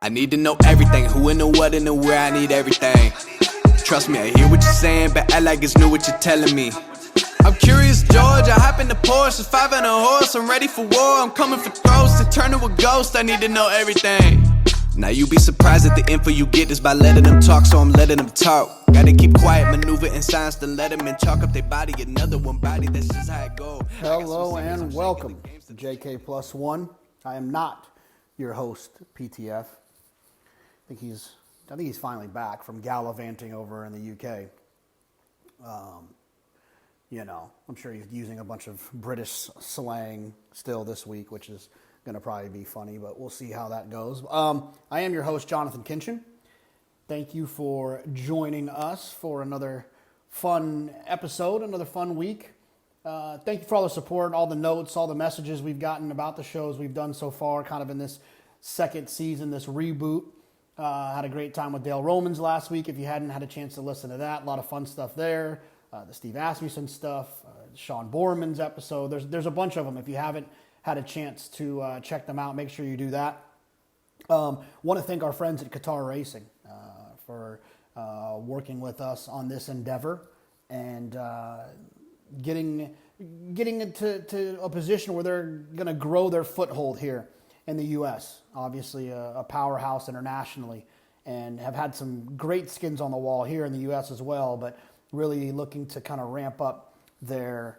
I need to know everything, who and the what and the where, I need everything. Trust me, I hear what you're saying, but act like it's new what you're telling me. I'm curious, George, I hop in the Porsche, 5 and a horse, I'm ready for war, I'm coming for throats, to turn to a ghost, I need to know everything. Now you be surprised at the info you get is by letting them talk, so I'm letting them talk. Gotta keep quiet, maneuver in silence, then let them in, chalk up their body, another one body, that's just how it goes. Hello and welcome to JK Plus One. I am not your host, PTF. I think he's finally back from gallivanting over in the UK. I'm sure he's using a bunch of British slang still this week, which is going to probably be funny, but we'll see how that goes. I am your host, Jonathan Kinchin. Thank you for joining us for another fun episode, another fun week. Thank you for all the support, all the notes, all the messages we've gotten about the shows we've done so far, kind of in this second season, this reboot. Had a great time with Dale Romans last week. If you hadn't had a chance to listen to that, a lot of fun stuff there. The Steve Asmussen stuff, Sean Borman's episode. There's a bunch of them. If you haven't had a chance to check them out, make sure you do that. Want to thank our friends at Qatar Racing for working with us on this endeavor and getting into a position where they're going to grow their foothold here in the U.S., obviously a powerhouse internationally, and have had some great skins on the wall here in the U.S. as well, but really looking to kind of ramp up their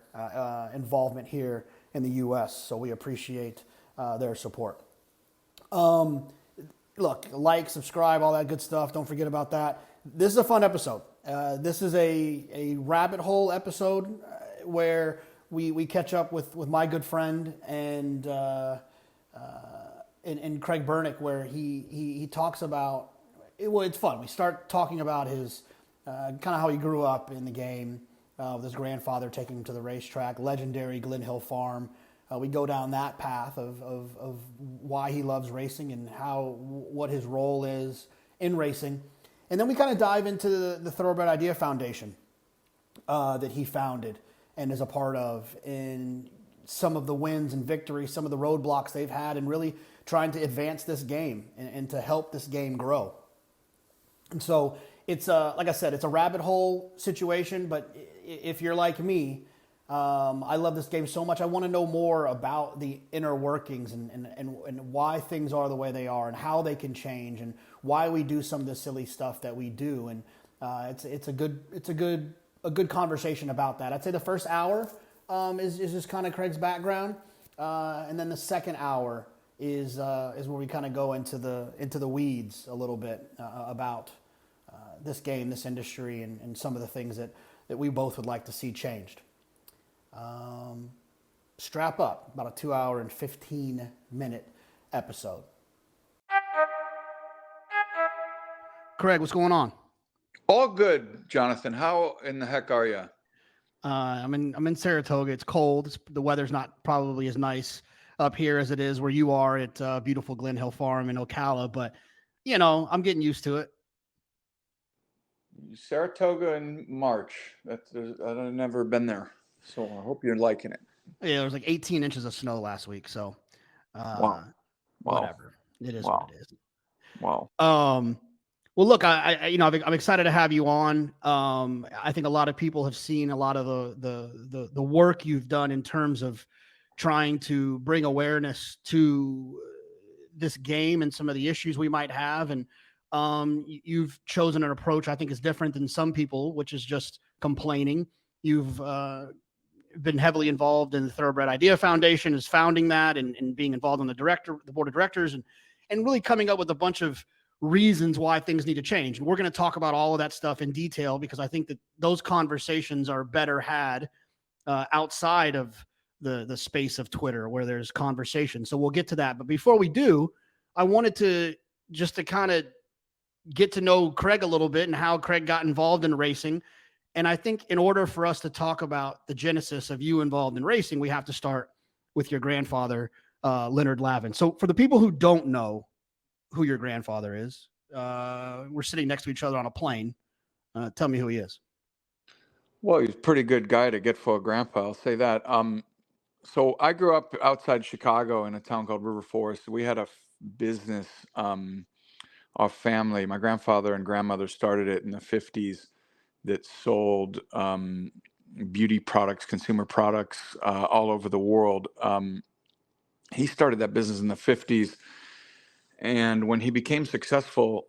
involvement here in the U.S., so we appreciate their support. Look, like, subscribe, all that good stuff. Don't forget about that. This is a fun episode. This is a rabbit hole episode where we catch up with my good friend and Craig Bernick, where he talks about, it's fun. We start talking about his kind of how he grew up in the game with his grandfather taking him to the racetrack, legendary Glen Hill Farm. We go down that path of why he loves racing and what his role is in racing. And then we kind of dive into the Thoroughbred Idea Foundation that he founded and is a part of, in some of the wins and victories, some of the roadblocks they've had, and really trying to advance this game and to help this game grow. And so it's like I said, it's a rabbit hole situation, but if you're like me, I love this game so much. I want to know more about the inner workings and why things are the way they are and how they can change and why we do some of the silly stuff that we do. And it's a good conversation about that. I'd say the first hour is just kind of Craig's background, and then the second hour is where we kind of go into the weeds a little bit about this game, this industry, and some of the things that we both would like to see changed. Strap up, about a 2 hour and 15-minute episode. Craig, what's going on? All good, Jonathan. How in the heck are you? I'm in Saratoga. It's cold. The weather's not probably as nice up here as it is where you are at beautiful Glen Hill Farm in Ocala, but I'm getting used to it. Saratoga in March. I've never been there, so I hope you're liking it. Yeah, there was like 18 inches of snow last week, so Wow. Whatever. It is what it is. Wow. Well, look, I'm excited to have you on. I think a lot of people have seen a lot of the work you've done in terms of trying to bring awareness to this game and some of the issues we might have. And you've chosen an approach I think is different than some people, which is just complaining. You've been heavily involved in the Thoroughbred Idea Foundation, is founding that and being involved in the board of directors, and really coming up with a bunch of reasons why things need to change. And we're going to talk about all of that stuff in detail, because I think that those conversations are better had outside of the space of Twitter, where there's conversation. So we'll get to that. But before we do, I wanted to kind of get to know Craig a little bit and how Craig got involved in racing. And I think in order for us to talk about the genesis of you involved in racing, we have to start with your grandfather, Leonard Lavin. So for the people who don't know who your grandfather is, we're sitting next to each other on a plane. Tell me who he is. Well, he's a pretty good guy to get for a grandpa, I'll say that. So I grew up outside Chicago in a town called River Forest. We had a business our family, my grandfather and grandmother started it in the 50s, that sold beauty products, consumer products all over the world. He started that business in the 50s. And when he became successful,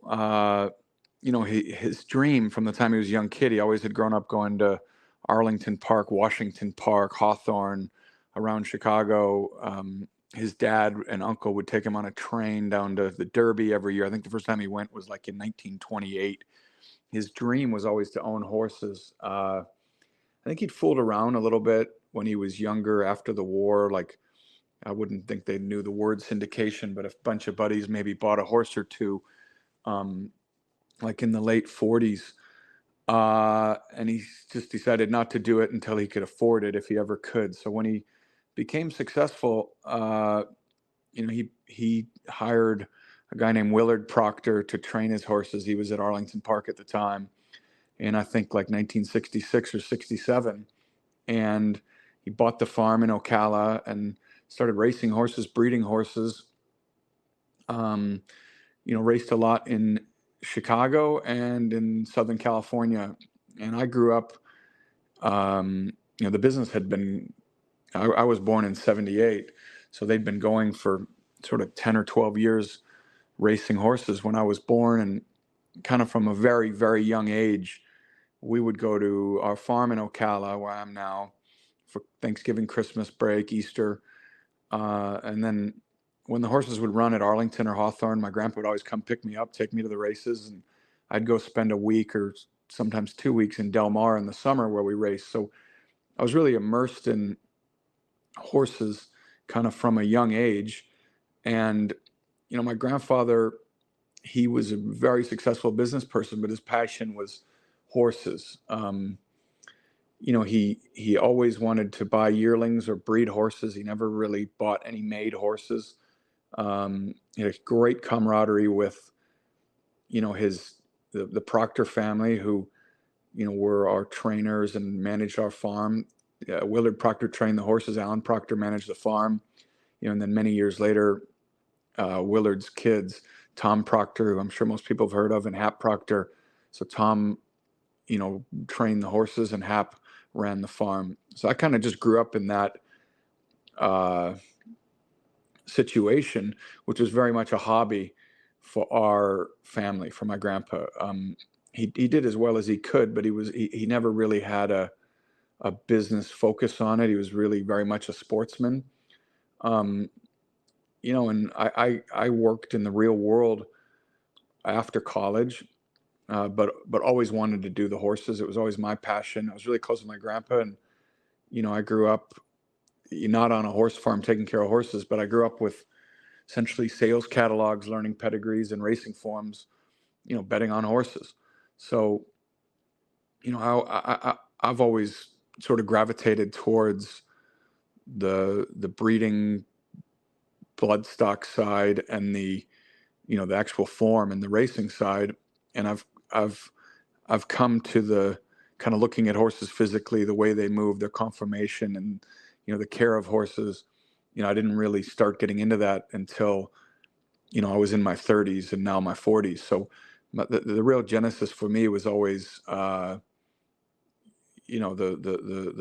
his dream from the time he was a young kid, he always had grown up going to Arlington Park, Washington Park, Hawthorne, around Chicago. His dad and uncle would take him on a train down to the Derby every year. I think the first time he went was like in 1928. His dream was always to own horses. I think he'd fooled around a little bit when he was younger after the war. Like, I wouldn't think they knew the word syndication, but a bunch of buddies maybe bought a horse or two, like in the late 40s. And he just decided not to do it until he could afford it, if he ever could. So when he became successful, he hired a guy named Willard Proctor to train his horses. He was at Arlington Park at the time, and I think like 1966 or 67. And he bought the farm in Ocala and started racing horses, breeding horses. Raced a lot in Chicago and in Southern California. And I grew up, the business had been, I was born in 78. So they'd been going for sort of 10 or 12 years racing horses when I was born. And kind of from a very, very young age, we would go to our farm in Ocala, where I am now, for Thanksgiving, Christmas break, Easter. And then when the horses would run at Arlington or Hawthorne, my grandpa would always come pick me up, take me to the races, and I'd go spend a week or sometimes 2 weeks in Del Mar in the summer where we raced. So I was really immersed in horses kind of from a young age. And, my grandfather, he was a very successful business person, but his passion was horses. He always wanted to buy yearlings or breed horses. He never really bought any made horses. He had a great camaraderie with, the Proctor family, who, were our trainers and managed our farm. Willard Proctor trained the horses. Alan Proctor managed the farm. And then many years later, Willard's kids, Tom Proctor, who I'm sure most people have heard of, and Hap Proctor. So Tom, trained the horses, and Hap ran the farm. So I kind of just grew up in that situation, which was very much a hobby for our family, for my grandpa. He did as well as he could, but he never really had a business focus on it. He was really very much a sportsman. And I worked in the real world after college, but always wanted to do the horses. It was always my passion. I was really close with my grandpa, and I grew up not on a horse farm taking care of horses, but I grew up with essentially sales catalogs, learning pedigrees and racing forms, betting on horses. So, I've always sort of gravitated towards the breeding bloodstock side and the actual form and the racing side. And I've come to the kind of looking at horses physically, the way they move, their conformation, and the care of horses. I didn't really start getting into that until I was in my 30s and now my 40s. So the real genesis for me was always the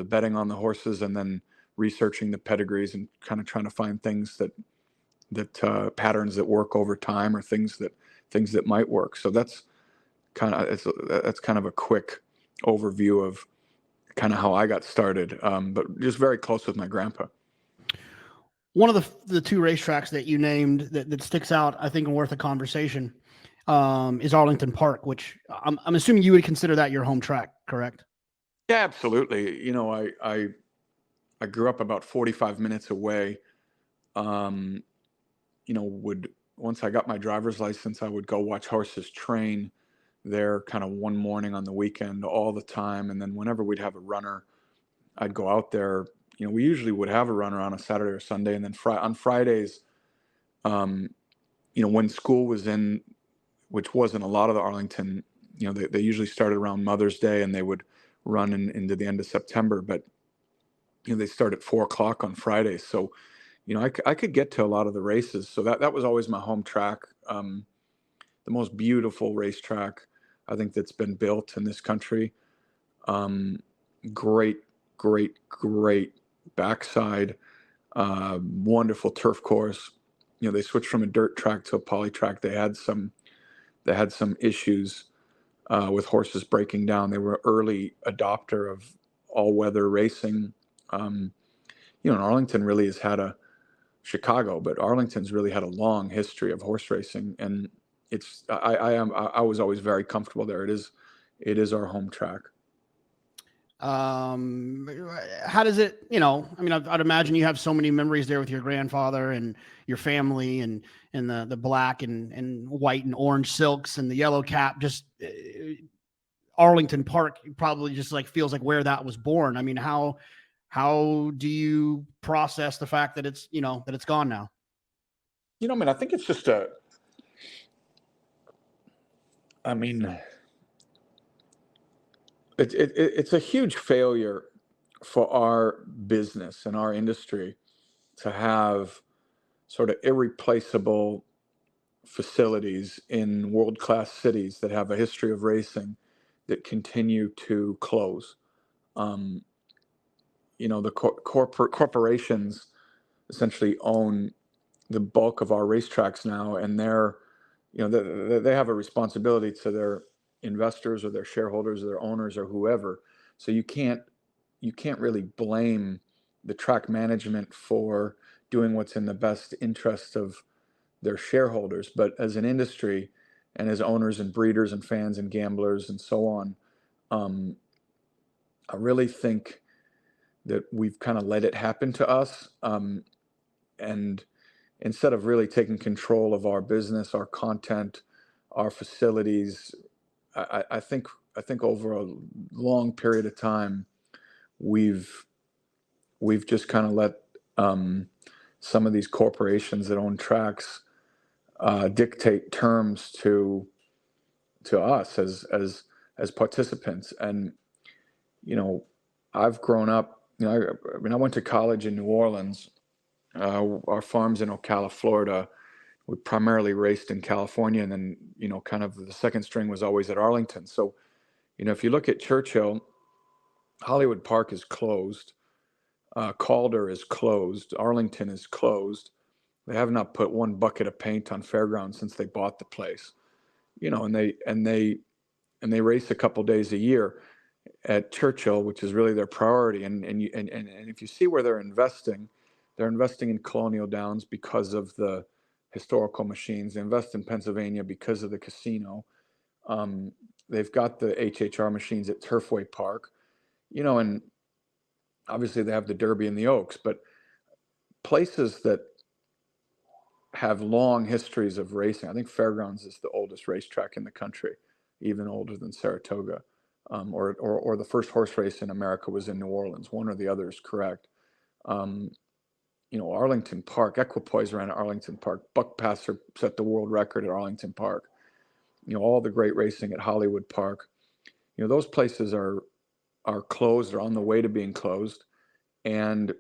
betting on the horses, and then researching the pedigrees and kind of trying to find things that patterns that work over time, or things that might work. So that's kind of a quick overview of kind of how I got started, but just very close with my grandpa. One of the two racetracks that you named that sticks out, I think, and worth a conversation, is Arlington Park, which I'm assuming you would consider that your home track, correct? Yeah, absolutely. I grew up about 45 minutes away. Once I got my driver's license, I would go watch horses train there kind of one morning on the weekend all the time. And then whenever we'd have a runner, I'd go out there. We usually would have a runner on a Saturday or Sunday. And then on Fridays, when school was in, which wasn't a lot of the Arlington, they usually started around Mother's Day, and they would run into the end of September. But, they start at 4:00 on Fridays. So, I could get to a lot of the races. So that was always my home track. most beautiful racetrack I think that's been built in this country. Great, great backside, wonderful turf course. They switched from a dirt track to a poly track. They had some issues with horses breaking down. They were an early adopter of all-weather racing. And Arlington really has had Chicago, but Arlington's really had a long history of horse racing, and I was always very comfortable there. It is our home track. How does it, I mean, I'd imagine you have so many memories there with your grandfather and your family and the black and white and orange silks and the yellow cap. Just Arlington Park probably just like feels like where that was born. I mean, how do you process the fact that it's, that it's gone now? I mean, I think it's just it's a huge failure for our business and our industry to have sort of irreplaceable facilities in world-class cities that have a history of racing that continue to close. The corporations essentially own the bulk of our racetracks now, and they have a responsibility to their investors or their shareholders or their owners or whoever. So you can't really blame the track management for doing what's in the best interest of their shareholders. But as an industry and as owners and breeders and fans and gamblers and so on, I really think that we've kind of let it happen to us. And instead of really taking control of our business, our content, our facilities, I think over a long period of time, we've just kind of let some of these corporations that own tracks dictate terms to us as participants. And I've grown up. I went to college in New Orleans. Our farm's in Ocala, Florida. We primarily raced in California, and then kind of the second string was always at Arlington. So if you look at Churchill, Hollywood Park is closed. Calder is closed. Arlington is closed. They have not put one bucket of paint on Fairgrounds since they bought the place. And they race a couple days a year at Churchill, which is really their priority. And if you see where they're investing in Colonial Downs because of the historical machines. They invest in Pennsylvania because of the casino. They've got the HHR machines at Turfway Park, and obviously they have the Derby and the Oaks, but places that have long histories of racing. I think Fairgrounds is the oldest racetrack in the country, even older than Saratoga, or the first horse race in America was in New Orleans. One or the other is correct. Arlington Park, Equipoise ran at Arlington Park. Buck Passer set the world record at Arlington Park. All the great racing at Hollywood Park. Those places are closed or on the way to being closed. And,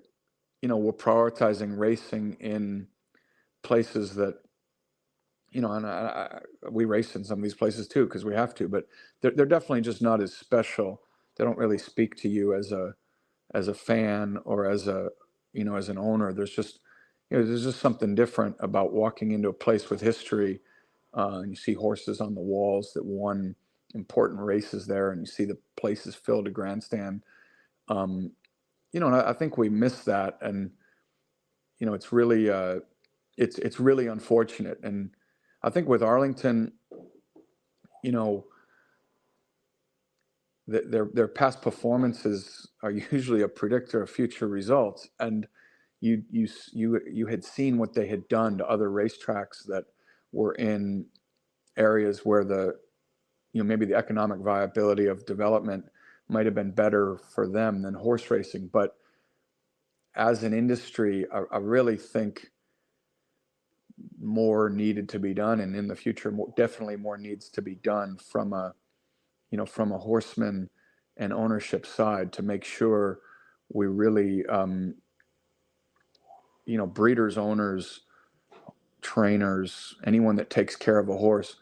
we're prioritizing racing in places that, and we race in some of these places too, because we have to, but they're definitely just not as special. They don't really speak to you as a fan or as an owner. There's just something different about walking into a place with history, and you see horses on the walls that won important races there, and you see the places filled to grandstand. And I think we miss that, and it's really it's really unfortunate. And I think with Arlington, their past performances are usually a predictor of future results, and you had seen what they had done to other racetracks that were in areas where maybe the economic viability of development might have been better for them than horse racing. But as an industry, I really think more needed to be done, and in the future, definitely more needs to be done from a horseman and ownership side to make sure we really, breeders, owners, trainers, anyone that takes care of a horse,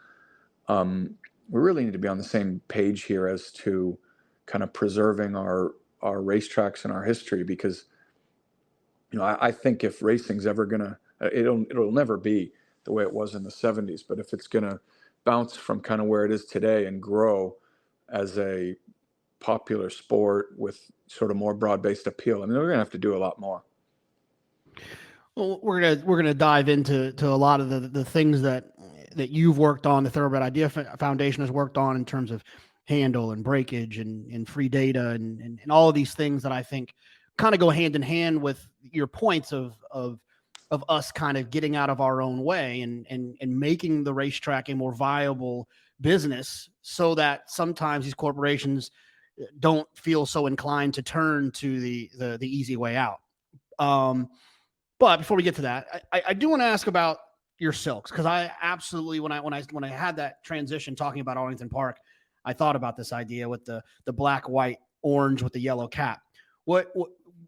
we really need to be on the same page here as to kind of preserving our racetracks and our history, because I think if racing's ever gonna, it'll never be the way it was in the 70s, but if it's gonna bounce from kind of where it is today and grow as a popular sport with sort of more broad-based appeal, I mean, we're gonna have to do a lot more. Well, we're gonna dive into a lot of the things that you've worked on, the Thoroughbred Idea Foundation has worked on in terms of handle and breakage and free data and all of these things that I think kind of go hand in hand with your points of us kind of getting out of our own way and making the racetrack a more viable business, so that sometimes these corporations don't feel so inclined to turn to the easy way out. But before we get to that, I do want to ask about your silks, because I absolutely, when I had that transition talking about Arlington Park, I thought about this idea with the black, white, orange with the yellow cap. What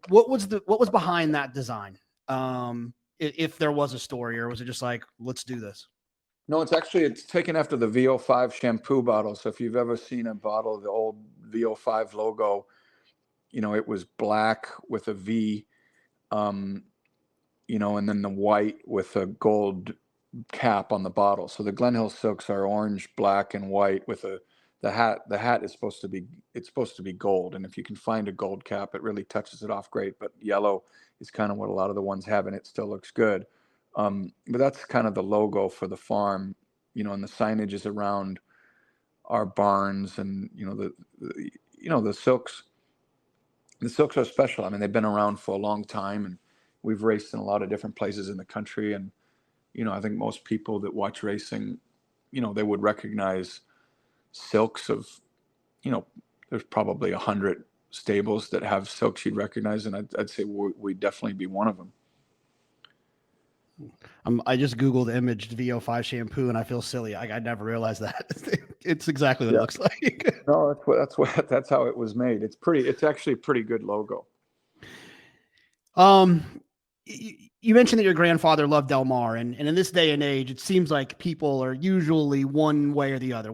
was behind that design? If there was a story, or was it just like, let's do this? No, it's taken after the VO5 shampoo bottle. So if you've ever seen a bottle of the old VO5 logo, it was black with a V, and then the white with a gold cap on the bottle. So the Glen Hill silks are orange, black, and white with the hat. The hat is supposed to be gold, and if you can find a gold cap, it really touches it off great. But yellow is kind of what a lot of the ones have, and it still looks good. But that's kind of the logo for the farm, and the signage is around our barns, and the silks. The silks are special. I mean, they've been around for a long time, and we've raced in a lot of different places in the country. And I think most people that watch racing, they would recognize silks of, there's probably 100 stables that have silks you'd recognize, and I'd say we'd definitely be one of them. I just Googled imaged VO5 shampoo, and I feel silly. I never realized that. It's exactly what it looks like. No, that's how it was made. It's actually a pretty good logo. You mentioned that your grandfather loved Del Mar, and in this day and age, it seems like people are usually one way or the other.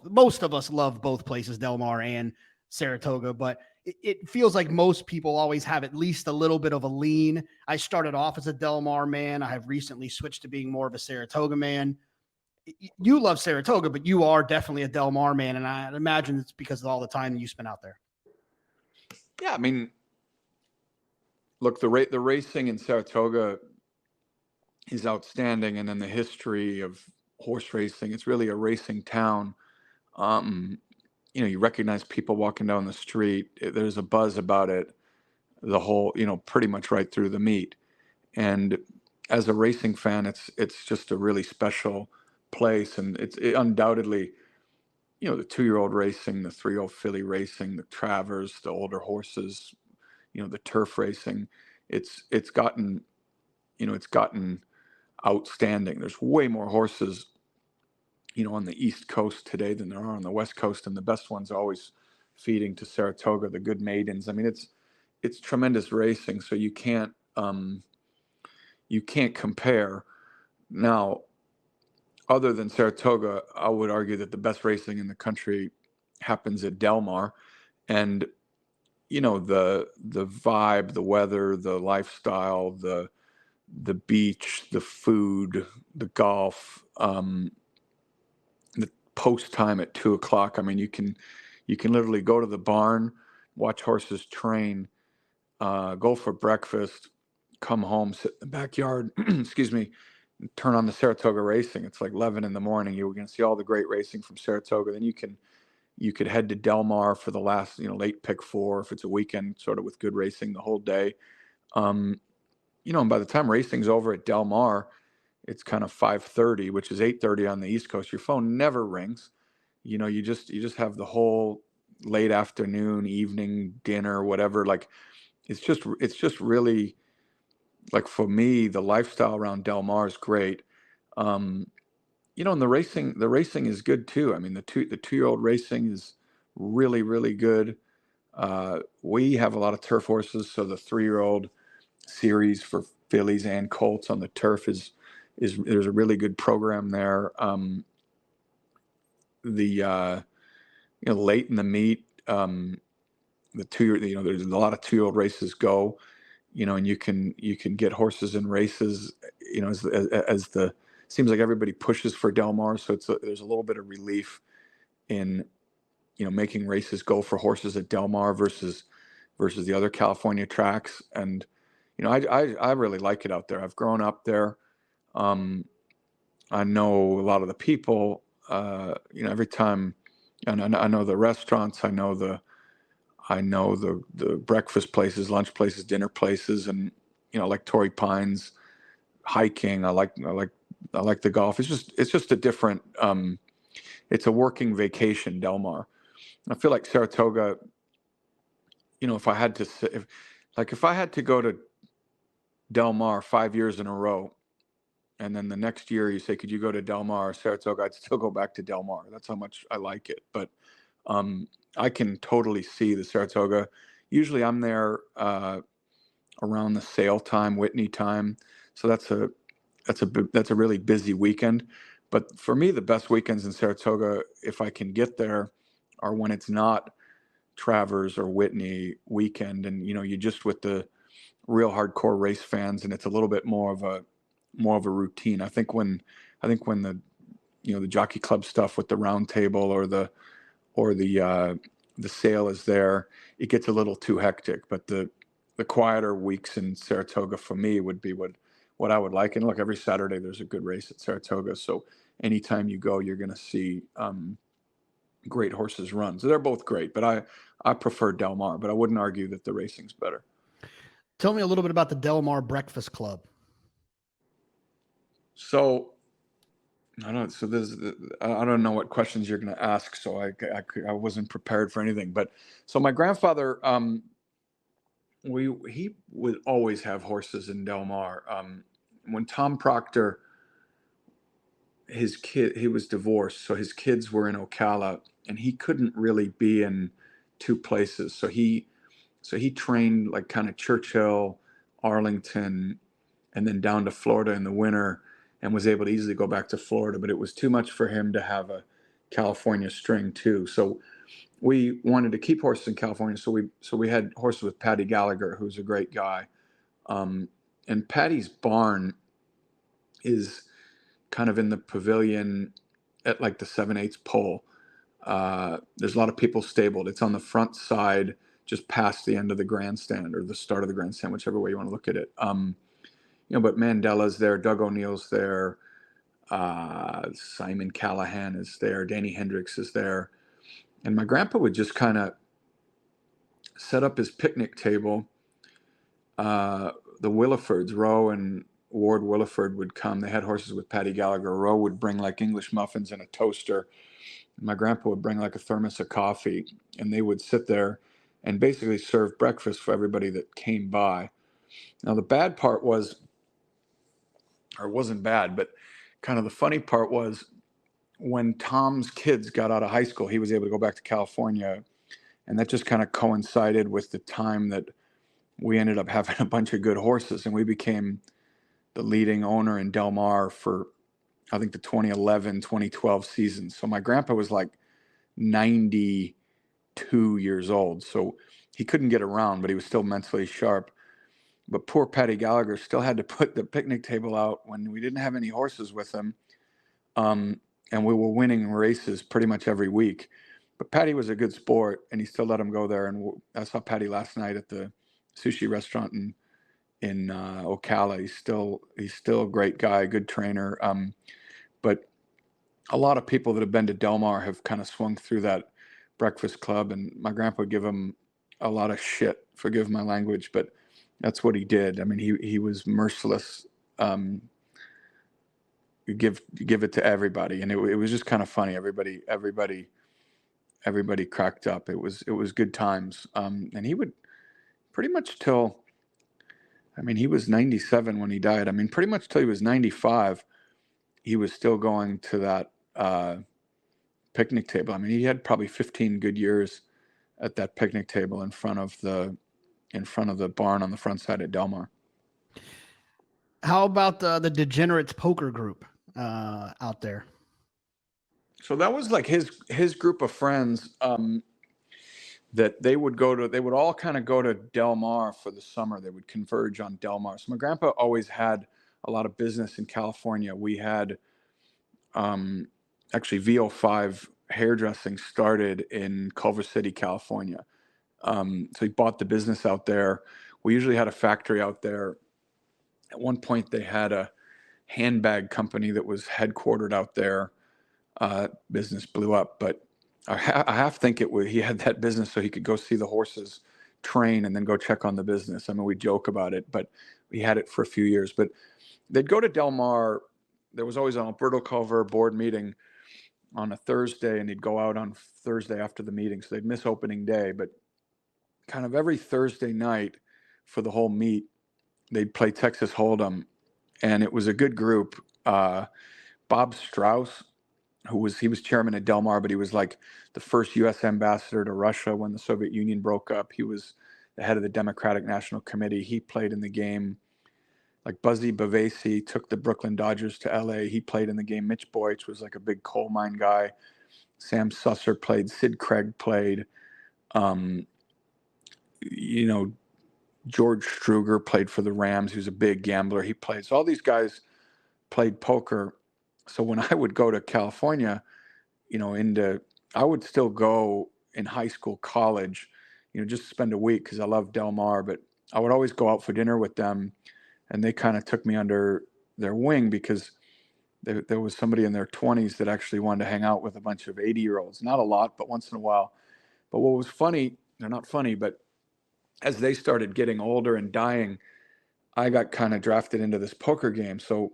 Most of us love both places, Del Mar and Saratoga, but it feels like most people always have at least a little bit of a lean. I started off as a Del Mar man. I have recently switched to being more of a Saratoga man. You love Saratoga, but you are definitely a Del Mar man, and I imagine it's because of all the time that you spent out there. Yeah, I mean, look, the racing in Saratoga is outstanding, and then the history of horse racing, it's really a racing town. You recognize people walking down the street. There's a buzz about it, the whole, pretty much right through the meet. And as a racing fan, it's just a really special place, and it undoubtedly, the 2-year-old racing, the 3-year-old filly racing, the Travers, the older horses, the turf racing, it's gotten outstanding. There's way more horses, on the East Coast today than there are on the West Coast, and the best ones are always feeding to Saratoga, the good maidens. I mean, it's tremendous racing, so you can't compare. Now, other than Saratoga, I would argue that the best racing in the country happens at Del Mar, and the vibe, the weather, the lifestyle, the beach, the food, the golf, the post time at 2:00. I mean, you can literally go to the barn, watch horses train, go for breakfast, come home, sit in the backyard, excuse me, turn on the Saratoga racing. It's like 11 in the morning. You're going to see all the great racing from Saratoga. Then you could head to Del Mar for the last, late pick 4, if it's a weekend, sort of with good racing the whole day. And by the time racing's over at Del Mar, it's kind of 5:30, which is 8:30 on the East Coast. Your phone never rings. You just have the whole late afternoon, evening, dinner, whatever. Like, it's just really, like, for me, the lifestyle around Del Mar is great. And the racing is good too. I mean, the 2-year-old racing is really, really good. We have a lot of turf horses, so the 3-year-old series for fillies and colts on the turf is there's a really good program there. the late in the meet, the 2 year, there's a lot of 2 year old races go, and you can get horses in races, as the seems like everybody pushes for Del Mar, so there's a little bit of relief in making races go for horses at Del Mar versus the other California tracks. And I really like it out there. I've grown up there. I know a lot of the people. Every time, and I know the restaurants. I know the breakfast places, lunch places, dinner places, and like Torrey Pines, hiking. I like the golf. It's just a different. It's a working vacation, Del Mar. I feel like Saratoga. If I had to if I had to go to Del Mar 5 years in a row, and then the next year you say, could you go to Del Mar or Saratoga? I'd still go back to Del Mar. That's how much I like it. But I can totally see the Saratoga. Usually I'm there around the sale time, Whitney time. So that's a really busy weekend. But for me, the best weekends in Saratoga, if I can get there, are when it's not Travers or Whitney weekend, and you just with the real hardcore race fans, and it's a little bit more of a routine. I think when the the Jockey Club stuff with the round table or the sale is there, it gets a little too hectic. But the quieter weeks in Saratoga for me would be what I would like. And look, every Saturday there's a good race at Saratoga, so anytime you go, you're going to see great horses run. So they're both great, but I prefer Del Mar, but I wouldn't argue that the racing's better. Tell me a little bit about the Del Mar Breakfast Club. So I don't know what questions you're going to ask, so I wasn't prepared for anything. But so my grandfather, he would always have horses in Del Mar. When Tom Proctor, he was divorced, so his kids were in Ocala, and he couldn't really be in two places. So he trained like kind of Churchill, Arlington, and then down to Florida in the winter, and was able to easily go back to Florida. But it was too much for him to have a California string too. So we wanted to keep horses in California. So we had horses with Patty Gallagher, who's a great guy. And Patty's barn is kind of in the pavilion at like the 7/8 pole. There's a lot of people stabled. It's on the front side, just past the end of the grandstand or the start of the grandstand, whichever way you want to look at it. But Mandela's there, Doug O'Neill's there, Simon Callahan is there, Danny Hendricks is there. And my grandpa would just kind of set up his picnic table. The Willifords, Rowe and Ward Williford would come. They had horses with Patty Gallagher. Rowe would bring like English muffins and a toaster. My grandpa would bring like a thermos of coffee, and they would sit there and basically serve breakfast for everybody that came by. Now, the bad part was, or it wasn't bad, but kind of the funny part was when Tom's kids got out of high school, he was able to go back to California. And that just kind of coincided with the time that we ended up having a bunch of good horses, and we became the leading owner in Del Mar for, I think, the 2011, 2012 season. So my grandpa was like 92 years old. So he couldn't get around, but he was still mentally sharp. But poor Patty Gallagher still had to put the picnic table out when we didn't have any horses with him. And we were winning races pretty much every week. But Patty was a good sport, and he still let him go there. And I saw Patty last night at the sushi restaurant in Ocala. He's still a great guy, good trainer. But a lot of people that have been to Del Mar have kind of swung through that breakfast club, and my grandpa would give him a lot of shit, forgive my language, but that's what he did. I mean, he was merciless. You give it to everybody, and it was just kind of funny. Everybody cracked up. It was good times. And he would pretty much till, I mean, he was 97 when he died. I mean, pretty much till he was 95, he was still going to that picnic table. I mean, he had probably 15 good years at that picnic table in front of the barn on the front side of Del Mar. How about the Degenerates Poker Group out there? So that was like his group of friends, that they would all kind of go to Del Mar for the summer. They would converge on Del Mar. So my grandpa always had a lot of business in California. We had, actually VO5 hairdressing started in Culver City, California. So he bought the business out there. We usually had a factory out there. At one point, they had a handbag company that was headquartered out there. Business blew up, but I half think he had that business so he could go see the horses train and then go check on the business. I mean, we joke about it, but he had it for a few years. But they'd go to Del Mar. There was always an Alberto Culver board meeting on a Thursday, and he'd go out on Thursday after the meeting. So they'd miss opening day, but kind of every Thursday night for the whole meet, they'd play Texas Hold'em, and it was a good group. Bob Strauss, he was chairman at Del Mar, but he was like the first U.S. ambassador to Russia when the Soviet Union broke up. He was the head of the Democratic National Committee. He played in the game. Like Buzzy Bavasi took the Brooklyn Dodgers to L.A. He played in the game. Mitch Boych was like a big coal mine guy. Sam Susser played. Sid Craig played. George Struger played for the Rams. He was a big gambler. He played. So all these guys played poker. So when I would go to California, I would still go in high school, college, just spend a week because I love Del Mar, but I would always go out for dinner with them, and they kind of took me under their wing because there was somebody in their 20s that actually wanted to hang out with a bunch of 80-year-olds. Not a lot, but once in a while. But what was funny, they're not funny, but as they started getting older and dying, I got kind of drafted into this poker game. So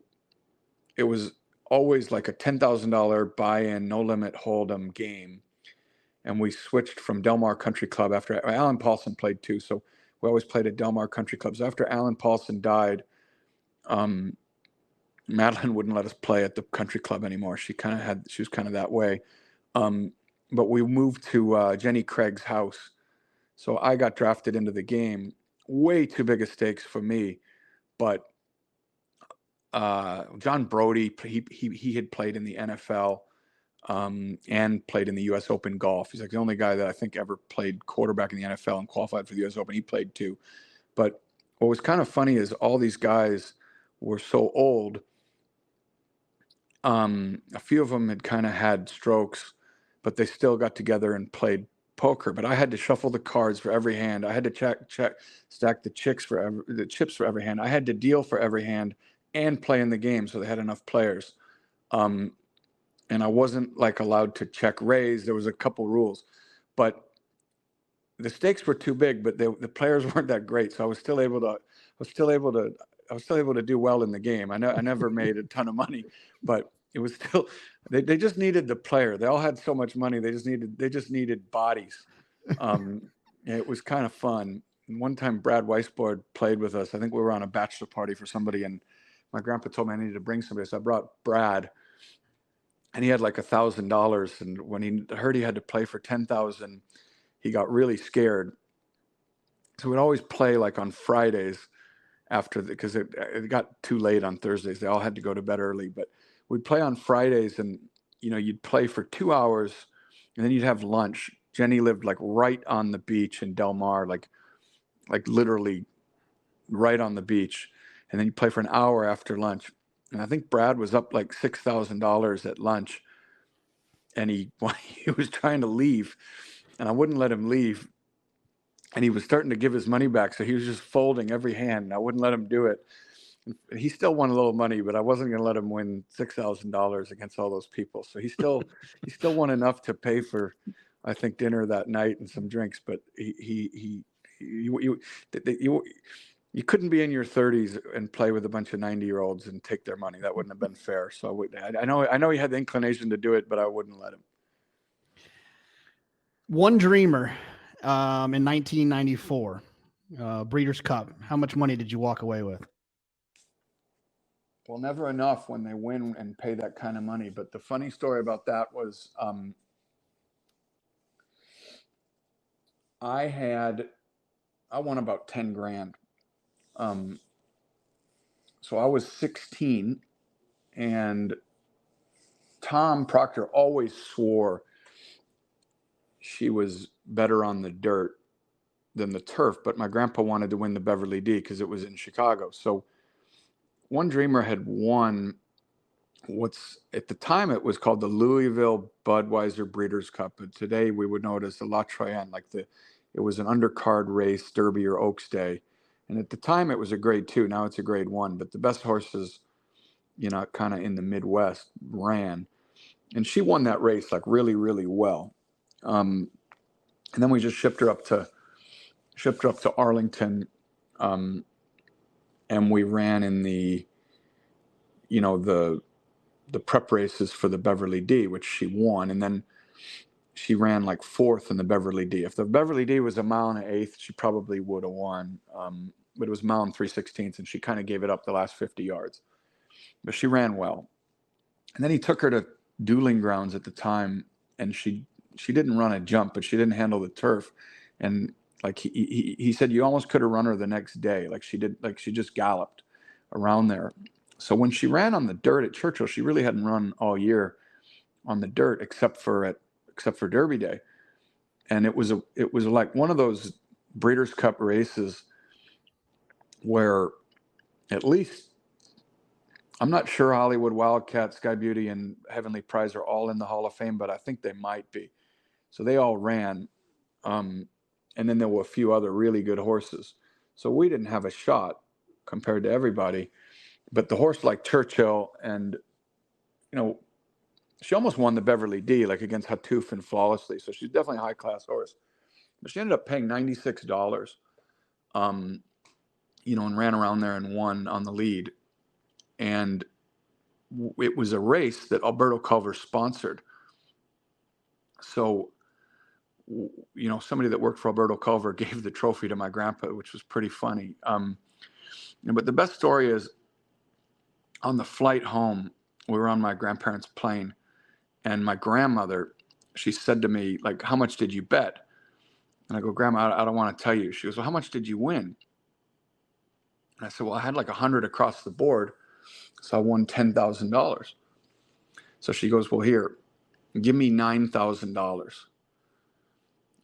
it was always like a $10,000 buy-in, no limit hold'em game. And we switched from Del Mar Country Club after Alan Paulson played too. So we always played at Del Mar Country Clubs. After Alan Paulson died, Madeline wouldn't let us play at the country club anymore. She was kind of that way. But we moved to Jenny Craig's house. So I got drafted into the game. Way too big a stakes for me. But John Brody, he had played in the NFL and played in the U.S. Open golf. He's like the only guy that I think ever played quarterback in the NFL and qualified for the U.S. Open. He played too. But what was kind of funny is all these guys were so old. A few of them had kind of had strokes, but they still got together and played poker. But I had to shuffle the cards for every hand. I had to stack the chips for every hand. I had to deal for every hand and play in the game, so they had enough players. And I wasn't like allowed to check raise. There was a couple rules, but the stakes were too big. But the players weren't that great, so I was still able to do well in the game. I never made a ton of money, but it was still they just needed the player. They all had so much money. They just needed bodies. It was kind of fun. And one time Brad Weisbord played with us. I think we were on a bachelor party for somebody, and my grandpa told me I needed to bring somebody. So I brought Brad, and he had like $1,000. And when he heard he had to play for 10,000, he got really scared. So we'd always play like on Fridays because it got too late on Thursdays. They all had to go to bed early, but we'd play on Fridays, and you'd play for 2 hours, and then you'd have lunch. Jenny lived like right on the beach in Del Mar, like literally right on the beach, and then you play for an hour after lunch. And I think Brad was up like $6,000 at lunch, and he was trying to leave, and I wouldn't let him leave. And he was starting to give his money back, so he was just folding every hand, and I wouldn't let him do it. He still won a little money, but I wasn't going to let him win $6,000 against all those people. So he still won enough to pay for, I think, dinner that night and some drinks. But you couldn't be in your 30s and play with a bunch of 90-year-olds and take their money. That wouldn't have been fair. So I know he had the inclination to do it, but I wouldn't let him. One dreamer in 1994, Breeders' Cup. How much money did you walk away with? Well, never enough when they win and pay that kind of money. But the funny story about that was I won about 10 grand. So I was 16, and Tom Proctor always swore she was better on the dirt than the turf, but my grandpa wanted to win the Beverly D because it was in Chicago. So One Dreamer had won what's at the time it was called the Louisville Budweiser Breeders' Cup, but today we would know it as the La Troyenne. It was an undercard race, Derby or Oaks Day, and at the time it was a Grade 2. Now it's a Grade 1, but the best horses, kind of in the Midwest ran, and she won that race like really, really well. And then we just shipped her up to Arlington, and we ran in the prep races for the Beverly D, which she won, and then she ran like 4th in the Beverly D. If the Beverly D was a mile and an eighth, she probably would have won, but it was a mile and 3/16, and she kind of gave it up the last 50 yards. But she ran well. And then he took her to dueling grounds at the time, and she didn't run a jump, but she didn't handle the turf. And like he said, you almost could have run her the next day. Like she just galloped around there. So when she ran on the dirt at Churchill, she really hadn't run all year on the dirt except for Derby Day. And it was like one of those Breeders' Cup races where at least, I'm not sure Hollywood Wildcat, Sky Beauty, and Heavenly Prize are all in the Hall of Fame, but I think they might be. So they all ran. And then there were a few other really good horses. So we didn't have a shot compared to everybody. But the horse like Churchill, and, she almost won the Beverly D, like against Hatuf and Flawlessly. So she's definitely a high-class horse. But she ended up paying $96, and ran around there and won on the lead. And it was a race that Alberto Culver sponsored. So, somebody that worked for Alberto Culver gave the trophy to my grandpa, which was pretty funny. But the best story is on the flight home, we were on my grandparents' plane, and my grandmother, she said to me, like, how much did you bet? And I go, Grandma, I don't want to tell you. She goes, well, how much did you win? And I said, well, I had like 100 across the board. So I won $10,000. So she goes, well, here, give me $9,000.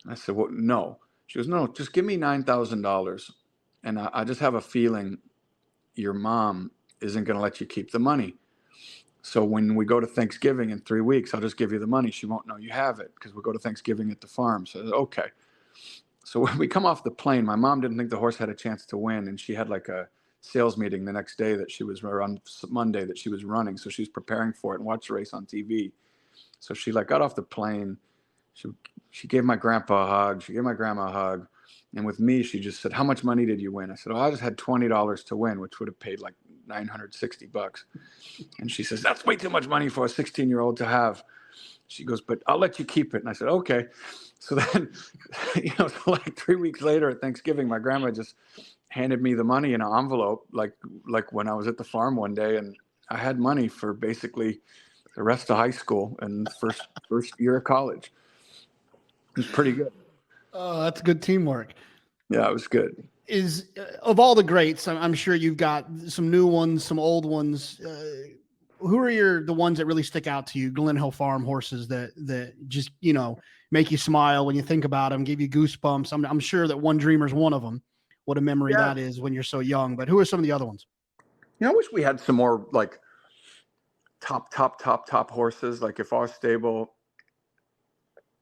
I said, well, no. She goes, no, just give me $9,000. And I just have a feeling your mom isn't going to let you keep the money. So when we go to Thanksgiving in 3 weeks, I'll just give you the money. She won't know you have it because we go to Thanksgiving at the farm. So I said, okay. So when we come off the plane, my mom didn't think the horse had a chance to win. And she had like a sales meeting the next day that she was on Monday that she was running. So she was preparing for it and watched the race on TV. So she got off the plane. She gave my grandpa a hug. She gave my grandma a hug. And with me, she just said, how much money did you win? I said, oh, I just had $20 to win, which would have paid like $960. And she says, that's way too much money for a 16-year-old to have. She goes, but I'll let you keep it. And I said, okay. So then, so like 3 weeks later at Thanksgiving, my grandma just handed me the money in an envelope, like when I was at the farm one day, and I had money for basically the rest of high school and first year of college. It was pretty good. Oh, that's good teamwork. Yeah, it was good. Of all the greats, I'm sure you've got some new ones, some old ones. Who are the ones that really stick out to you? Glen Hill Farm horses that just, make you smile when you think about them, give you goosebumps. I'm sure that One Dreamer's one of them. What a memory that is when you're so young. But who are some of the other ones? I wish we had some more like top horses. Like if our stable,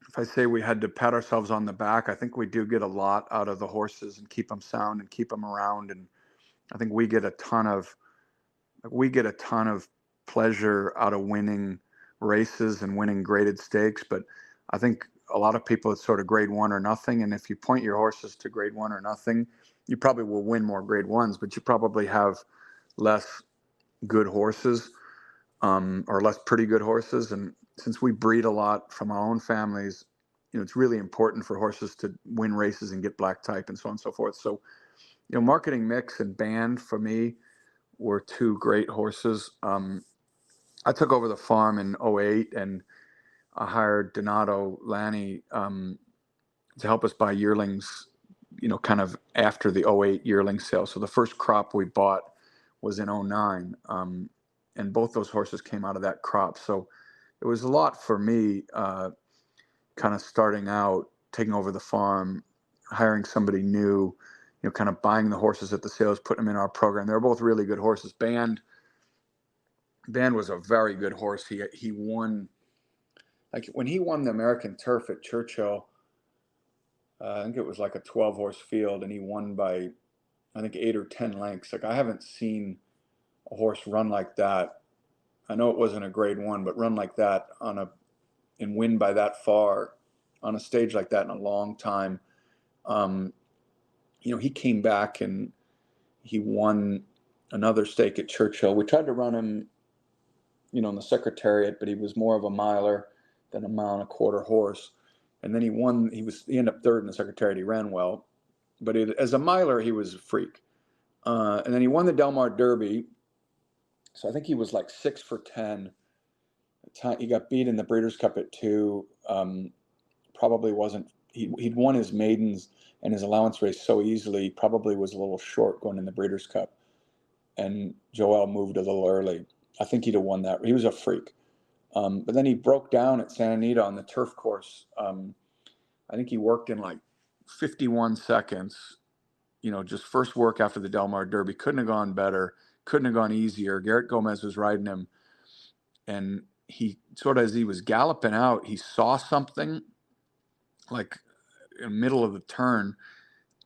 if I say we had to pat ourselves on the back, I think we do get a lot out of the horses and keep them sound and keep them around. And I think we get a ton of pleasure out of winning races and winning graded stakes. But I think a lot of people, it's sort of grade 1 or nothing. And if you point your horses to grade 1 or nothing, you probably will win more grade 1s, but you probably have less good horses, or less pretty good horses. And since we breed a lot from our own families, it's really important for horses to win races and get black type and so on and so forth. So, Marketing Mix and Band for me were two great horses. I took over the farm in 2008 and I hired Donato Lanni to help us buy yearlings, kind of after the 2008 yearling sale. So the first crop we bought was in 2009. And both those horses came out of that crop. So it was a lot for me, kind of starting out, taking over the farm, hiring somebody new, kind of buying the horses at the sales, putting them in our program. They were both really good horses. Band was a very good horse. He won, like when he won the American Turf at Churchill, I think it was like a 12-horse field, and he won by, I think, 8 or 10 lengths. Like I haven't seen a horse run like that. I know it wasn't a grade 1, but run like that and win by that far on a stage like that in a long time. He came back and he won another stake at Churchill. We tried to run him, in the Secretariat, but he was more of a miler than a 1.25 mile horse. And then he won. He ended up 3rd in the Secretariat. He ran well, but as a miler, he was a freak. And then he won the Del Mar Derby. So I think he was like 6 for 10. He got beat in the Breeders' Cup at 2. Probably wasn't. He'd won his maidens and his allowance race so easily. Probably was a little short going in the Breeders' Cup. And Joel moved a little early. I think he'd have won that. He was a freak. But then he broke down at Santa Anita on the turf course. I think he worked in like 51 seconds. Just first work after the Del Mar Derby. Couldn't have gone better. Couldn't have gone easier. Garrett Gomez was riding him. And he sort of, as he was galloping out, he saw something like in the middle of the turn,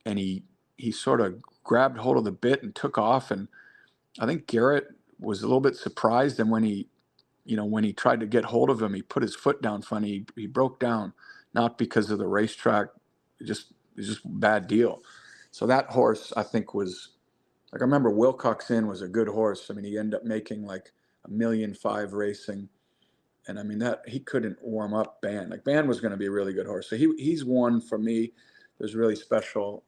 and he sort of grabbed hold of the bit and took off. And I think Garrett was a little bit surprised. And when he tried to get hold of him, he put his foot down funny. He broke down, not because of the racetrack. It was just a bad deal. So that horse, I think, was like, I remember Wilcox Inn was a good horse. I mean, he ended up making like $1.5 million racing. And I mean, that he couldn't warm up Band. Like Band was going to be a really good horse. So he's one for me. It was really special.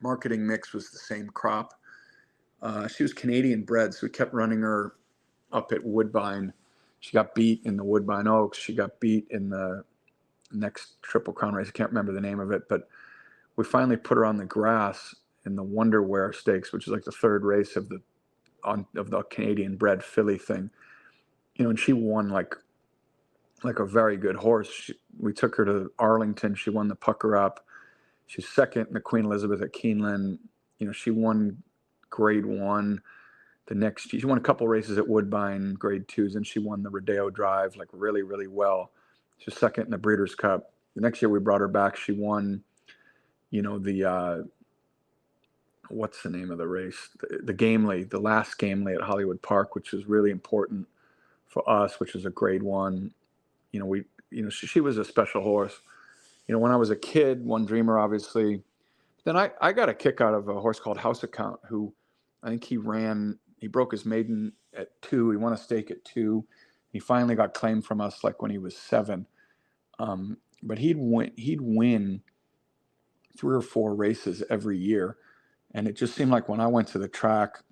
Marketing mix was the same crop. She was Canadian bred, so we kept running her up at Woodbine. She got beat in the Woodbine Oaks. She got beat in the next Triple Crown race. I can't remember the name of it, but we finally put her on the grass in the Wonderwear Stakes, which is like the 3rd race of the Canadian bred filly thing. And she won like a very good horse. We took her to Arlington. She won the Pucker Up. She's 2nd in the Queen Elizabeth at Keeneland. She won grade 1. She won a couple races at Woodbine, grade 2s, and she won the Rodeo Drive like really, really well. She was 2nd in the Breeders' Cup. The next year we brought her back. She won, the what's the name of the race? The Gamely, the last Gamely at Hollywood Park, which was really important for us, which was a grade 1. She was a special horse. When I was a kid, One Dreamer, obviously. Then I got a kick out of a horse called House Account, who I think he broke his maiden at 2. He won a stake at 2. He finally got claimed from us like when he was 7. But he'd win 3 or 4 races every year. And it just seemed like when I went to the track,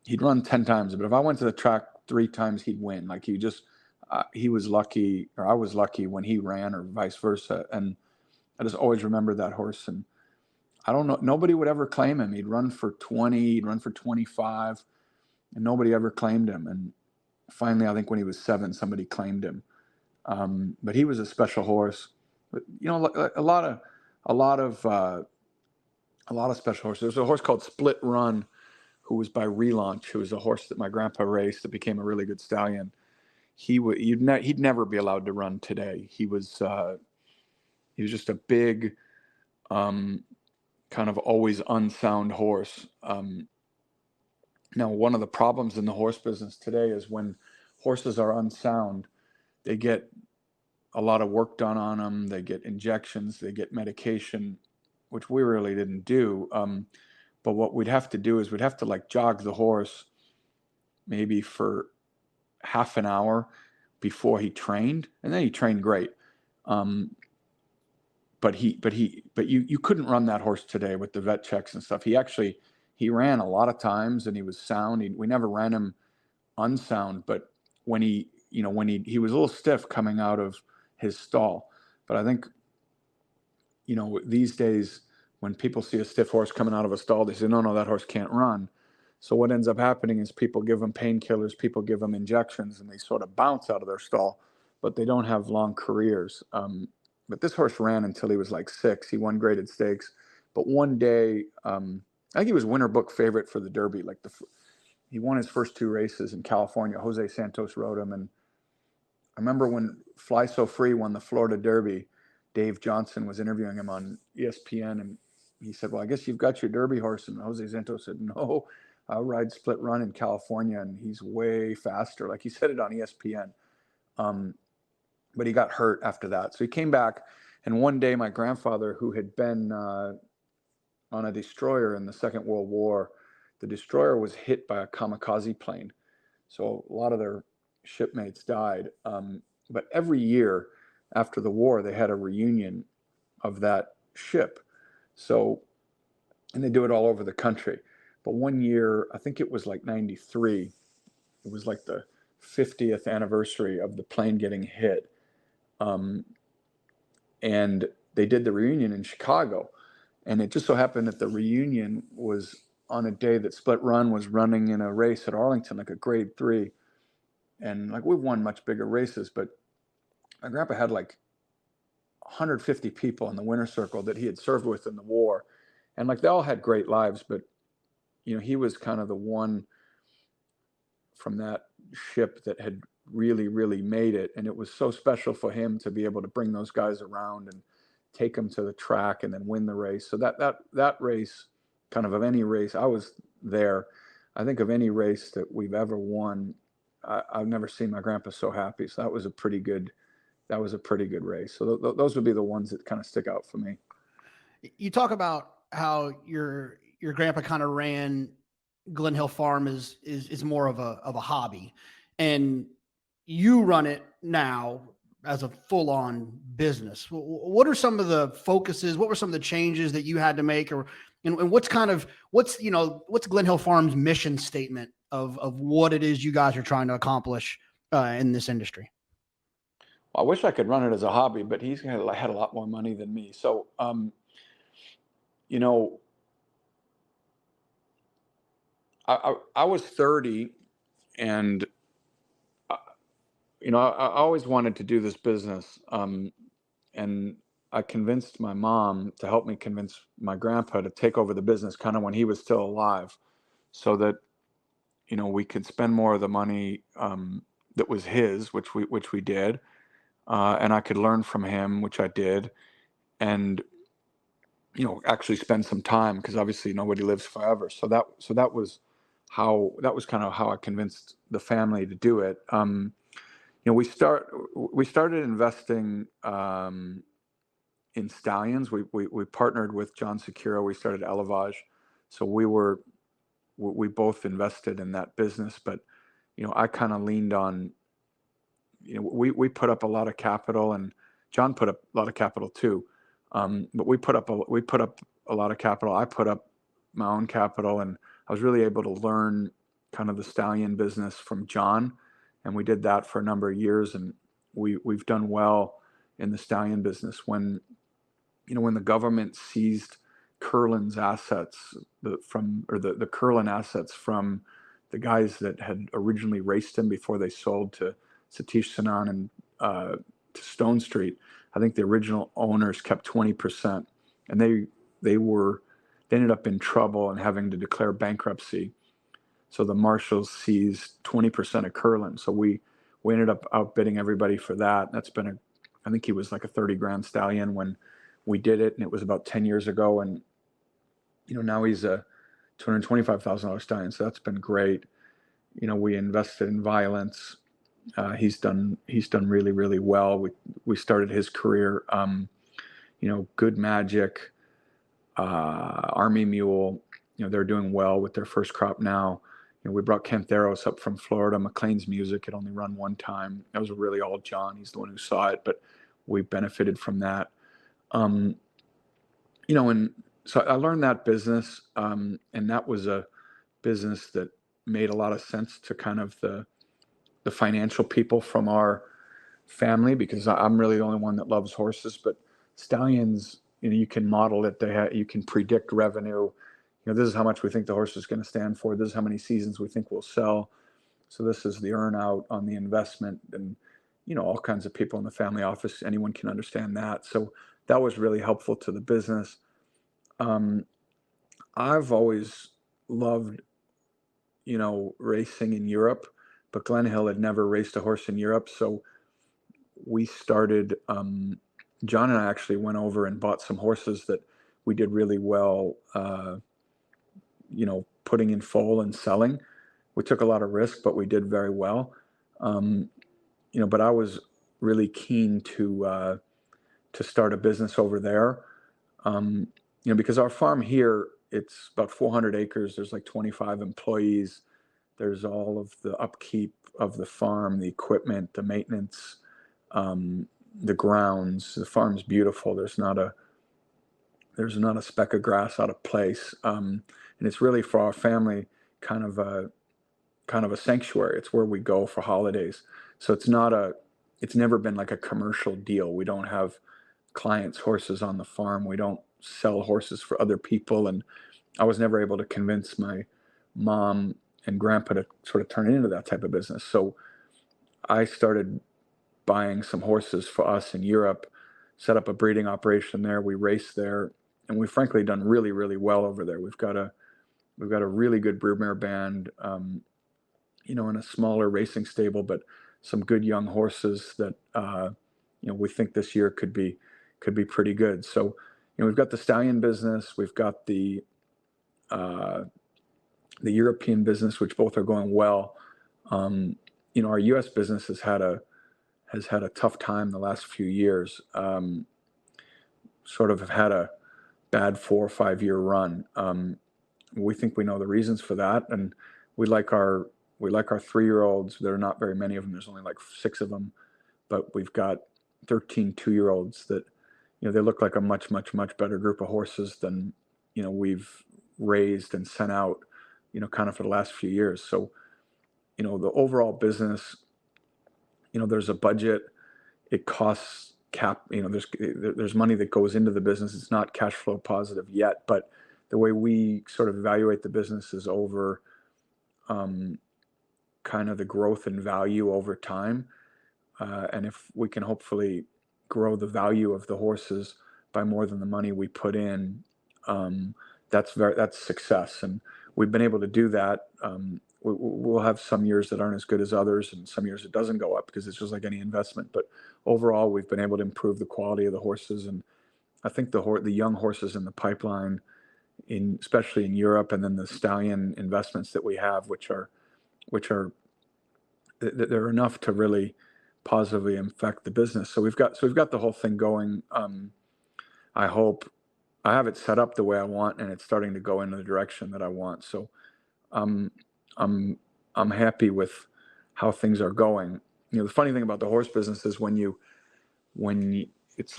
he'd run 10 times, but if I went to the track 3 times, he'd win. Like he was lucky, or I was lucky when he ran, or vice versa. And I just always remember that horse. And I don't know, nobody would ever claim him. He'd run for 20, he'd run for 25, and nobody ever claimed him. And finally, I think when he was 7, somebody claimed him. But he was a special horse. But a lot of special horses. There's a horse called Split Run, who was by Relaunch, who was a horse that my grandpa raced that became a really good stallion. He'd never be allowed to run today. He was just a big, kind of always unsound horse. Now, one of the problems in the horse business today is when horses are unsound, they get a lot of work done on them. They get injections, they get medication, which we really didn't do. But what we'd have to do is we'd have to like jog the horse maybe for half an hour before he trained, and then he trained great. But you couldn't run that horse today with the vet checks and stuff. He ran a lot of times and he was sound. We never ran him unsound, but when he was a little stiff coming out of his stall. But I think, these days when people see a stiff horse coming out of a stall, they say, no, that horse can't run. So what ends up happening is people give them painkillers, people give them injections, and they sort of bounce out of their stall, but they don't have long careers. But this horse ran until he was like 6. He won graded stakes. But one day, I think he was winner book favorite for the Derby. He won his first 2 races in California. Jose Santos rode him. And I remember when Fly So Free won the Florida Derby, Dave Johnson was interviewing him on ESPN, and he said, well, I guess you've got your Derby horse. And Jose Santos said, no, I'll ride Split Run in California, and he's way faster. Like, he said it on ESPN. But he got hurt after that. So he came back, and one day my grandfather, who had been on a destroyer in the Second World War, the destroyer was hit by a kamikaze plane. So a lot of their shipmates died. But every year after the war, they had a reunion of that ship. So, and they do it all over the country. But one year, I think it was like 93, it was like the 50th anniversary of the plane getting hit. And they did the reunion in Chicago. And it just so happened that the reunion was on a day that Split Run was running in a race at Arlington, like a grade 3. And like, we've won much bigger races, but my grandpa had like 150 people in the winner's circle that he had served with in the war. And like, they all had great lives, but you know, he was kind of the one from that ship that had really, really made it. And it was so special for him to be able to bring those guys around and take them to the track and then win the race. So that race, kind of any race, I was there. I think of any race that we've ever won, I've never seen my grandpa so happy. So that was a pretty good race. So those would be the ones that kind of stick out for me. You talk about how your grandpa kind of ran Glen Hill Farm is more of a hobby, and you run it now as a full-on business. What are some of the focuses? What were some of the changes that you had to make, and what's Glen Hill Farm's mission statement of what it is you guys are trying to accomplish in this industry? Well, I wish I could run it as a hobby, but he's had a lot more money than me. So, I was 30, and I always wanted to do this business, and I convinced my mom to help me convince my grandpa to take over the business kind of when he was still alive, so that we could spend more of the money that was his, which we did, and I could learn from him, which I did, and actually spend some time, because obviously nobody lives forever. So that was kind of how I convinced the family to do it. We started investing in stallions. We partnered with John Securo. We started Elevage, so we both invested in that business. But I kind of leaned on. We put up a lot of capital, and John put up a lot of capital too. But we put up a lot of capital. I put up my own capital, and I was really able to learn kind of the stallion business from John, and we did that for a number of years, and we've done well in the stallion business. When the government seized Curlin's assets, the Curlin assets from the guys that had originally raced him before they sold to Satish Sanan and to Stone Street, I think the original owners kept 20%, and they ended up in trouble and having to declare bankruptcy. So the marshals seized 20% of Curlin. So we ended up outbidding everybody for that. That's been I think he was like a 30 grand stallion when we did it, and it was about 10 years ago. And now he's a $225,000 stallion. So that's been great. We invested in Violence. He's done really, really well. We started his career, Good Magic, Army Mule, they're doing well with their first crop now. We brought Cantheros up from Florida. McLean's Music had only run one time. That was really all John. He's the one who saw it, but we benefited from that. And so I learned that business, and that was a business that made a lot of sense to kind of the financial people from our family, because I'm really the only one that loves horses. But stallions, you can model it. You can predict revenue. this is how much we think the horse is going to stand for. This is how many seasons we think we'll sell. So this is the earn out on the investment, and all kinds of people in the family office, anyone can understand that. So that was really helpful to the business. I've always loved, racing in Europe, but Glen Hill had never raced a horse in Europe. So we started, John and I actually went over and bought some horses that we did really well, putting in foal and selling. We took a lot of risk, but we did very well. But I was really keen to start a business over there. Because our farm here, it's about 400 acres. There's like 25 employees. There's all of the upkeep of the farm, the equipment, the maintenance, the grounds. The farm's beautiful. There's not a speck of grass out of place. And it's really for our family kind of a sanctuary. It's where we go for holidays. So it's never been like a commercial deal. We don't have clients' horses on the farm. We don't sell horses for other people. And I was never able to convince my mom and grandpa to sort of turn it into that type of business. So I started buying some horses for us in Europe, set up a breeding operation there. We raced there, and we've frankly done really, really well over there. We've got a really good broodmare band, in a smaller racing stable, but some good young horses that we think this year could be pretty good. So we've got the stallion business, we've got the European business, which both are going well. Our U.S. business has had a tough time the last few years. Sort of have had a bad 4 or 5 year run. We think we know the reasons for that, and we like our 3-year-olds. There are not very many of them. There's only like 6 of them, but we've got 13 2-year-olds that, they look like a much, much, much better group of horses than, we've raised and sent out, kind of for the last few years. So, the overall business, there's a budget. It costs there's money that goes into the business. It's not cash flow positive yet, but the way we sort of evaluate the business is over kind of the growth and value over time. And if we can hopefully grow the value of the horses by more than the money we put in, that's success. And we've been able to do that. We'll have some years that aren't as good as others, and some years it doesn't go up because it's just like any investment. But overall, we've been able to improve the quality of the horses. And I think the young horses in the pipeline, especially in Europe, and then the stallion investments that we have, which are they're enough to really positively affect the business. So we've got the whole thing going. I hope I have it set up the way I want, and it's starting to go in the direction that I want. So I'm happy with how things are going. The funny thing about the horse business is when it's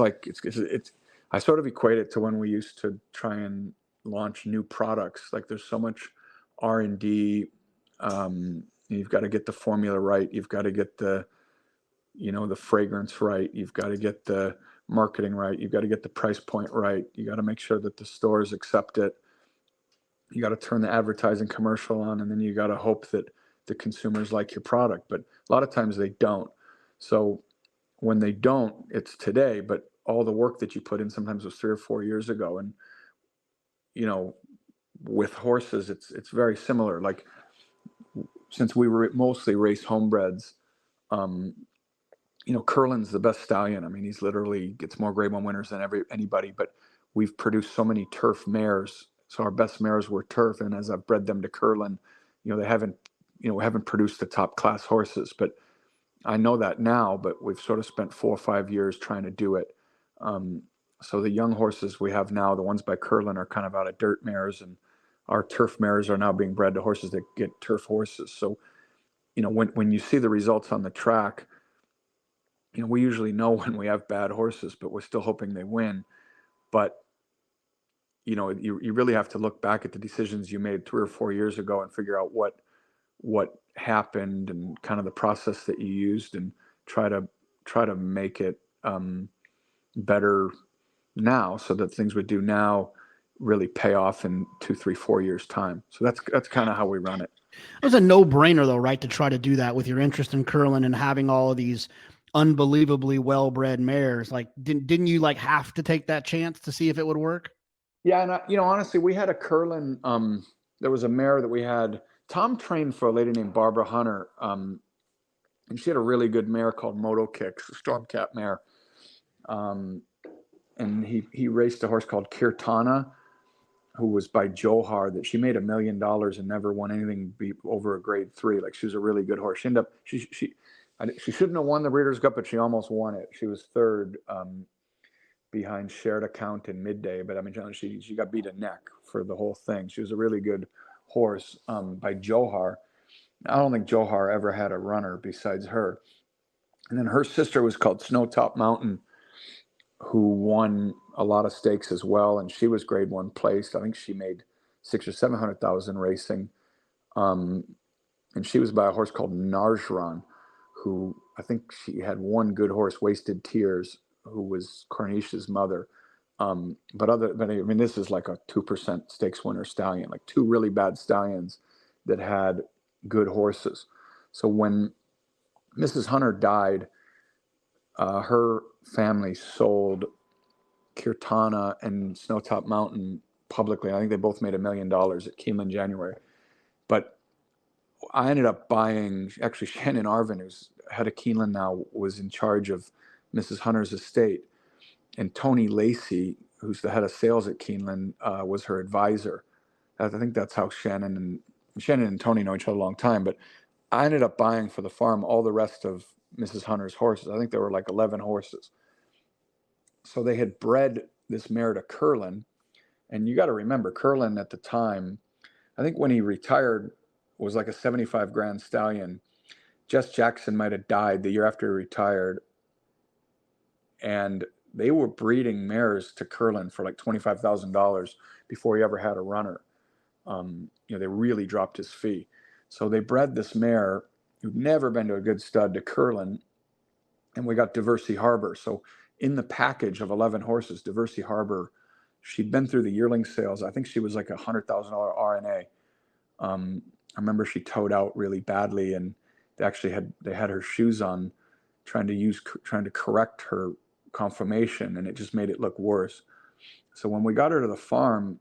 I sort of equate it to when we used to try and launch new products. Like there's so much R&D. You've got to get the formula right. You've got to get the fragrance right. You've got to get the marketing right. You've got to get the price point right. You got to make sure that the stores accept it. You got to turn the advertising commercial on, and then you got to hope that the consumers like your product. But a lot of times they don't. So when they don't, it's today, but all the work that you put in sometimes was 3 or 4 years ago. And, with horses, it's very similar. Like since we were mostly race homebreds, Curlin's the best stallion. I mean, he's literally gets more Grade 1 winners than anybody, but we've produced so many turf mares. So our best mares were turf. And as I've bred them to Curlin, they haven't produced the top class horses, but I know that now, but we've sort of spent 4 or 5 years trying to do it. So the young horses we have now, the ones by Curlin, are kind of out of dirt mares, and our turf mares are now being bred to horses that get turf horses. So, when you see the results on the track, we usually know when we have bad horses, but we're still hoping they win. But, you really have to look back at the decisions you made 3 or 4 years ago and figure out what happened and kind of the process that you used, and try to make it better now, so that things we do now really pay off in 2, 3, 4 years time. So that's kind of how we run it. It was a no-brainer though, right? To try to do that with your interest in curling and having all of these unbelievably well-bred mares. Like, didn't you like have to take that chance to see if it would work? Yeah. And honestly, we had a curling, there was a mare that we had, Tom trained for a lady named Barbara Hunter. And she had a really good mare called Moto Kicks, a Stormcat mare. And he raced a horse called Kirtana, who was by Johar, that she made $1 million and never won anything over a grade 3. Like, she was a really good horse. She ended up, she shouldn't have won the Breeders' Cup, but she almost won it. She was third behind Shared Account in Midday. But I mean, she got beat a neck for the whole thing. She was a really good horse by Johar. I don't think Johar ever had a runner besides her. And then her sister was called Snowtop Mountain, who won a lot of stakes as well, and she was grade 1 placed. I think she made 600,000 or 700,000 racing, and she was by a horse called Narjran, who I think she had one good horse, Wasted Tears, who was Cornish's mother. But I mean, this is like a 2% stakes winner stallion, like 2 really bad stallions that had good horses. So when Mrs. Hunter died, her family sold Kirtana and Snowtop Mountain publicly. I think they both made $1 million at Keeneland January. But I ended up buying, actually Shannon Arvin, who's head of Keeneland now, was in charge of Mrs. Hunter's estate. And Tony Lacey, who's the head of sales at Keeneland, was her advisor. I think that's how Shannon and Tony know each other a long time. But I ended up buying for the farm all the rest of Mrs. Hunter's horses. I think there were like 11 horses. So they had bred this mare to Curlin. And you got to remember, Curlin at the time, I think when he retired, was like a 75 grand stallion. Jess Jackson might have died the year after he retired. And they were breeding mares to Curlin for like $25,000 before he ever had a runner. They really dropped his fee. So they bred this mare who'd never been to a good stud to Curlin, and we got Diversey Harbor. So in the package of 11 horses, Diversey Harbor, she'd been through the yearling sales. I think she was like a $100,000 RNA. I remember she towed out really badly, and they had her shoes on, trying to correct her conformation, and it just made it look worse. So when we got her to the farm,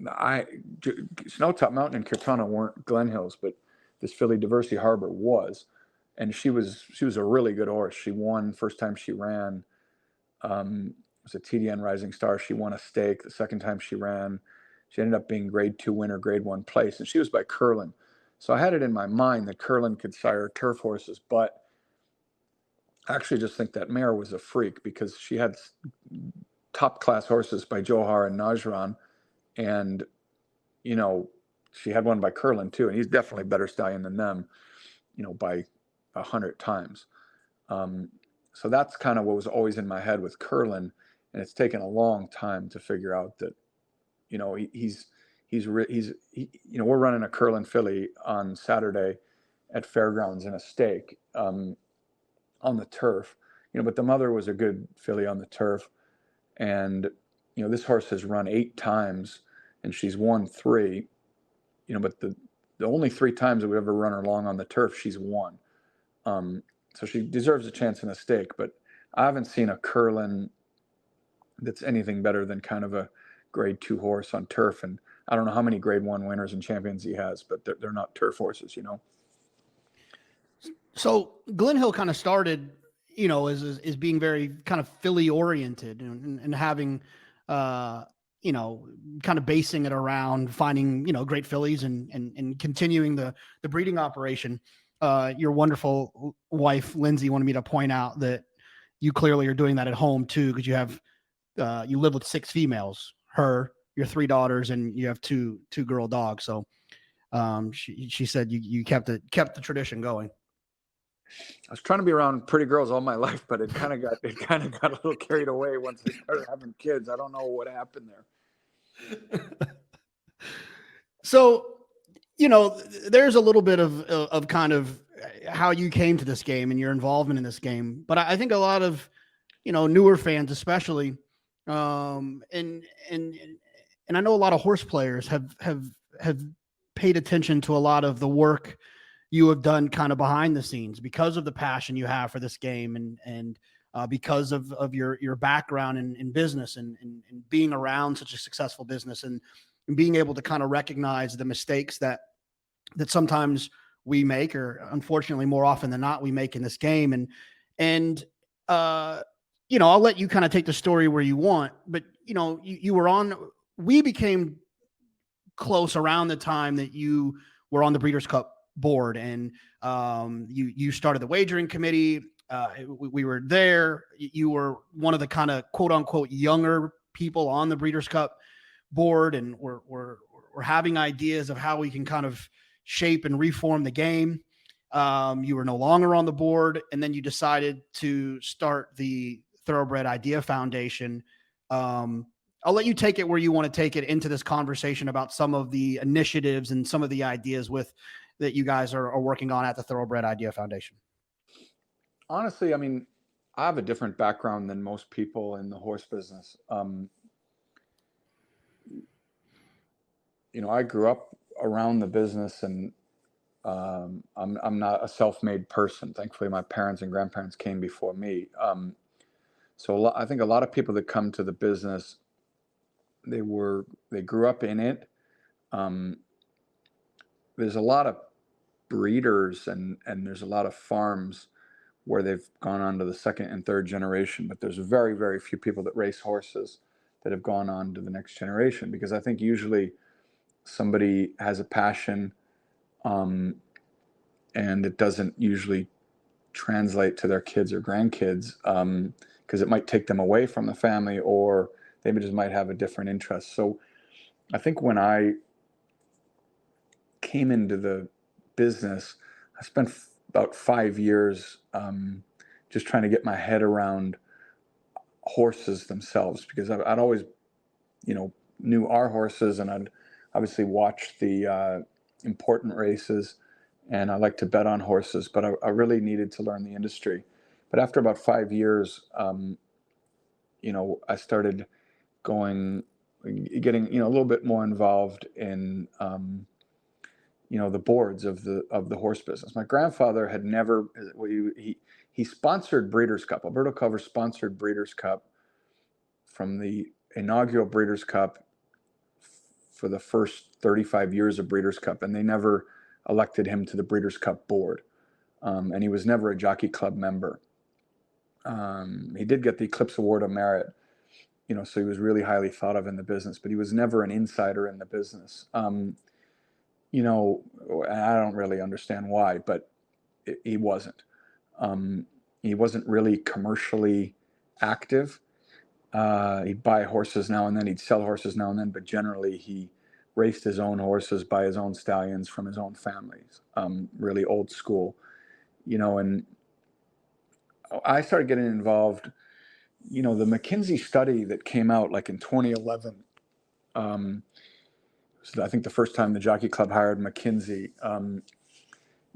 Snowtop Mountain and Kirtana weren't Glen Hills, but this filly Diversey Harbor was, and she was a really good horse. She won first time she ran. It was a TDN Rising Star. She won a stake the second time she ran. She ended up being grade 2 winner, grade 1 place, and she was by Curlin. So I had it in my mind that Curlin could sire turf horses, but I actually just think that mare was a freak because she had top class horses by Johar and Najran, and she had one by Curlin too, and he's definitely a better stallion than them, by 100 times. So that's kind of what was always in my head with Curlin, and it's taken a long time to figure out that, we're running a Curlin filly on Saturday at Fairgrounds in a stake on the turf, but the mother was a good filly on the turf, and this horse has run 8 times and she's won 3, but the only 3 times that we ever run her long on the turf, she's won. So she deserves a chance in a stake, but I haven't seen a Curlin that's anything better than kind of a grade 2 horse on turf. And I don't know how many grade 1 winners and champions he has, but they're not turf horses, So Glen Hill kind of started, as being very kind of filly oriented and having, kind of basing it around finding, great fillies and continuing the breeding operation. Your wonderful wife, Lindsay, wanted me to point out that you clearly are doing that at home too, because you have, you live with 6 females, her, your 3 daughters, and you have two girl dogs. So she said you kept the tradition going. I was trying to be around pretty girls all my life, but it kind of got a little carried away once they started having kids. I don't know what happened there. So, there's a little bit of kind of how you came to this game and your involvement in this game, but I think a lot of, newer fans, especially, and and I know a lot of horse players have paid attention to a lot of the work you have done kind of behind the scenes because of the passion you have for this game, and because of your background in business and being around such a successful business, and being able to kind of recognize the mistakes that sometimes we make, or unfortunately more often than not we make in this game. And I'll let you kind of take the story where you want, but you were on, we became close around the time that you were on the Breeders' Cup board, and you started the wagering committee. We were there. You were one of the kind of quote unquote younger people on the Breeders' Cup board, and we're having ideas of how we can kind of shape and reform the game. You were no longer on the board, and then you decided to start the Thoroughbred Idea Foundation. I'll let you take it where you want to take it into this conversation about some of the initiatives and some of the ideas that you guys are working on at the Thoroughbred Idea Foundation. Honestly, I mean, I have a different background than most people in the horse business. I grew up around the business, and I'm not a self-made person. Thankfully, my parents and grandparents came before me. So I think a lot of people that come to the business, they grew up in it. There's a lot of breeders and there's a lot of farms where they've gone on to the second and third generation, but there's very, very few people that race horses that have gone on to the next generation, because I think usually somebody has a passion, and it doesn't usually translate to their kids or grandkids, because it might take them away from the family, or they just might have a different interest. So I think when I came into the business, I spent about 5 years just trying to get my head around horses themselves, because I'd always, knew our horses, and I'd obviously watched the important races, and I like to bet on horses, but I really needed to learn the industry. But after about 5 years, I started getting a little bit more involved in the boards of the horse business. My grandfather had never, he sponsored Breeders' Cup. Alberto Culver sponsored Breeders' Cup from the inaugural Breeders' Cup for the first 35 years of Breeders' Cup, and they never elected him to the Breeders' Cup board. And he was never a Jockey Club member. He did get the Eclipse Award of Merit, so he was really highly thought of in the business, but he was never an insider in the business. And I don't really understand why, but he wasn't. He wasn't really commercially active. He'd buy horses now and then, he'd sell horses now and then, but generally he raced his own horses by his own stallions from his own families, really old school, and I started getting involved. The McKinsey study that came out like in 2011, so I think the first time the Jockey Club hired McKinsey,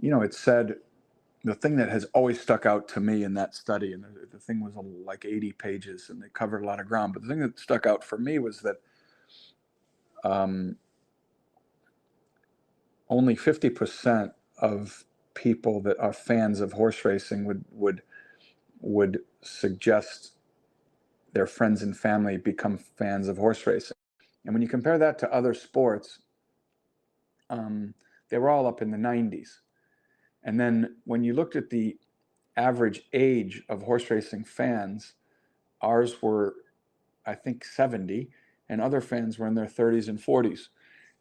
it said, the thing that has always stuck out to me in that study, and the thing was like 80 pages and they covered a lot of ground, but the thing that stuck out for me was that only 50% of people that are fans of horse racing would suggest their friends and family become fans of horse racing. And when you compare that to other sports, they were all up in the 90s. And then when you looked at the average age of horse racing fans, ours were, I think, 70, and other fans were in their 30s and 40s.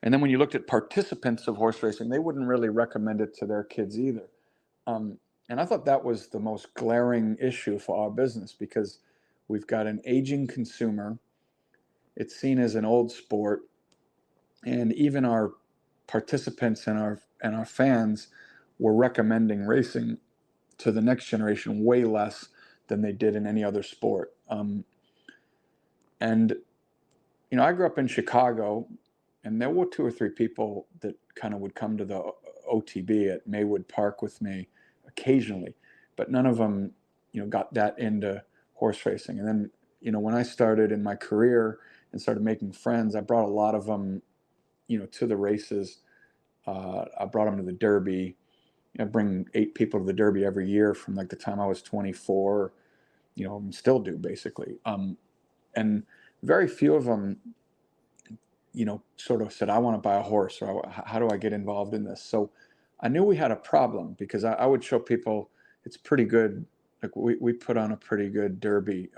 And then when you looked at participants of horse racing, they wouldn't really recommend it to their kids either. And I thought that was the most glaring issue for our business, because we've got an aging consumer. It's seen as an old sport, and even our participants and our fans were recommending racing to the next generation way less than they did in any other sport. And I grew up in Chicago, and there were 2 or 3 people that kind of would come to the OTB at Maywood Park with me occasionally, but none of them, got that into horse racing. And then, when I started in my career and started making friends. I brought a lot of them, to the races. I brought them to the Derby. I bring 8 people to the Derby every year from like the time I was 24, and still do basically. And very few of them, sort of said, I want to buy a horse, or how do I get involved in this? So I knew we had a problem, because I would show people it's pretty good. Like we put on a pretty good Derby.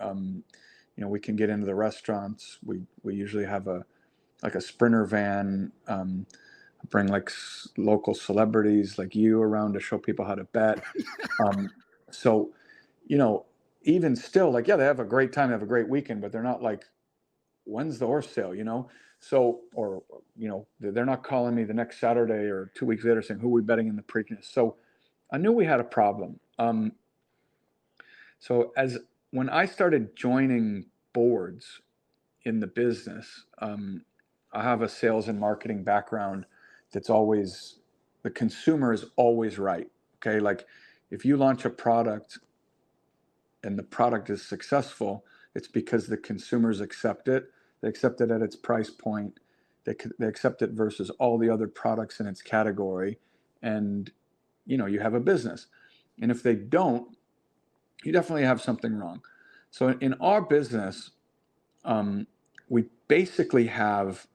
We can get into the restaurants. We usually have a sprinter van. Bring like local celebrities like you around to show people how to bet. So, even still, like, yeah, they have a great time, they have a great weekend, but they're not like, when's the horse sale, So, or, they're not calling me the next Saturday or 2 weeks later saying, who are we betting in the Preakness? So I knew we had a problem. So when I started joining boards in the business, I have a sales and marketing background that's always, the consumer is always right. Okay. Like if you launch a product and the product is successful, it's because the consumers accept it. They accept it at its price point. They accept it versus all the other products in its category. And, you have a business. And if they don't, you definitely have something wrong. So in our business, we basically have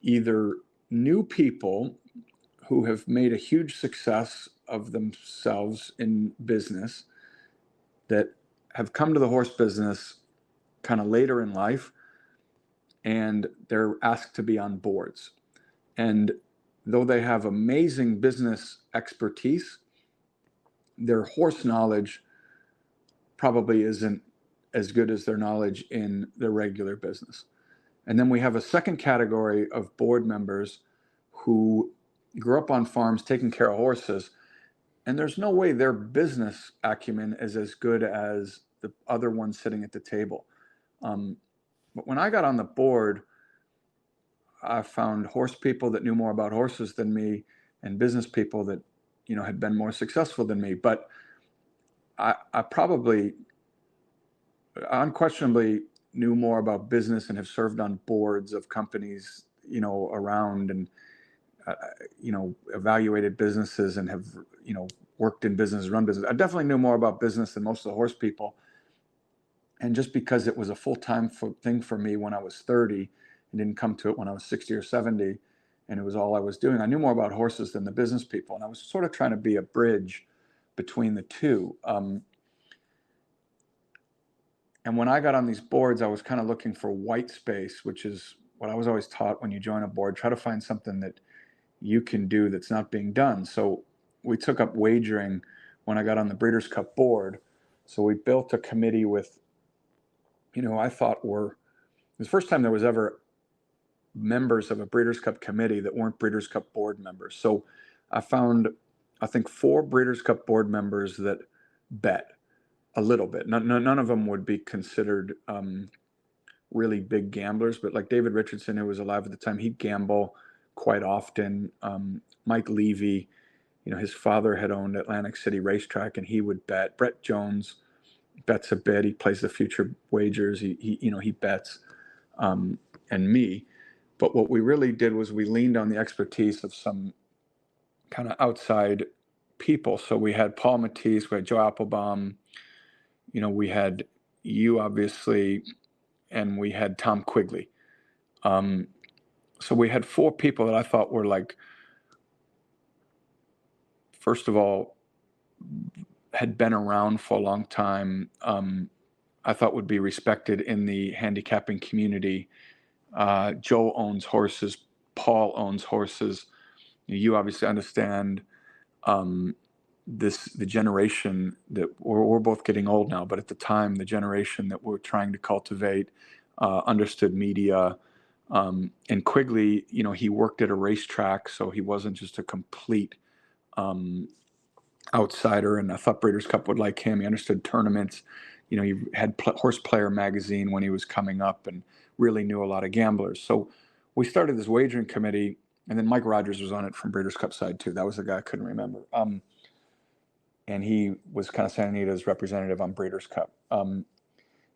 either new people who have made a huge success of themselves in business that have come to the horse business kind of later in life, and they're asked to be on boards. And though they have amazing business expertise, their horse knowledge probably isn't as good as their knowledge in their regular business. And then we have a second category of board members who grew up on farms taking care of horses, and there's no way their business acumen is as good as the other ones sitting at the table. But when I got on the board, I found horse people that knew more about horses than me, and business people that, had been more successful than me. But I probably unquestionably knew more about business and have served on boards of companies, around, and, evaluated businesses and have, worked in business, run business. I definitely knew more about business than most of the horse people. And just because it was a full-time thing for me when I was 30 and didn't come to it when I was 60 or 70, and it was all I was doing, I knew more about horses than the business people. And I was sort of trying to be a bridge between the two. And when I got on these boards, I was kind of looking for white space, which is what I was always taught when you join a board. Try to find something that you can do that's not being done. So we took up wagering when I got on the Breeders' Cup board. So we built a committee with, I thought it was the first time there was ever members of a Breeders' Cup committee that weren't Breeders' Cup board members. So I found, I think, 4 Breeders' Cup board members that bet a little bit. None of them would be considered really big gamblers, but like David Richardson, who was alive at the time, he'd gamble quite often. Mike Levy, his father had owned Atlantic City Racetrack, and he would bet. Brett Jones bets a bit. He plays the future wagers. He bets, and me. But what we really did was we leaned on the expertise of some kind of outside people. So we had Paul Matisse, we had Joe Applebaum, we had you, obviously, and we had Tom Quigley. So we had 4 people that I thought were, like, first of all, had been around for a long time. I thought would be respected in the handicapping community. Joe owns horses. Paul owns horses. You obviously understand the generation that we're both getting old now, but at the time, the generation that we're trying to cultivate understood media. And Quigley, he worked at a racetrack, so he wasn't just a complete outsider. And I thought Breeders' Cup would like him. He understood tournaments. He had Horse Player magazine when he was coming up, and really knew a lot of gamblers. So we started this wagering committee, and then Mike Rogers was on it from Breeders' Cup side too. That was the guy I couldn't remember. And he was kind of Santa Anita's representative on Breeders' Cup. And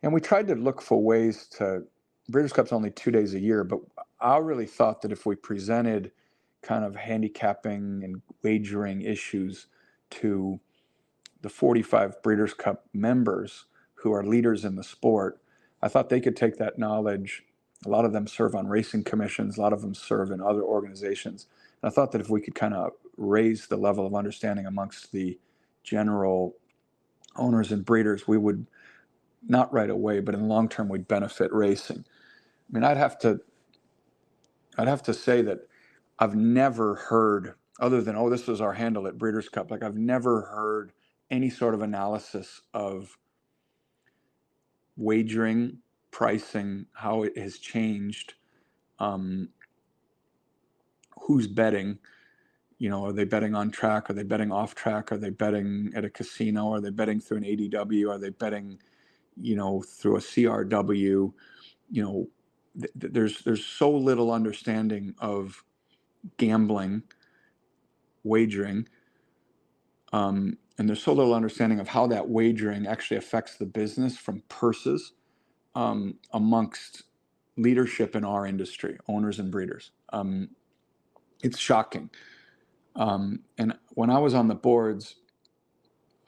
we tried to look for ways to Breeders' Cup's only 2 days a year, but I really thought that if we presented kind of handicapping and wagering issues to the 45 Breeders' Cup members who are leaders in the sport, I thought they could take that knowledge. A lot of them serve on racing commissions, a lot of them serve in other organizations. And I thought that if we could kind of raise the level of understanding amongst the general owners and breeders, we would, not right away, but in the long term, we'd benefit racing. I mean, I'd have to say that I've never heard, other than, oh, this was our handle at Breeders' Cup, like I've never heard any sort of analysis of wagering, pricing, how it has changed, who's betting. You know, are they betting on track? Are they betting off track? Are they betting at a casino? Are they betting through an ADW? Are they betting, you know, through a CRW? You know, there's so little understanding of gambling, wagering, and there's so little understanding of how that wagering actually affects the business from purses amongst leadership in our industry, owners and breeders. It's shocking. And when I was on the boards,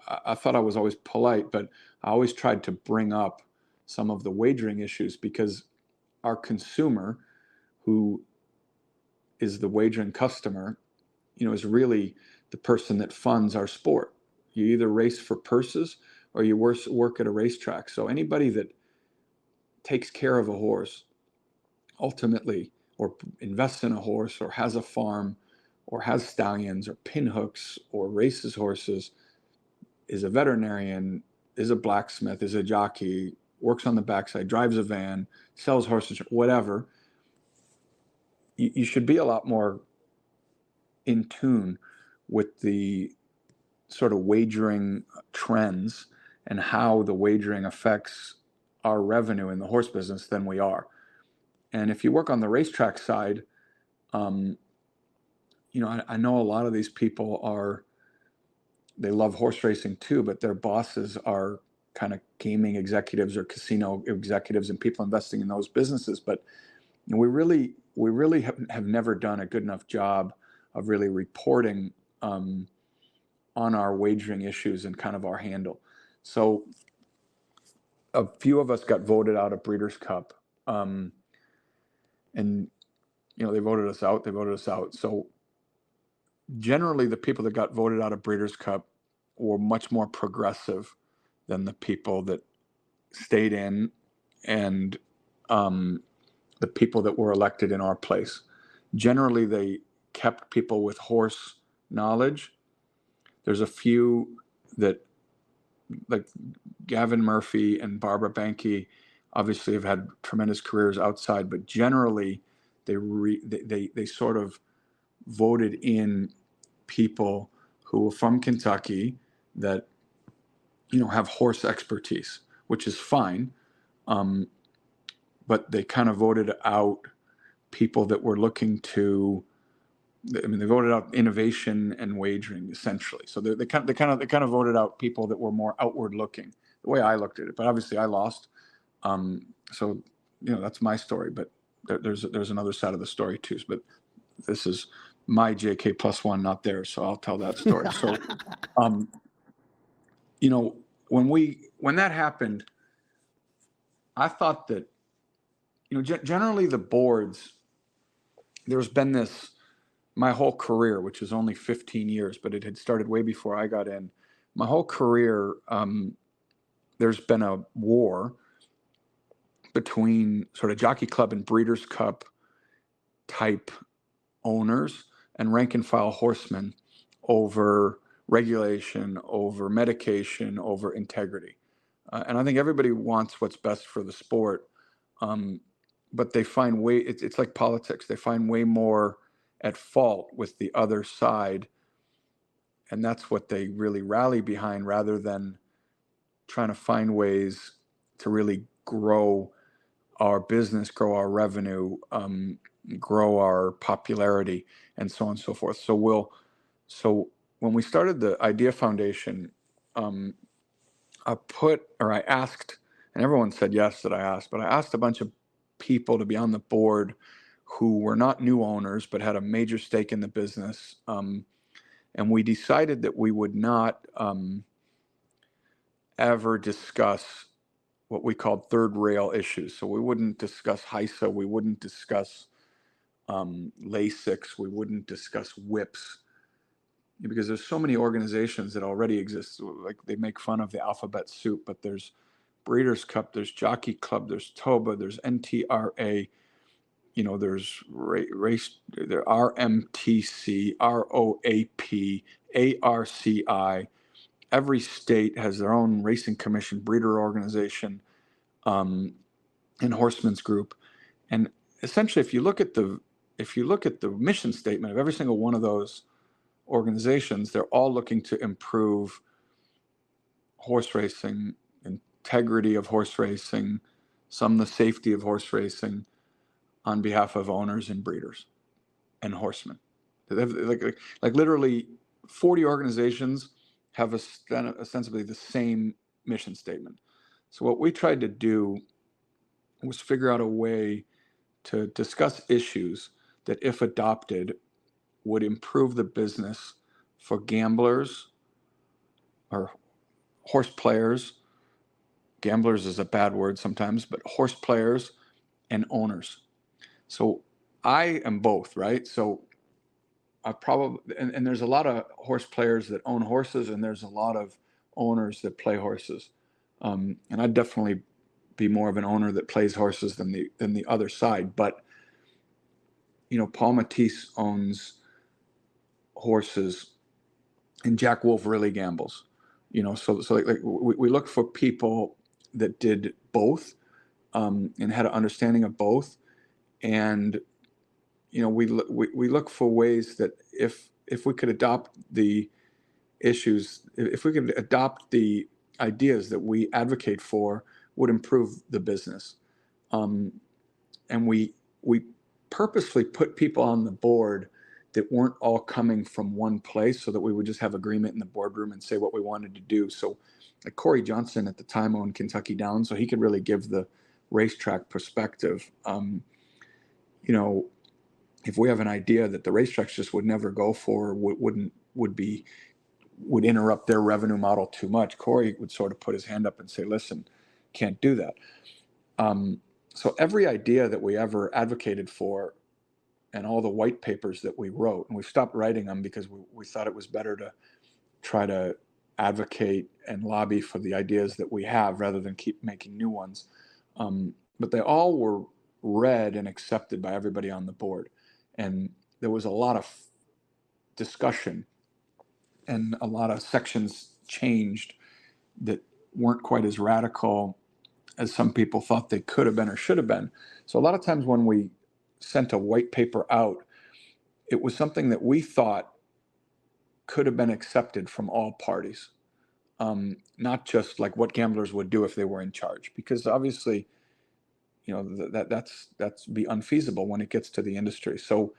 I thought I was always polite, but I always tried to bring up some of the wagering issues because our consumer, who is the wagering customer, you know, is really the person that funds our sport. You either race for purses or you work at a racetrack. So anybody that takes care of a horse ultimately, or invests in a horse, or has a farm, or has stallions, or pinhooks, or races horses, is a veterinarian, is a blacksmith, is a jockey, works on the backside, drives a van, sells horses, whatever. You should be a lot more in tune with the sort of wagering trends and how the wagering affects our revenue in the horse business than we are. And if you work on the racetrack side, you know, I know a lot of these people they love horse racing too, but their bosses are kind of gaming executives or casino executives and people investing in those businesses. But you know, we really have never done a good enough job of really reporting on our wagering issues and kind of our handle. So a few of us got voted out of Breeders' Cup, and you know, they voted us out. So generally the people that got voted out of Breeders' Cup were much more progressive than the people that stayed in, and the people that were elected in our place. Generally, they kept people with horse knowledge. There's a few that, like Gavin Murphy and Barbara Banke, obviously have had tremendous careers outside, but generally they sort of voted in people who are from Kentucky that, you know, have horse expertise, which is fine. But they kind of voted out people that were looking to, I mean, they voted out innovation and wagering essentially. So they kind of voted out people that were more outward looking, the way I looked at it. But obviously I lost. So, you know, that's my story, but there's another side of the story too. But this is my JK +1, not theirs. So I'll tell that story. So, you know, when that happened, I thought that, you know, generally the boards, there's been this, my whole career, which is only 15 years, but it had started way before I got in. My whole career, there's been a war between sort of Jockey Club and Breeders' Cup type owners and rank and file horsemen over regulation, over medication, over integrity. And I think everybody wants what's best for the sport. But they find it's like politics. They find way more at fault with the other side. And that's what they really rally behind, rather than trying to find ways to really grow our business, grow our revenue, grow our popularity, and so on and so forth. So when we started the Idea Foundation, I asked, and everyone said yes that I asked, but I asked a bunch of people to be on the board who were not new owners but had a major stake in the business. And we decided that we would not ever discuss what we called third rail issues. So we wouldn't discuss HISA, we wouldn't discuss LASIX, we wouldn't discuss whips, because there's so many organizations that already exist. Like, they make fun of the alphabet soup, but there's Breeders' Cup, there's Jockey Club, there's TOBA, there's NTRA, there's race, there RMTC, ROAP, ARCI. Every state has their own racing commission, breeder organization, and horsemen's group. And essentially, if you look at the mission statement of every single one of those organizations, they're all looking to improve horse racing, integrity of horse racing, the safety of horse racing on behalf of owners and breeders and horsemen. Like literally 40 organizations have ostensibly the same mission statement. So what we tried to do was figure out a way to discuss issues that, if adopted, would improve the business for gamblers or horse players. Gamblers is a bad word sometimes, but horse players and owners. So I am both, right? So I probably, and there's a lot of horse players that own horses, and there's a lot of owners that play horses. And I'd definitely be more of an owner that plays horses than the other side. But Paul Matisse owns horses, and Jack Wolf really gambles. So we look for people that did both, and had an understanding of both, and we look for ways that if we could adopt the issues, if we could adopt the ideas that we advocate for, would improve the business. And we purposefully put people on the board that weren't all coming from one place, so that we would just have agreement in the boardroom and say what we wanted to do. So like Corey Johnson at the time owned Kentucky Downs, so he could really give the racetrack perspective. If we have an idea that the racetracks just would never go for, would interrupt their revenue model too much, Corey would sort of put his hand up and say, listen, can't do that. So every idea that we ever advocated for, and all the white papers that we wrote, and we stopped writing them because we thought it was better to try to advocate and lobby for the ideas that we have rather than keep making new ones. But they all were read and accepted by everybody on the board. And there was a lot of discussion, and a lot of sections changed that weren't quite as radical as some people thought they could have been or should have been. So a lot of times when we sent a white paper out, it was something that we thought could have been accepted from all parties, not just like what gamblers would do if they were in charge, because obviously, that's be unfeasible when it gets to the industry. So,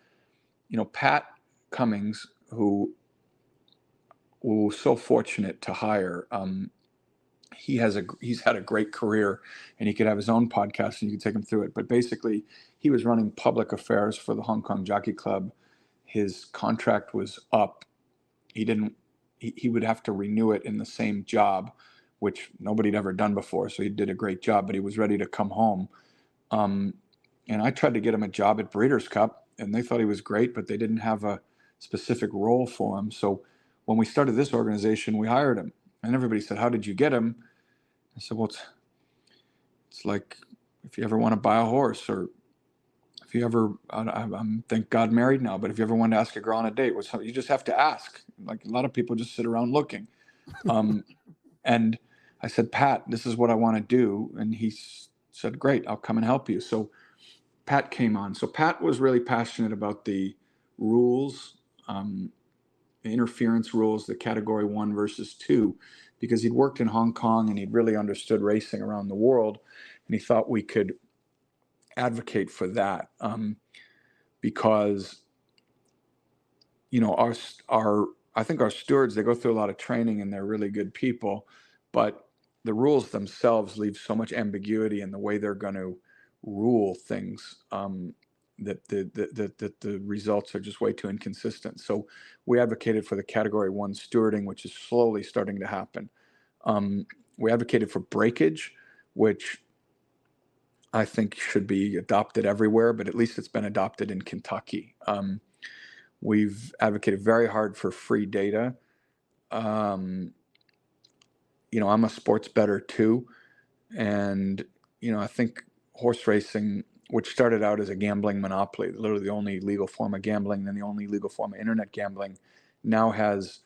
Pat Cummings, who we were so fortunate to hire, he's had a great career, and he could have his own podcast and you could take him through it. But basically, he was running public affairs for the Hong Kong Jockey Club. His contract was up. He would have to renew it in the same job, which nobody had ever done before. So he did a great job, but he was ready to come home. And I tried to get him a job at Breeders' Cup, and they thought he was great, but they didn't have a specific role for him. So when we started this organization, we hired him, and everybody said, "How did you get him?" I said, "Well, it's like if you ever want to buy a horse, or if you ever, I'm thank God married now, but if you ever wanted to ask a girl on a date, you just have to ask. Like, a lot of people just sit around looking." And I said, "Pat, this is what I want to do." And he said, "Great, I'll come and help you." So Pat came on. So Pat was really passionate about the rules, the interference rules, the category 1 versus 2, because he'd worked in Hong Kong and he'd really understood racing around the world. And he thought we could advocate for that, because, I think our stewards, they go through a lot of training and they're really good people, but the rules themselves leave so much ambiguity in the way they're going to rule things, that the results are just way too inconsistent. So we advocated for the Category 1 stewarding, which is slowly starting to happen. We advocated for breakage, which I think should be adopted everywhere, but at least it's been adopted in Kentucky. We've advocated very hard for free data. I'm a sports bettor too. And, I think horse racing, which started out as a gambling monopoly, literally the only legal form of gambling, then the only legal form of internet gambling, now is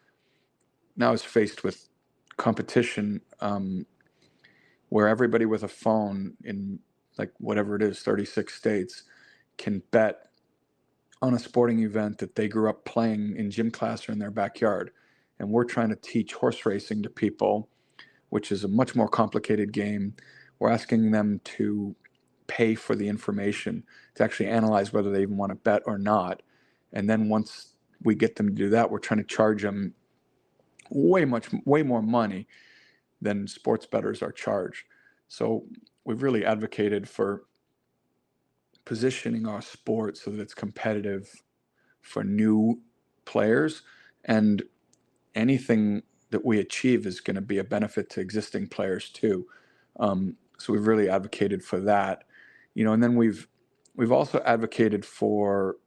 faced with competition, where everybody with a phone in, like, whatever it is, 36 states, can bet on a sporting event that they grew up playing in gym class or in their backyard. And we're trying to teach horse racing to people, which is a much more complicated game. We're asking them to pay for the information to actually analyze whether they even want to bet or not. And then once we get them to do that, we're trying to charge them way more money than sports bettors are charged. So we've really advocated for positioning our sport so that it's competitive for new players, and anything that we achieve is going to be a benefit to existing players too. So we've really advocated for that, and then we've also advocated for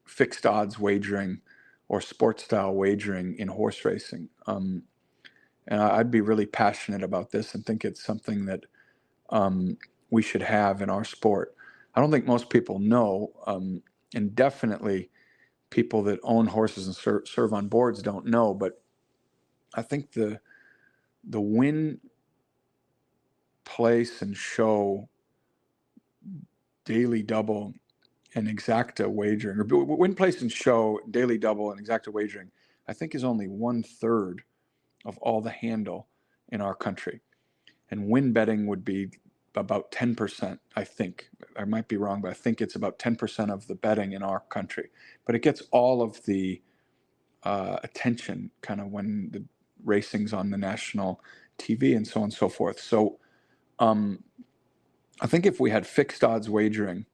fixed odds wagering or sports style wagering in horse racing. And I'd be really passionate about this and think it's something that we should have in our sport. I don't think most people know, and definitely people that own horses and serve on boards don't know, but I think the win, place, and show daily double and exacta wagering, or win, place, and show daily double and exacta wagering, I think is only 1/3 of all the handle in our country. And win betting would be about 10%, I think. I might be wrong, but I think it's about 10% of the betting in our country. But it gets all of the attention kind of when the racing's on the national TV and so on and so forth. So I think if we had fixed odds wagering,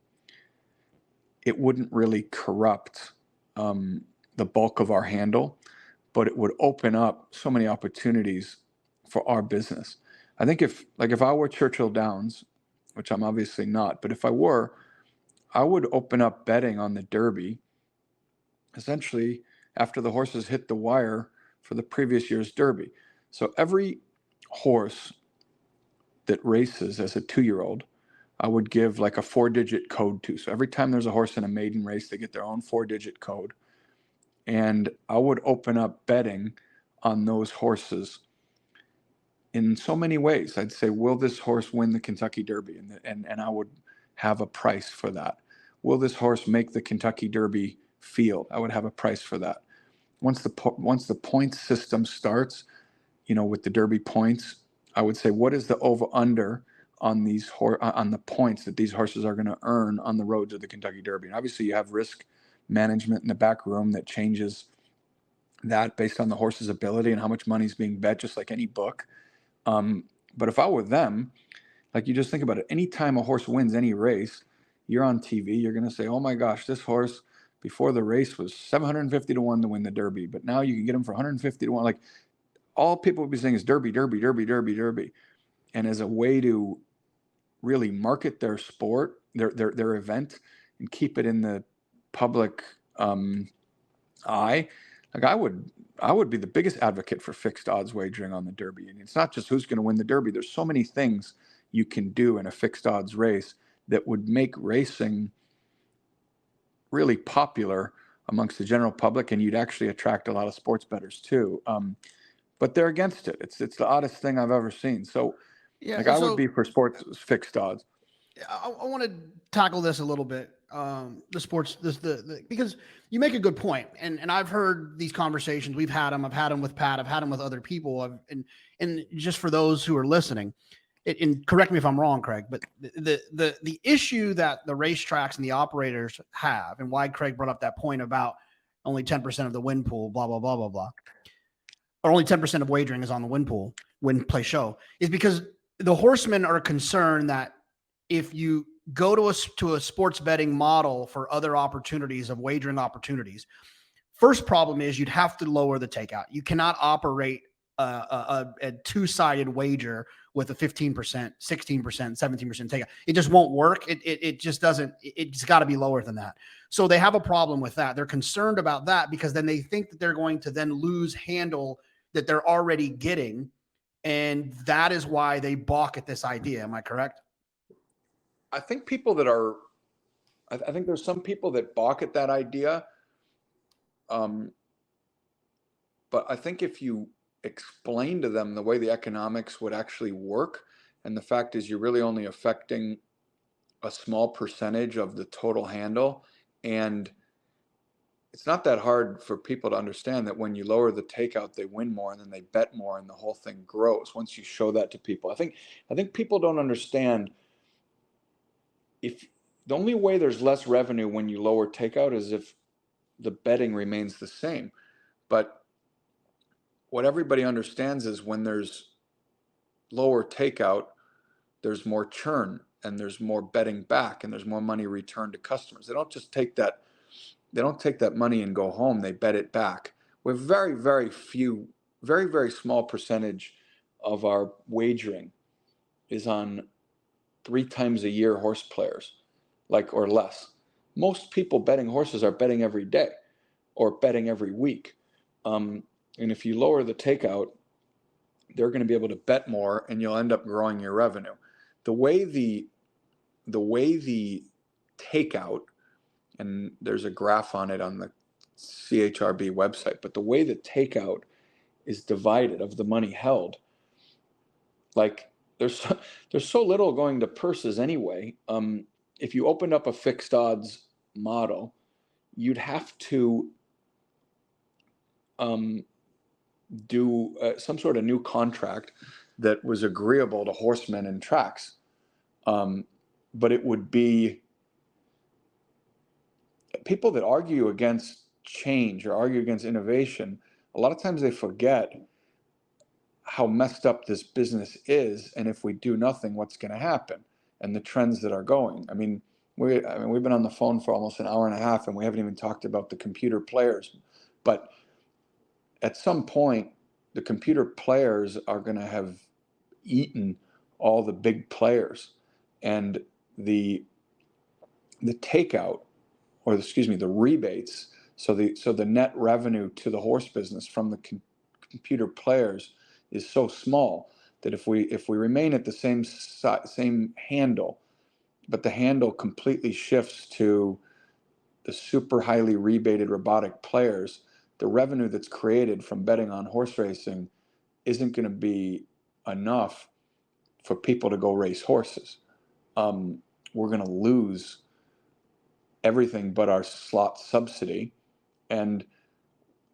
it wouldn't really corrupt the bulk of our handle, but it would open up so many opportunities for our business. I think if I were Churchill Downs, which I'm obviously not, but if I were, I would open up betting on the Derby essentially after the horses hit the wire for the previous year's Derby. So every horse that races as a 2-year-old, I would give like a 4-digit code to. So every time there's a horse in a maiden race, they get their own 4-digit code. And I would open up betting on those horses in so many ways. I'd say, will this horse win the Kentucky Derby? And I would have a price for that. Will this horse make the Kentucky Derby field? I would have a price for that. Once the points system starts, with the Derby points, I would say, what is the over/under on on the points that these horses are going to earn on the road to the Kentucky Derby? And obviously, you have risk management in the back room that changes that based on the horse's ability and how much money is being bet, just like any book. But if I were them, like, you just think about it, anytime a horse wins any race, you're on TV, you're going to say, oh my gosh, this horse before the race was 750 to 1 to win the Derby, but now you can get him for 150 to 1. Like, all people would be saying is Derby, Derby, Derby, Derby, Derby. And as a way to really market their sport, their event, and keep it in the public eye, like, I would be the biggest advocate for fixed odds wagering on the Derby. And it's not just who's going to win the Derby. There's so many things you can do in a fixed odds race that would make racing really popular amongst the general public, and you'd actually attract a lot of sports bettors too. But they're against it. It's the oddest thing I've ever seen. So, Yeah, I would be for sports fixed odds. I want to tackle this a little bit. The sports, because you make a good point, and I've heard these conversations. We've had them. I've had them with Pat. I've had them with other people. And just for those who are listening, and correct me if I'm wrong, Craig, but the issue that the racetracks and the operators have, and why Craig brought up that point about only 10% of the win pool, blah blah blah blah blah, or only 10% of wagering is on the win pool, win play show, is because the horsemen are concerned that if you go to a sports betting model for other opportunities of wagering opportunities, first problem is you'd have to lower the takeout. You cannot operate a two-sided wager with a 15%, 16%, 17% takeout. It just won't work. It just doesn't. It's got to be lower than that. So they have a problem with that. They're concerned about that because then they think that they're going to then lose handle that they're already getting, and that is why they balk at this idea. Am I correct? I think I think there's some people that balk at that idea. But I think if you explain to them the way the economics would actually work, and the fact is you're really only affecting a small percentage of the total handle, and it's not that hard for people to understand that when you lower the takeout, they win more and then they bet more and the whole thing grows once you show that to people. I think people don't understand, if the only way there's less revenue when you lower takeout is if the betting remains the same. But what everybody understands is when there's lower takeout, there's more churn and there's more betting back and there's more money returned to customers. They don't just take that money and go home, they bet it back. We're very, very few, very, very small percentage of our wagering is on 3 times a year horse players, or less. Most people betting horses are betting every day or betting every week. And if you lower the takeout, they're going to be able to bet more and you'll end up growing your revenue. The way the takeout, and there's a graph on it on the CHRB website, but the way the takeout is divided of the money held, there's so little going to purses anyway. If you opened up a fixed odds model, you'd have to do some sort of new contract that was agreeable to horsemen and tracks. But it would be people that argue against change or argue against innovation. A lot of times they forget how messed up this business is, and if we do nothing, what's going to happen, and the trends that are going. We've been on the phone for almost an hour and a half, and we haven't even talked about the computer players. But at some point, the computer players are going to have eaten all the big players, and the takeout, or the rebates. So the net revenue to the horse business from the computer players is so small that if we remain at the same handle, but the handle completely shifts to the super highly rebated robotic players, the revenue that's created from betting on horse racing isn't going to be enough for people to go race horses. We're going to lose everything but our slot subsidy. And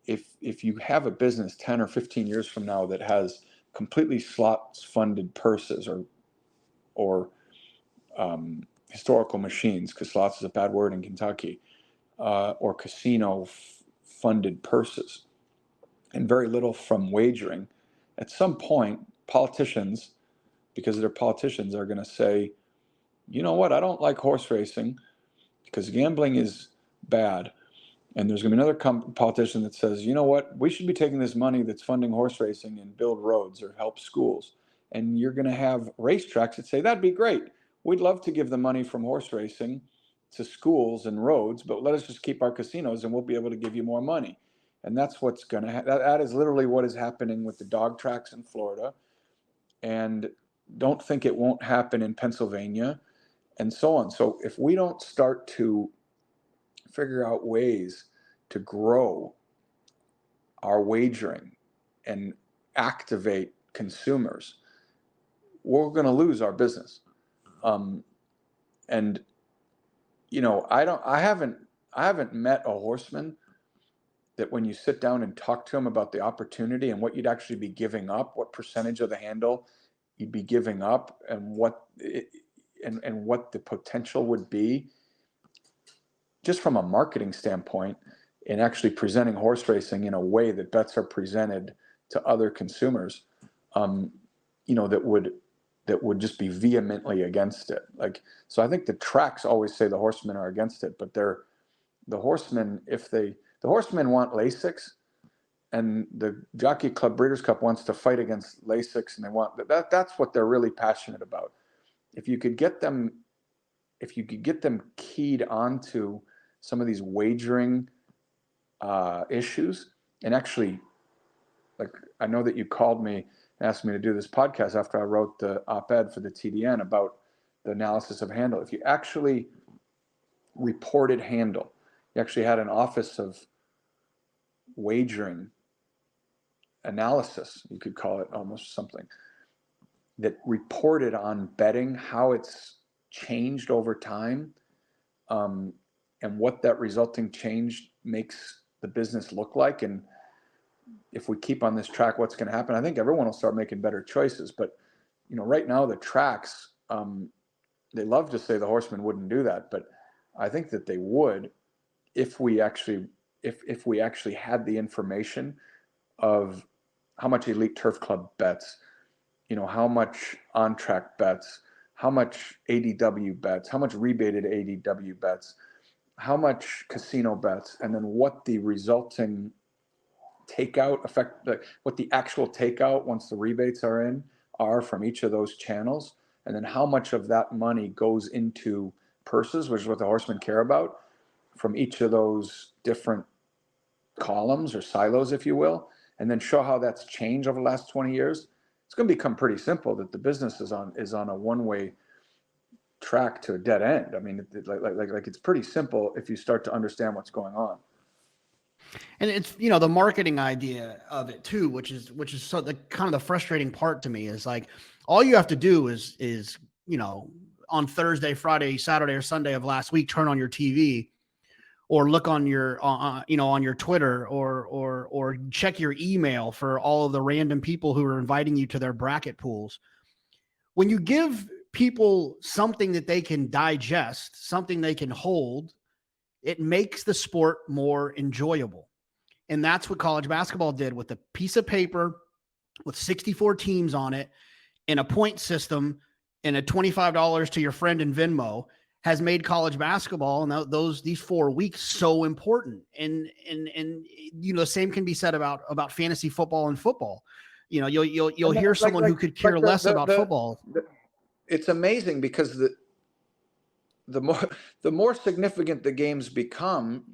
if you have a business 10 or 15 years from now that has completely slots funded purses or historical machines, because slots is a bad word in Kentucky, or casino funded purses, and very little from wagering, at some point, politicians, because they're politicians, are going to say, you know what, I don't like horse racing because gambling is bad. And there's going to be another politician that says, you know what, we should be taking this money that's funding horse racing and build roads or help schools. And you're going to have racetracks that say, that'd be great. We'd love to give the money from horse racing to schools and roads, but let us just keep our casinos and we'll be able to give you more money. And that's what's going to happen. That is literally what is happening with the dog tracks in Florida. And don't think it won't happen in Pennsylvania and so on. So if we don't start to figure out ways to grow our wagering and activate consumers, we're going to lose our business. And I haven't met a horseman that when you sit down and talk to him about the opportunity and what you'd actually be giving up, what percentage of the handle you'd be giving up, and what the potential would be, just from a marketing standpoint, in actually presenting horse racing in a way that bets are presented to other consumers, that would that would just be vehemently against it. Like, so I think the tracks always say the horsemen are against it, but the horsemen, the horsemen want Lasix, and the Jockey Club Breeders' Cup wants to fight against Lasix, and they want that's what they're really passionate about. If you could get them keyed onto some of these wagering issues, and actually, like, I know that you called me and asked me to do this podcast after I wrote the op-ed for the TDN about the analysis of handle. If you actually reported handle, you actually had an office of wagering analysis, you could call it almost something, that reported on betting, how it's changed over time, and what that resulting change makes the business look like. And if we keep on this track, what's going to happen? I think everyone will start making better choices. But, right now the tracks, they love to say the horsemen wouldn't do that, but I think that they would if we actually had the information of how much Elite Turf Club bets, how much on-track bets, how much ADW bets, how much rebated ADW bets, how much casino bets, and then what the resulting takeout effect, what the actual takeout once the rebates are from each of those channels, and then how much of that money goes into purses, which is what the horsemen care about, from each of those different columns or silos, if you will, and then show how that's changed over the last 20 years. It's going to become pretty simple that the business is on a one-way track to a dead end. I mean, it's pretty simple if you start to understand what's going on. And it's, the marketing idea of it too, which is so the kind of the frustrating part to me is like, all you have to do is, on Thursday, Friday, Saturday, or Sunday of last week, turn on your TV or look on your, on your Twitter or check your email for all of the random people who are inviting you to their bracket pools. When you give people something that they can digest, something they can hold, it makes the sport more enjoyable. And that's what college basketball did with a piece of paper with 64 teams on it and a point system and a $25 to your friend in Venmo has made college basketball and these 4 weeks so important. And the same can be said about fantasy football and football. You'll hear someone who could care less about football. It's amazing because the more significant the games become,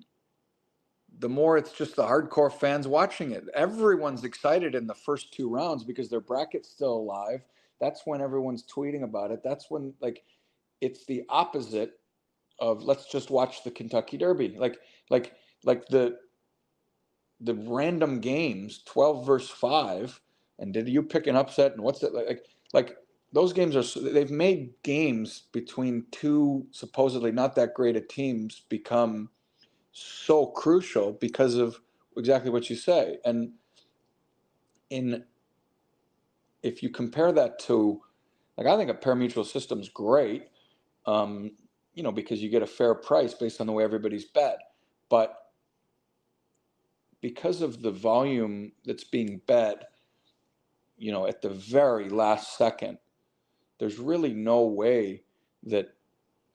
the more it's just the hardcore fans watching it. Everyone's excited in the first 2 rounds because their bracket's still alive. That's when everyone's tweeting about it. That's when, it's the opposite of let's just watch the Kentucky Derby. Like the random games, 12 versus 5, and did you pick an upset and what's it like those games they've made games between 2 supposedly not that great of teams become so crucial because of exactly what you say. And if you compare that to, I think a pari-mutuel system's great, because you get a fair price based on the way everybody's bet. But because of the volume that's being bet, at the very last second, there's really no way that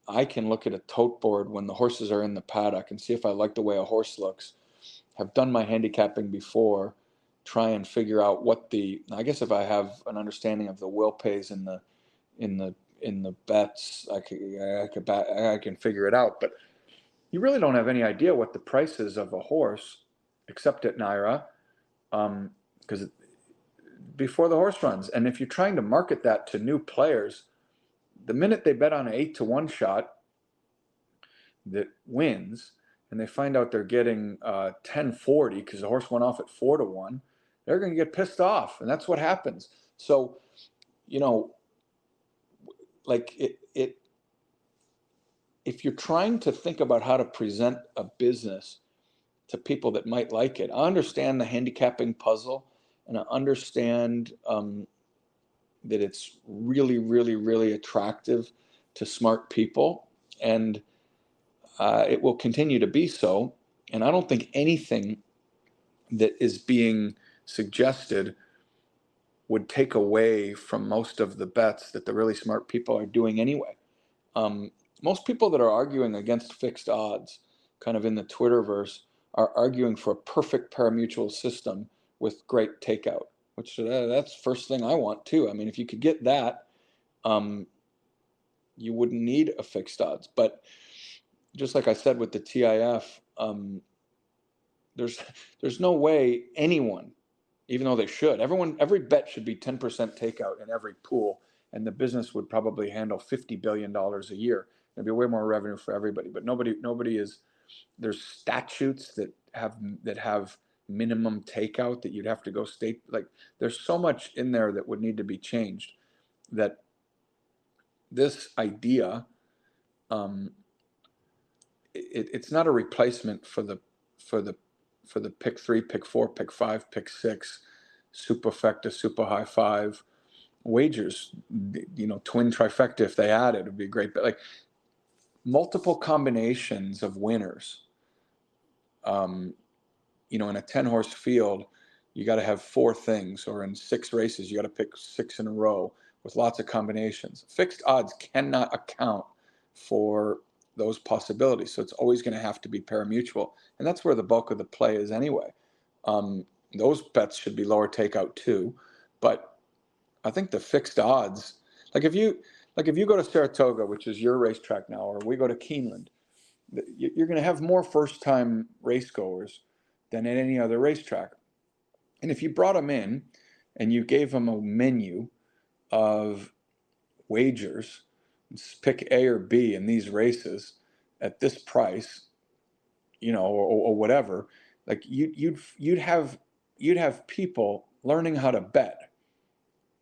I can look at a tote board when the horses are in the paddock and see if I like the way a horse looks. Have done my handicapping before, try and figure out I guess if I have an understanding of the will pays in the bets, I can figure it out. But you really don't have any idea what the price is of a horse, except at NYRA, because before the horse runs. And if you're trying to market that to new players, the minute they bet on an 8-1 shot that wins, and they find out they're getting 10-40 because the horse went off at 4-1, they're going to get pissed off, and that's what happens. So, if you're trying to think about how to present a business to people that might like it, I understand the handicapping puzzle, and I understand that it's really, really, really attractive to smart people, and it will continue to be so. And I don't think anything that is being suggested would take away from most of the bets that the really smart people are doing anyway. Most people that are arguing against fixed odds, kind of in the Twitterverse, are arguing for a perfect parimutuel system with great takeout, which that's the first thing I want too. I mean, if you could get that, you wouldn't need a fixed odds. But just like I said with the TIF, there's no way anyone, even though they should, every bet should be 10% takeout in every pool, and the business would probably handle $50 billion a year. There'd be way more revenue for everybody, but nobody is. There's statutes that have minimum takeout that you'd have to go state. Like, there's so much in there that would need to be changed. That this idea, it's not a replacement for the pick 3, pick 4, pick 5, pick 6, superfecta, super high 5 wagers. Twin trifecta, if they add it, would be great. But like, multiple combinations of winners. In a 10-horse field, you got to have 4 things, or in 6 races, you got to pick 6 in a row with lots of combinations. Fixed odds cannot account for those possibilities, so it's always going to have to be parimutuel, and that's where the bulk of the play is anyway. Those bets should be lower takeout too, but I think the fixed odds, like if you go to Saratoga, which is your racetrack now, or we go to Keeneland, you're going to have more first-time race goers than at any other racetrack. And if you brought them in and you gave them a menu of wagers, pick A or B in these races at this price, or whatever, like you'd have people learning how to bet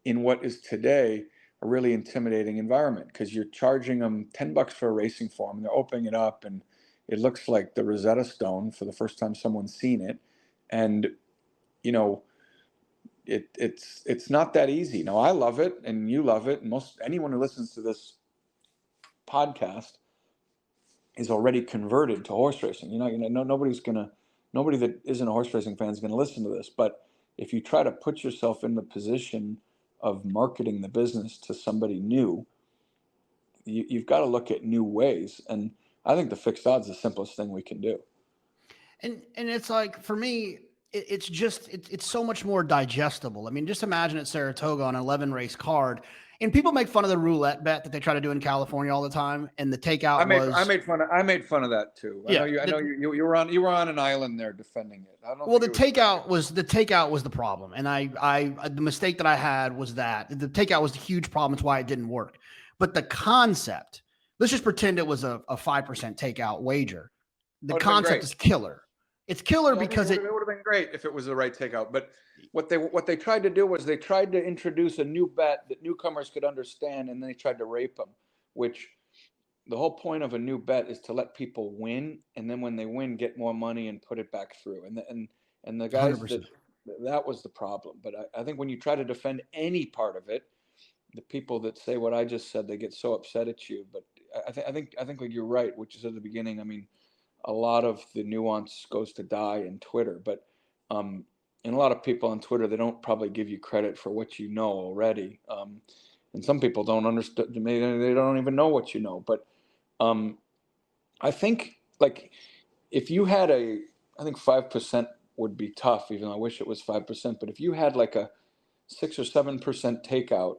in what is today a really intimidating environment, because you're charging them $10 for a racing form. They're opening it up and it looks like the Rosetta Stone for the first time someone's seen it. And, it's not that easy. Now, I love it and you love it. And anyone who listens to this podcast is already converted to horse racing. Nobody that isn't a horse racing fan is going to listen to this. But if you try to put yourself in the position of marketing the business to somebody new, you've got to look at new ways. And I think the fixed odds is the simplest thing we can do. And it's like, for me, it's so much more digestible. I mean, just imagine at Saratoga on an 11 race card, and people make fun of the roulette bet that they try to do in California all the time. And the takeout I made fun of that too. Yeah, I know you were on an island there defending it. The takeout was the problem. And the mistake that I had was that the takeout was the huge problem. It's why it didn't work. But the concept, let's just pretend it was a 5% takeout wager. The concept is killer. It's killer because it would have been great if it was the right takeout. But what they tried to do was they tried to introduce a new bet that newcomers could understand, and then they tried to rape them. Which the whole point of a new bet is to let people win, and then when they win, get more money and put it back through. And the guys that was the problem. But I think when you try to defend any part of it, the people that say what I just said, they get so upset at you. But I think like you're right, which is at the beginning. I mean, a lot of the nuance goes to die in Twitter, but and a lot of people on Twitter, they don't probably give you credit for what you know already. And some people don't understand, they don't even know what you know. But I think, like, if you had I think 5% would be tough, even though I wish it was 5%, but if you had like a 6 or 7% takeout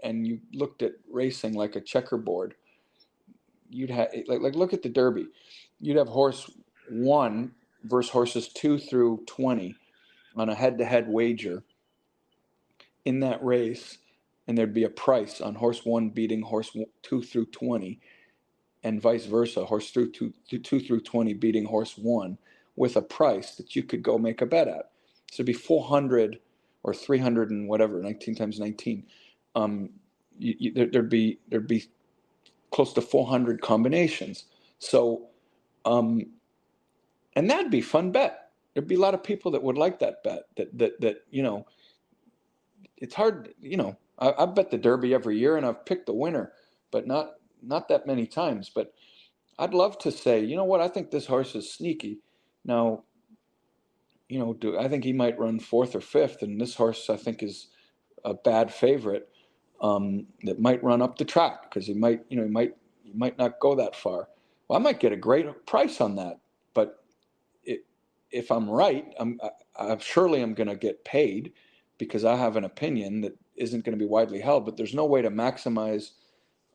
and you looked at racing like a checkerboard, you'd have, like look at the Derby. You'd have horse 1 versus horses 2 through 20 on a head-to-head wager in that race, and there'd be a price on horse 1 beating horse 2 through 20, and vice versa, horse 2 through 20 beating horse 1, with a price that you could go make a bet at. So it'd be 400 or 300 and whatever, 19 times 19. There'd be close to 400 combinations. So, and that'd be a fun bet. There'd be a lot of people that would like that bet. That it's hard. I bet the Derby every year, and I've picked the winner, but not that many times. But I'd love to say, you know what? I think this horse is sneaky. Now, I think he might run 4th or 5th, and this horse I think is a bad favorite that might run up the track because he might not go that far. Well, I might get a great price on that, but if I'm right, I'm surely I'm going to get paid because I have an opinion that isn't going to be widely held. But there's no way to maximize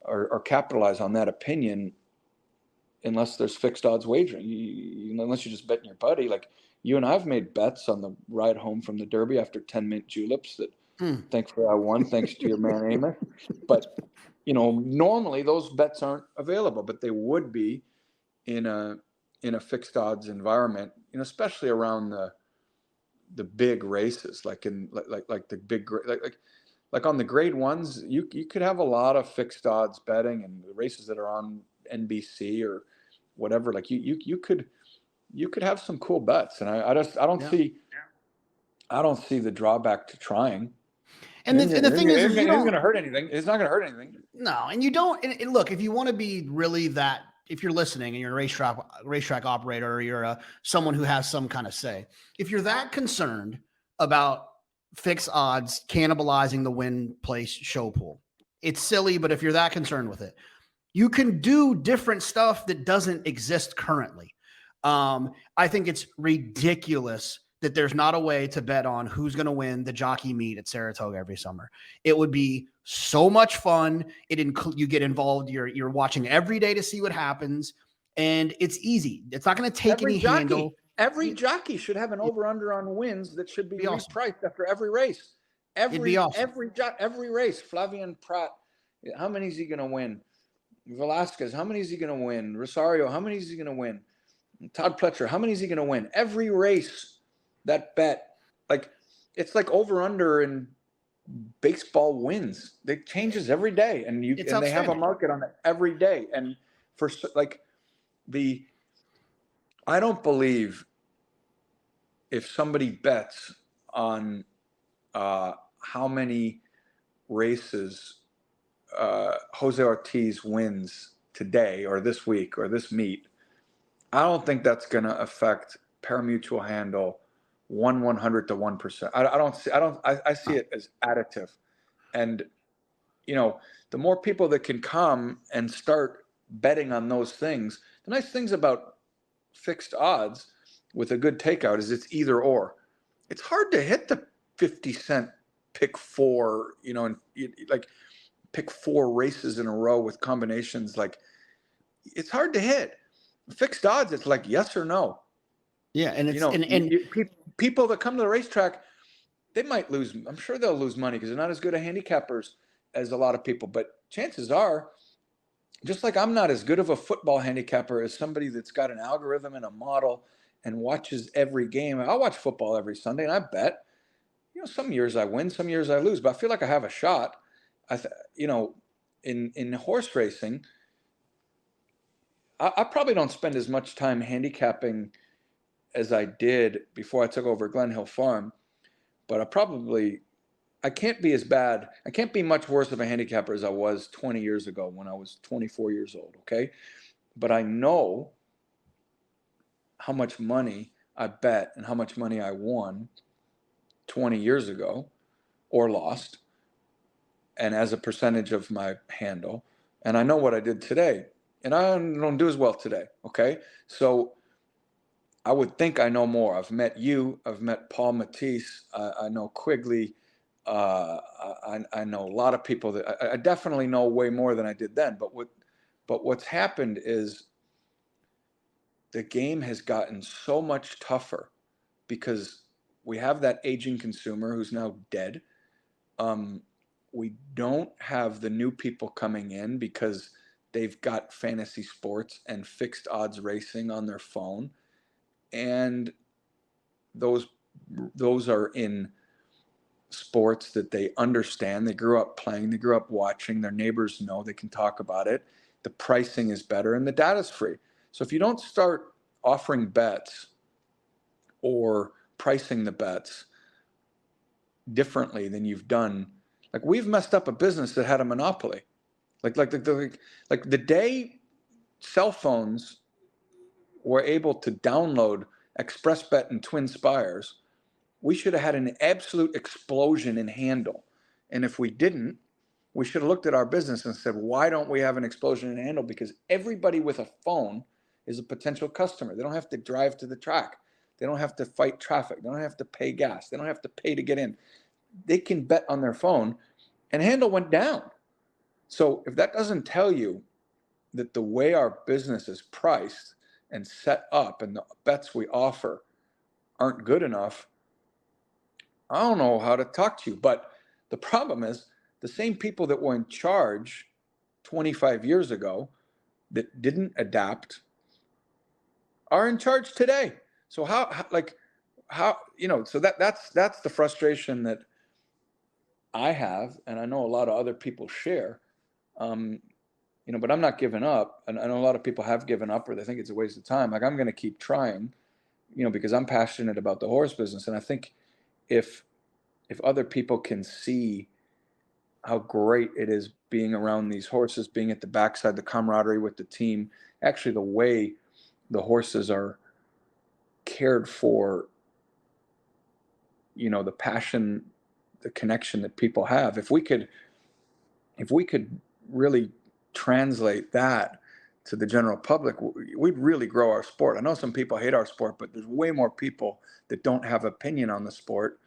or capitalize on that opinion unless there's fixed odds wagering. Unless you're just betting your buddy. Like you and I've made bets on the ride home from the Derby after 10 mint juleps that thankfully I won thanks to your man Amos. But normally those bets aren't available, but they would be in a fixed odds environment, especially around the big races, like the big like on the grade ones, you could have a lot of fixed odds betting, and the races that are on NBC or whatever, like you could have some cool bets, and I don't see the drawback to trying. And the thing is, it's going to hurt anything. It's not going to hurt anything. No, and you don't. And look, if you want to be really that, if you're listening and you're a racetrack operator, or you're someone who has some kind of say, if you're that concerned about fixed odds cannibalizing the win place show pool, it's silly. But if you're that concerned with it, you can do different stuff that doesn't exist currently. I think it's ridiculous that there's not a way to bet on who's going to win the jockey meet at Saratoga every summer. It would be so much fun. You get involved. You're watching every day to see what happens, and it's easy. It's not going to take any handle. Every jockey should have an over/under on wins that should be repriced after every race. Every race. Flavien Prat, how many is he going to win? Velasquez, how many is he going to win? Rosario, how many is he going to win? Todd Pletcher, how many is he going to win? Every race. That bet, like it's like over under in baseball wins. It changes every day, and they have a market on it every day. And for I don't believe if somebody bets on how many races Jose Ortiz wins today or this week or this meet, I don't think that's going to affect parimutuel handle 1/100 to 1%. I see it as additive. And, the more people that can come and start betting on those things, the nice things about fixed odds with a good takeout is it's either or. It's hard to hit the 50-cent pick four, and like pick four races in a row with combinations. Like it's hard to hit. Fixed odds, it's like yes or no. Yeah, and people that come to the racetrack, they might lose. I'm sure they'll lose money because they're not as good at handicappers as a lot of people. But chances are, just like I'm not as good of a football handicapper as somebody that's got an algorithm and a model and watches every game. I watch football every Sunday, and I bet. Some years I win, some years I lose, but I feel like I have a shot. In horse racing, I probably don't spend as much time handicapping as I did before I took over Glen Hill Farm, but I can't be as bad. I can't be much worse of a handicapper as I was 20 years ago when I was 24 years old, okay? But I know how much money I bet and how much money I won 20 years ago or lost, and as a percentage of my handle. And I know what I did today, and I don't do as well today, okay? So I would think I know more. I've met you. I've met Paul Matisse. I know Quigley. I know a lot of people that I definitely know way more than I did then. But what's happened is the game has gotten so much tougher because we have that aging consumer who's now dead. We don't have the new people coming in because they've got fantasy sports and fixed odds racing on their phone. And those are in sports that they understand. They grew up playing. They grew up watching. Their neighbors know. They can talk about it. The pricing is better, and the data's free. So if you don't start offering bets or pricing the bets differently than you've done, like we've messed up a business that had a monopoly. Like the day cell phones were able to download ExpressBet and Twin Spires, we should have had an absolute explosion in handle. And if we didn't, we should have looked at our business and said, why don't we have an explosion in handle? Because everybody with a phone is a potential customer. They don't have to drive to the track. They don't have to fight traffic. They don't have to pay gas. They don't have to pay to get in. They can bet on their phone, and handle went down. So if that doesn't tell you that the way our business is priced and set up and the bets we offer aren't good enough, I don't know how to talk to you. But the problem is the same people that were in charge 25 years ago that didn't adapt are in charge today. So how so that's the frustration that I have, and I know a lot of other people share. But I'm not giving up, and I know a lot of people have given up, or they think it's a waste of time. Like, I'm going to keep trying, because I'm passionate about the horse business, and I think if other people can see how great it is being around these horses, being at the backside, the camaraderie with the team, actually the way the horses are cared for, the passion, the connection that people have. If we could really translate that to the general public, we'd really grow our sport. I know some people hate our sport, but there's way more people that don't have opinion on the sport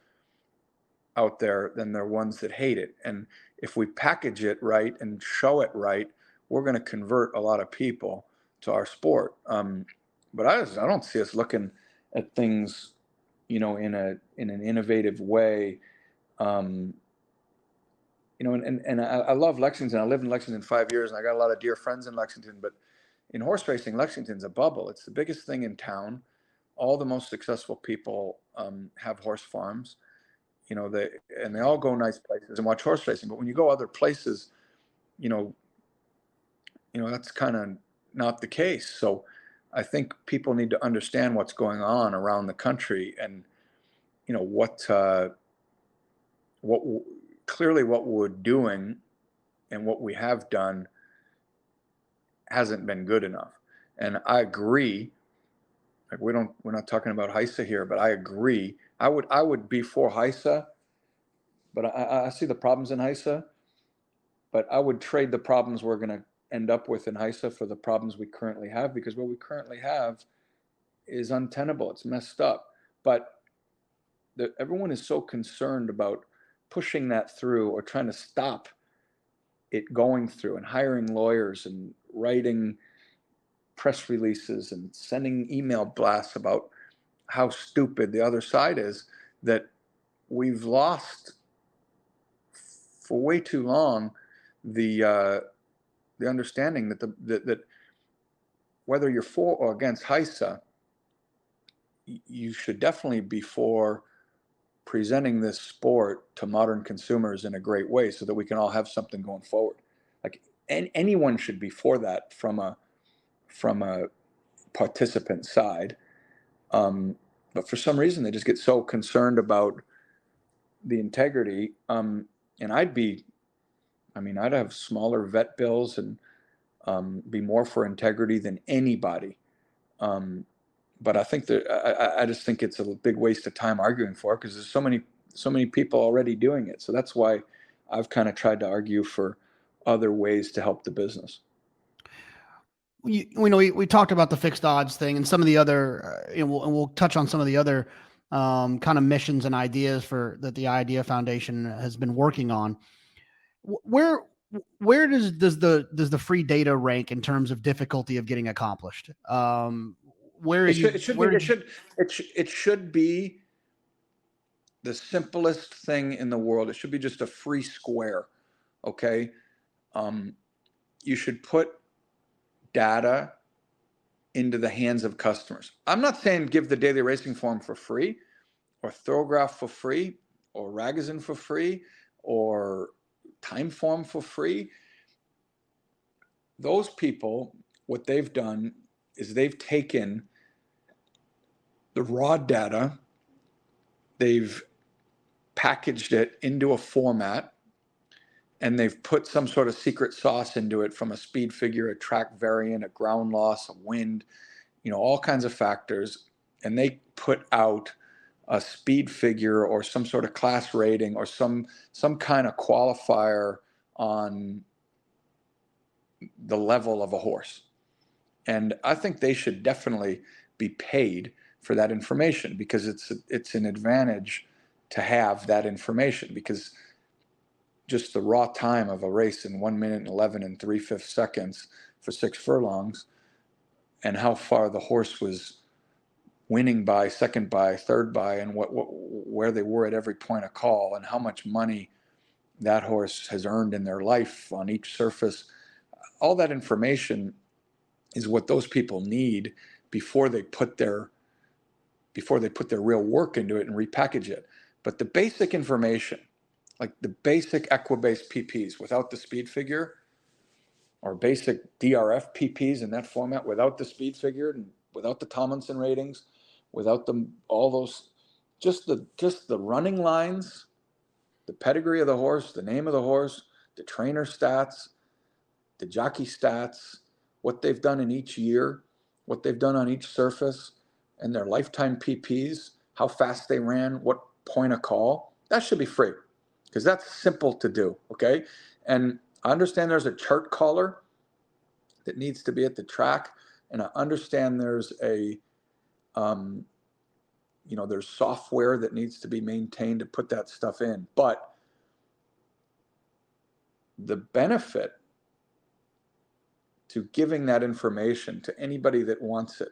out there than there are ones that hate it. And if we package it right and show it right, we're going to convert a lot of people to our sport. But I don't see us looking at things, in an innovative way. And I love Lexington. I lived in Lexington 5 years, and I got a lot of dear friends in Lexington. But in horse racing, Lexington's a bubble. It's the biggest thing in town. All the most successful people have horse farms. They all go nice places and watch horse racing. But when you go other places, that's kind of not the case. So I think people need to understand what's going on around the country, and what clearly what we're doing and what we have done hasn't been good enough. And I agree. Like, we're not talking about HISA here, but I agree. I would be for HISA, but I see the problems in HISA, but I would trade the problems we're going to end up with in HISA for the problems we currently have, because what we currently have is untenable. It's messed up. But everyone is so concerned about pushing that through or trying to stop it going through, and hiring lawyers and writing press releases and sending email blasts about how stupid the other side is, that we've lost for way too long the understanding that whether you're for or against HISA, you should definitely be for presenting this sport to modern consumers in a great way, so that we can all have something going forward. Like, anyone should be for that from a participant side. But for some reason, they just get so concerned about the integrity. And I'd have smaller vet bills and be more for integrity than anybody. But I think that I just think it's a big waste of time arguing for it, because there's so many people already doing it. So that's why I've kind of tried to argue for other ways to help the business. We talked about the fixed odds thing and some of the other, we'll touch on some of the other kind of missions and ideas that the Idea Foundation has been working on. Where does the free data rank in terms of difficulty of getting accomplished? It should be the simplest thing in the world. It should be just a free square. Okay. You should put data into the hands of customers. I'm not saying give the Daily Racing Form for free, or Thoroughgraph for free, or Ragazine for free, or Timeform for free. Those people, what they've done is they've taken the raw data, they've packaged it into a format, and they've put some sort of secret sauce into it, from a speed figure, a track variant, a ground loss, a wind, all kinds of factors. And they put out a speed figure or some sort of class rating or some kind of qualifier on the level of a horse. And I think they should definitely be paid for that information, because it's an advantage to have that information, because just the raw time of a race in 1 minute and 11 and 3/5 seconds for 6 furlongs, and how far the horse was winning by, second by, third by, and where they were at every point of call, and how much money that horse has earned in their life on each surface. All that information is what those people need before they put their real work into it and repackage it. But the basic information, like the basic Equibase PPs without the speed figure, or basic DRF PPs in that format without the speed figure and without the Tomlinson ratings, without all those, just the running lines, the pedigree of the horse, the name of the horse, the trainer stats, the jockey stats, what they've done in each year, what they've done on each surface, and their lifetime PPs, how fast they ran, what point of call. That should be free, because that's simple to do, okay? And I understand there's a chart caller that needs to be at the track, and I understand there's there's software that needs to be maintained to put that stuff in. But the benefit to giving that information to anybody that wants it,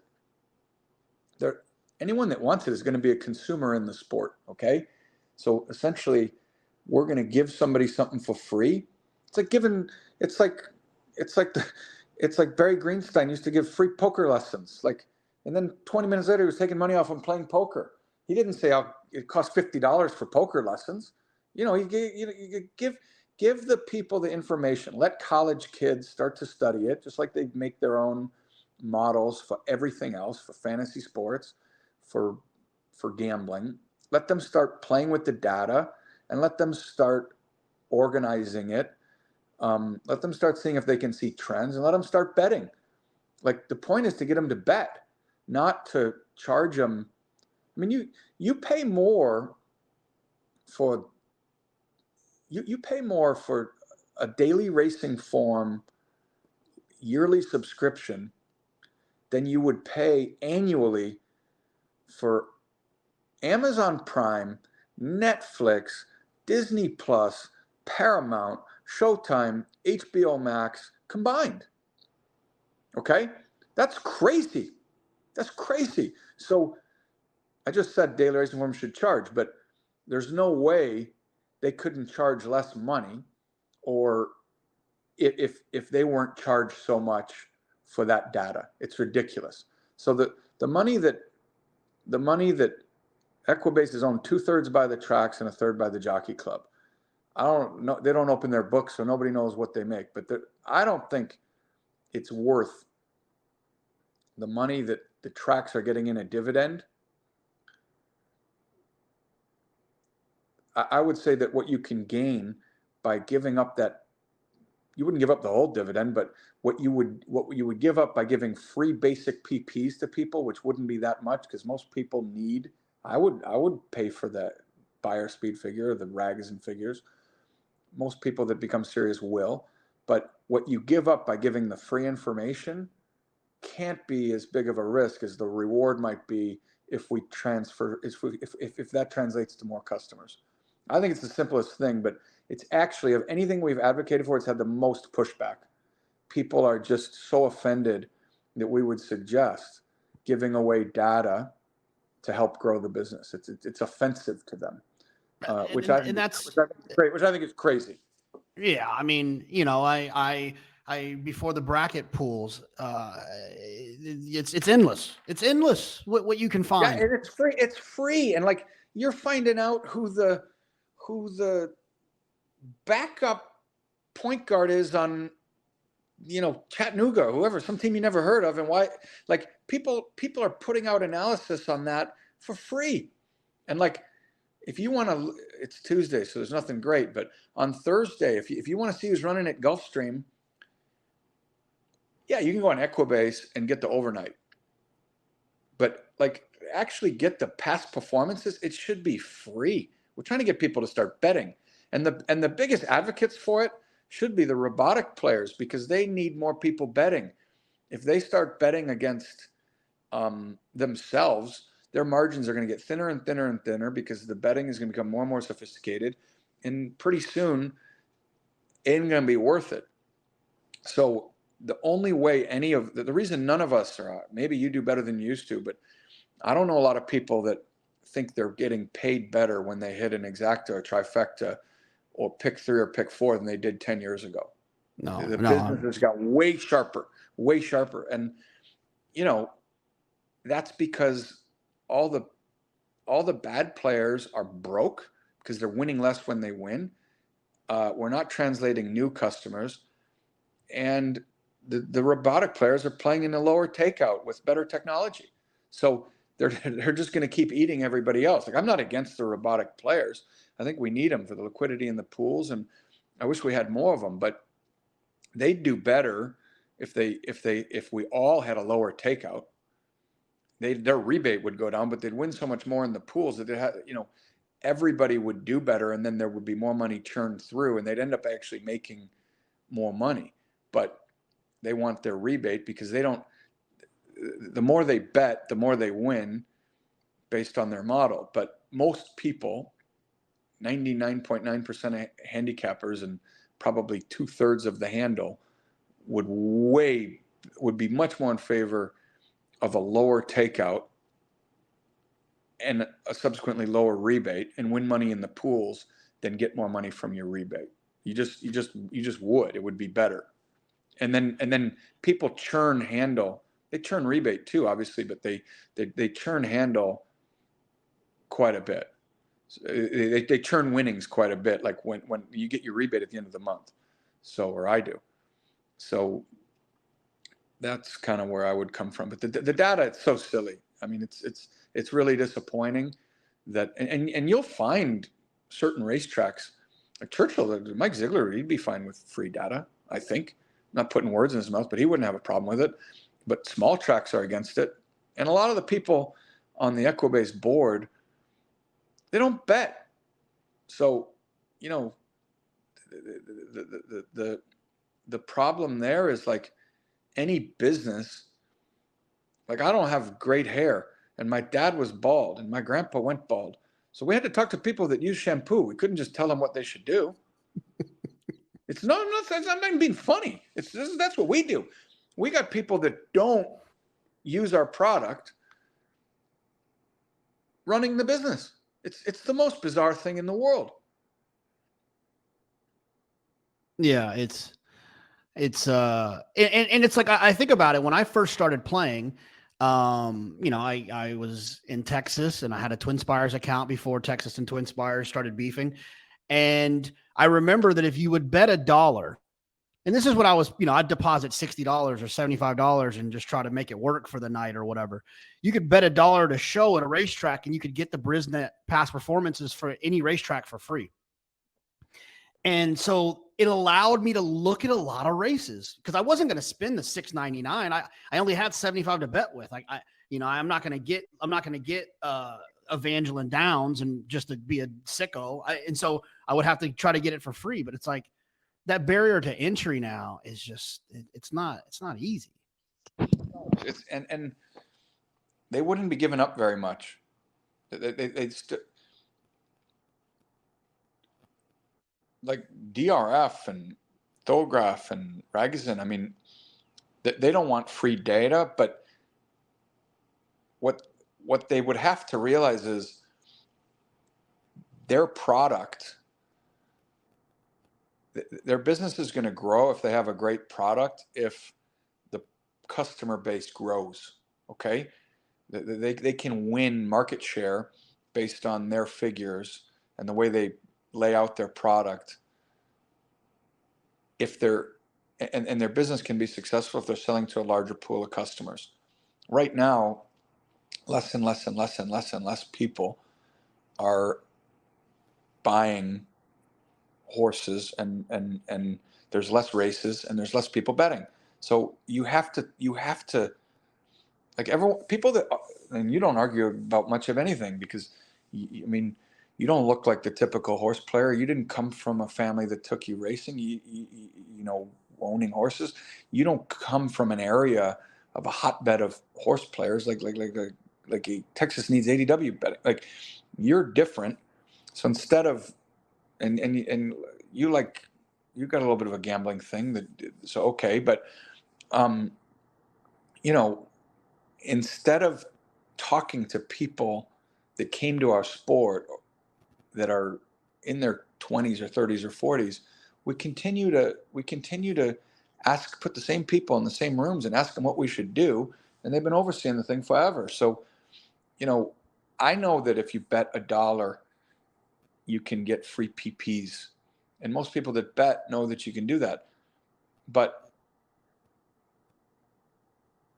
anyone that wants it is going to be a consumer in the sport, okay? So essentially, we're going to give somebody something for free. It's like Barry Greenstein used to give free poker lessons, and then 20 minutes later he was taking money off him playing poker. He didn't say, it costs $50 for poker lessons. You give the people the information. Let college kids start to study it, just like they make their own models for everything else, for fantasy sports, for gambling. Let them start playing with the data, and let them start organizing it. Let them start seeing if they can see trends, and let them start betting. Like, the point is to get them to bet, not to charge them. I mean, you pay more for a daily racing form yearly subscription than you would pay annually for Amazon Prime, Netflix, Disney Plus, Paramount, Showtime, HBO Max combined. Okay? That's crazy. That's crazy. So I just said daily racing form should charge, but there's no way they couldn't charge less money, or if they weren't charged so much for that data. It's ridiculous. So the money that Equibase is owned 2/3 by the tracks and 1/3 by the jockey club. I don't know. They don't open their books, so nobody knows what they make. But I don't think it's worth the money that the tracks are getting in a dividend. I would say that what you can gain by giving up that, you wouldn't give up the whole dividend, but what you would give up by giving free basic PPs to people, which wouldn't be that much, because most people need. I would pay for the buyer speed figure, the rags and figures. Most people that become serious will, but what you give up by giving the free information can't be as big of a risk as the reward might be if that translates to more customers. I think it's the simplest thing, but it's actually, of anything we've advocated for, it's had the most pushback. People are just so offended that we would suggest giving away data to help grow the business. It's offensive to them, which I think is crazy. Yeah, I mean, I before the bracket pools, it's endless. It's endless what you can find. Yeah, and it's free. It's free, and you're finding out who the backup point guard is on, Chattanooga, or whoever, some team you never heard of, and why. People are putting out analysis on that for free, and if you want to, it's Tuesday, so there's nothing great, but on Thursday, if you want to see who's running at Gulfstream, yeah, you can go on Equibase and get the overnight. But actually get the past performances, it should be free. We're trying to get people to start betting. And the biggest advocates for it should be the robotic players, because they need more people betting. If they start betting against themselves, their margins are going to get thinner and thinner and thinner, because the betting is going to become more and more sophisticated, and pretty soon it ain't going to be worth it. So the only way the reason none of us are, maybe you do better than you used to, but I don't know a lot of people that think they're getting paid better when they hit an exacta or trifecta or pick 3 or pick 4 than they did 10 years ago. The business has got way sharper. And, that's because all the bad players are broke because they're winning less when they win. We're not translating new customers. And the robotic players are playing in a lower takeout with better technology. So they're just going to keep eating everybody else. Like, I'm not against the robotic players. I think we need them for the liquidity in the pools, and I wish we had more of them. But they'd do better if we all had a lower takeout. Their rebate would go down, but they'd win so much more in the pools that everybody would do better, and then there would be more money churned through, and they'd end up actually making more money. But they want their rebate because they don't. The more they bet, the more they win based on their model. But most people, 99.9% of handicappers and probably 2/3 of the handle would be much more in favor of a lower takeout and a subsequently lower rebate and win money in the pools than get more money from your rebate. You just would. It would be better. And then people churn handle. They churn rebate too, obviously, but they churn handle quite a bit. They churn winnings quite a bit, like when you get your rebate at the end of the month. So, or I do. So that's kind of where I would come from. But the data, it's so silly. I mean, it's really disappointing that, and you'll find certain racetracks, like Churchill, Mike Ziegler, he'd be fine with free data, I think. Not putting words in his mouth, but he wouldn't have a problem with it. But small tracks are against it. And a lot of the people on the Equibase board, they don't bet. So, the problem there is, like any business, like I don't have great hair, and my dad was bald and my grandpa went bald. So we had to talk to people that use shampoo. We couldn't just tell them what they should do. It's not even being funny. That's what we do. We got people that don't use our product running the business. It's the most bizarre thing in the world. Yeah, and it's like, I think about it when I first started playing. I was in Texas and I had a Twin Spires account before Texas and Twin Spires started beefing. And I remember that if you would bet $1, and this is what I was, I'd deposit $60 or $75 and just try to make it work for the night or whatever. You could bet $1 to show at a racetrack, and you could get the Brisnet past performances for any racetrack for free. And so it allowed me to look at a lot of races, because I wasn't going to spend the $6.99. I only had 75 to bet with. I'm not going to get Evangeline Downs and just to be a sicko. And so I would have to try to get it for free. But it's like that barrier to entry now is just, it's not easy. And they wouldn't be giving up very much. Like DRF and Thograph and Ragazin, I mean, they don't want free data, but what they would have to realize is their product, their business is going to grow if they have a great product, if the customer base grows, okay? They can win market share based on their figures and the way they lay out their product. If they're, and their business can be successful if they're selling to a larger pool of customers. Right now, less and less people are buying horses, and there's less races and there's less people betting. So you have to like everyone, people that, and you don't argue about much of anything because, I mean, you don't look like the typical horse player. You didn't come from a family that took you racing, you know, owning horses. You don't come from an area of a hotbed of horse players like Texas needs ADW betting. Like, you're different. So instead of, and you like, you got a little bit of a gambling thing that, so okay, but you know, instead of talking to people that came to our sport that are in their 20s or 30s or 40s, we continue to put the same people in the same rooms and ask them what we should do, and they've been overseeing the thing forever. So, you know, I know that if you bet $1, you can get free PPs, and most people that bet know that you can do that. But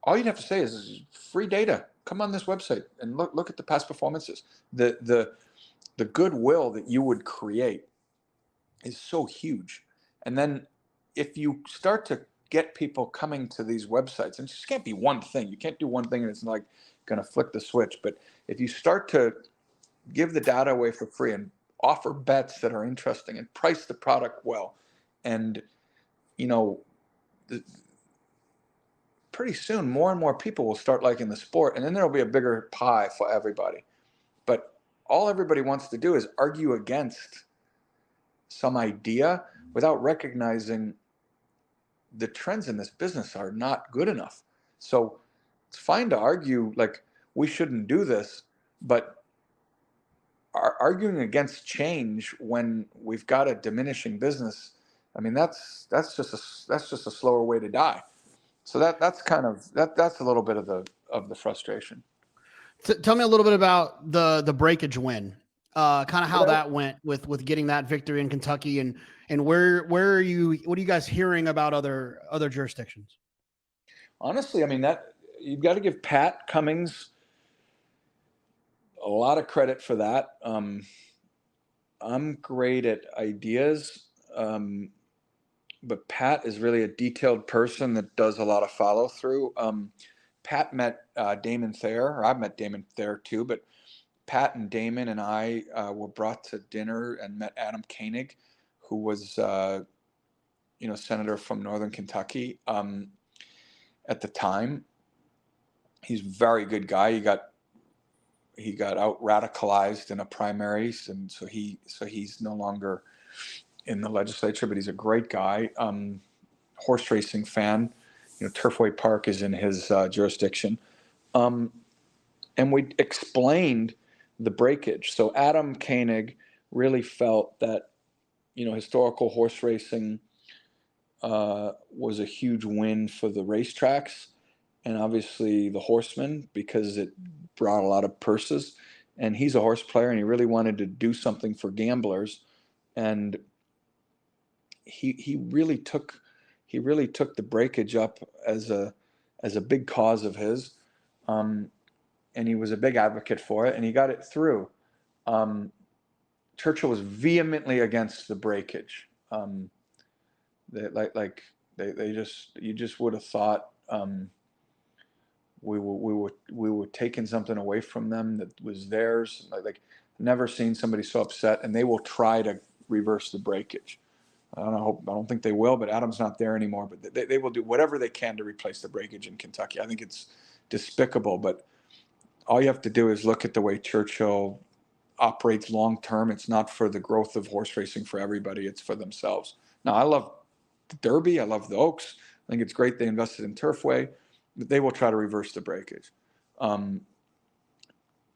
all you'd have to say is free data. Come on this website and look at the past performances. The goodwill that you would create is so huge. And then if you start to get people coming to these websites, and it just can't be one thing. You can't do one thing and it's like going to flick the switch. But if you start to give the data away for free and offer bets that are interesting and price the product well, and, you know, pretty soon more and more people will start liking the sport, and then there'll be a bigger pie for everybody. But all everybody wants to do is argue against some idea without recognizing the trends in this business are not good enough. So it's fine to argue like we shouldn't do this, but arguing against change when we've got a diminishing business, I mean, that's just a slower way to die. So that's kind of that's a little bit of the frustration. Tell me a little bit about the Breakage win, kind of how that went with getting that victory in Kentucky, and where are you? What are you guys hearing about other jurisdictions? Honestly, I mean, that you've got to give Pat Cummings a lot of credit for that. I'm great at ideas, but Pat is really a detailed person that does a lot of follow through. Pat met Damon Thayer, or I've met Damon Thayer too, but Pat and Damon and I were brought to dinner and met Adam Koenig, who was, senator from Northern Kentucky at the time. He's a very good guy. He got out radicalized in a primaries, and so he's no longer in the legislature, but he's a great guy. Horse racing fan. You know, Turfway Park is in his jurisdiction. And we explained the breakage. So Adam Koenig really felt that, you know, historical horse racing was a huge win for the racetracks and obviously the horsemen because it brought a lot of purses. And he's a horse player and he really wanted to do something for gamblers. And he really took the breakage up as a big cause of his. And he was a big advocate for it, and he got it through. Churchill was vehemently against the breakage. You just would have thought we were taking something away from them that was theirs. Like never seen somebody so upset, and they will try to reverse the breakage. I don't think they will, but Adam's not there anymore. But they will do whatever they can to replace the breakage in Kentucky. I think it's despicable, but all you have to do is look at the way Churchill operates long term. It's not for the growth of horse racing for everybody. It's for themselves. Now, I love the Derby. I love the Oaks. I think it's great they invested in Turfway, but they will try to reverse the breakage.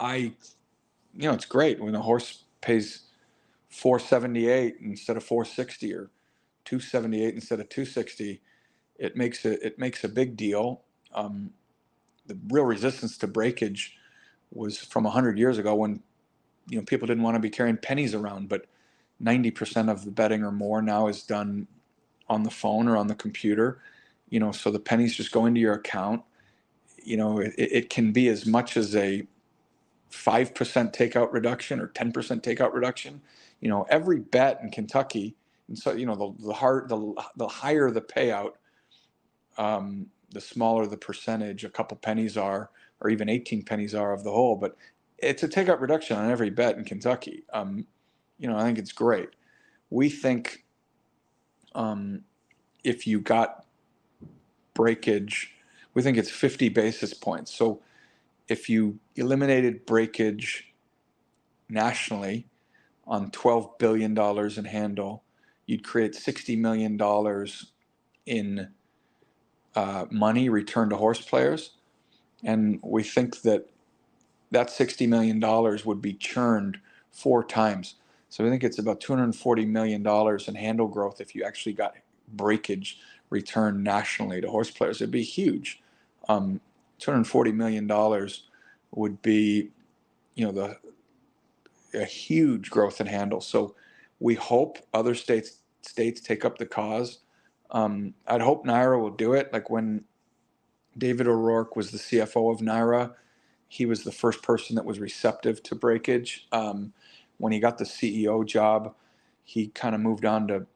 It's great when a horse pays $478 instead of $460 or $278 instead of $260. It makes a big deal. The real resistance to breakage was from 100 years ago when, you know, people didn't want to be carrying pennies around, but 90% of the betting or more now is done on the phone or on the computer, you know, so the pennies just go into your account. You know, it can be as much as a 5% takeout reduction or 10% takeout reduction. You know, every bet in Kentucky, and so, you know, the higher the payout, the smaller the percentage, a couple pennies are, or even 18 pennies are of the whole. But it's a take-up reduction on every bet in Kentucky. I think it's great. We think if you got breakage, we think it's 50 basis points. So if you eliminated breakage nationally on $12 billion in handle, you'd create $60 million in money returned to horse players. And we think that $60 million would be churned 4 times. So I think it's about $240 million in handle growth if you actually got breakage returned nationally to horse players. It'd be huge. $240 million would be, a huge growth in handle. So we hope other states take up the cause. I'd hope NYRA will do it. Like when David O'Rourke was the CFO of NYRA, he was the first person that was receptive to breakage. When he got the CEO job, he kind of moved on to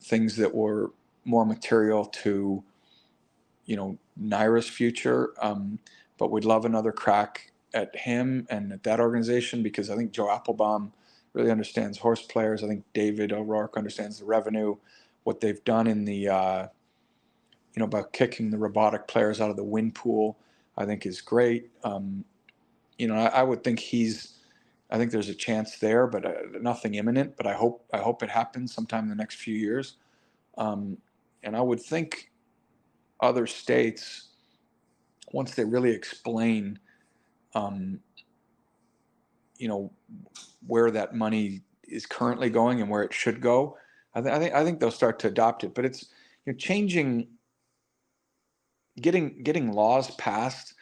things that were more material to, NYRA's future. But we'd love another crack at him and at that organization, because I think Joe Applebaum really understands horse players. I think David O'Rourke understands the revenue. What they've done in the, about kicking the robotic players out of the win pool, I think is great. I would think I think there's a chance there, but nothing imminent. But I hope it happens sometime in the next few years. And I would think other states, once they really explain, where that money is currently going and where it should go, I think they'll start to adopt it. But it's changing, getting laws passed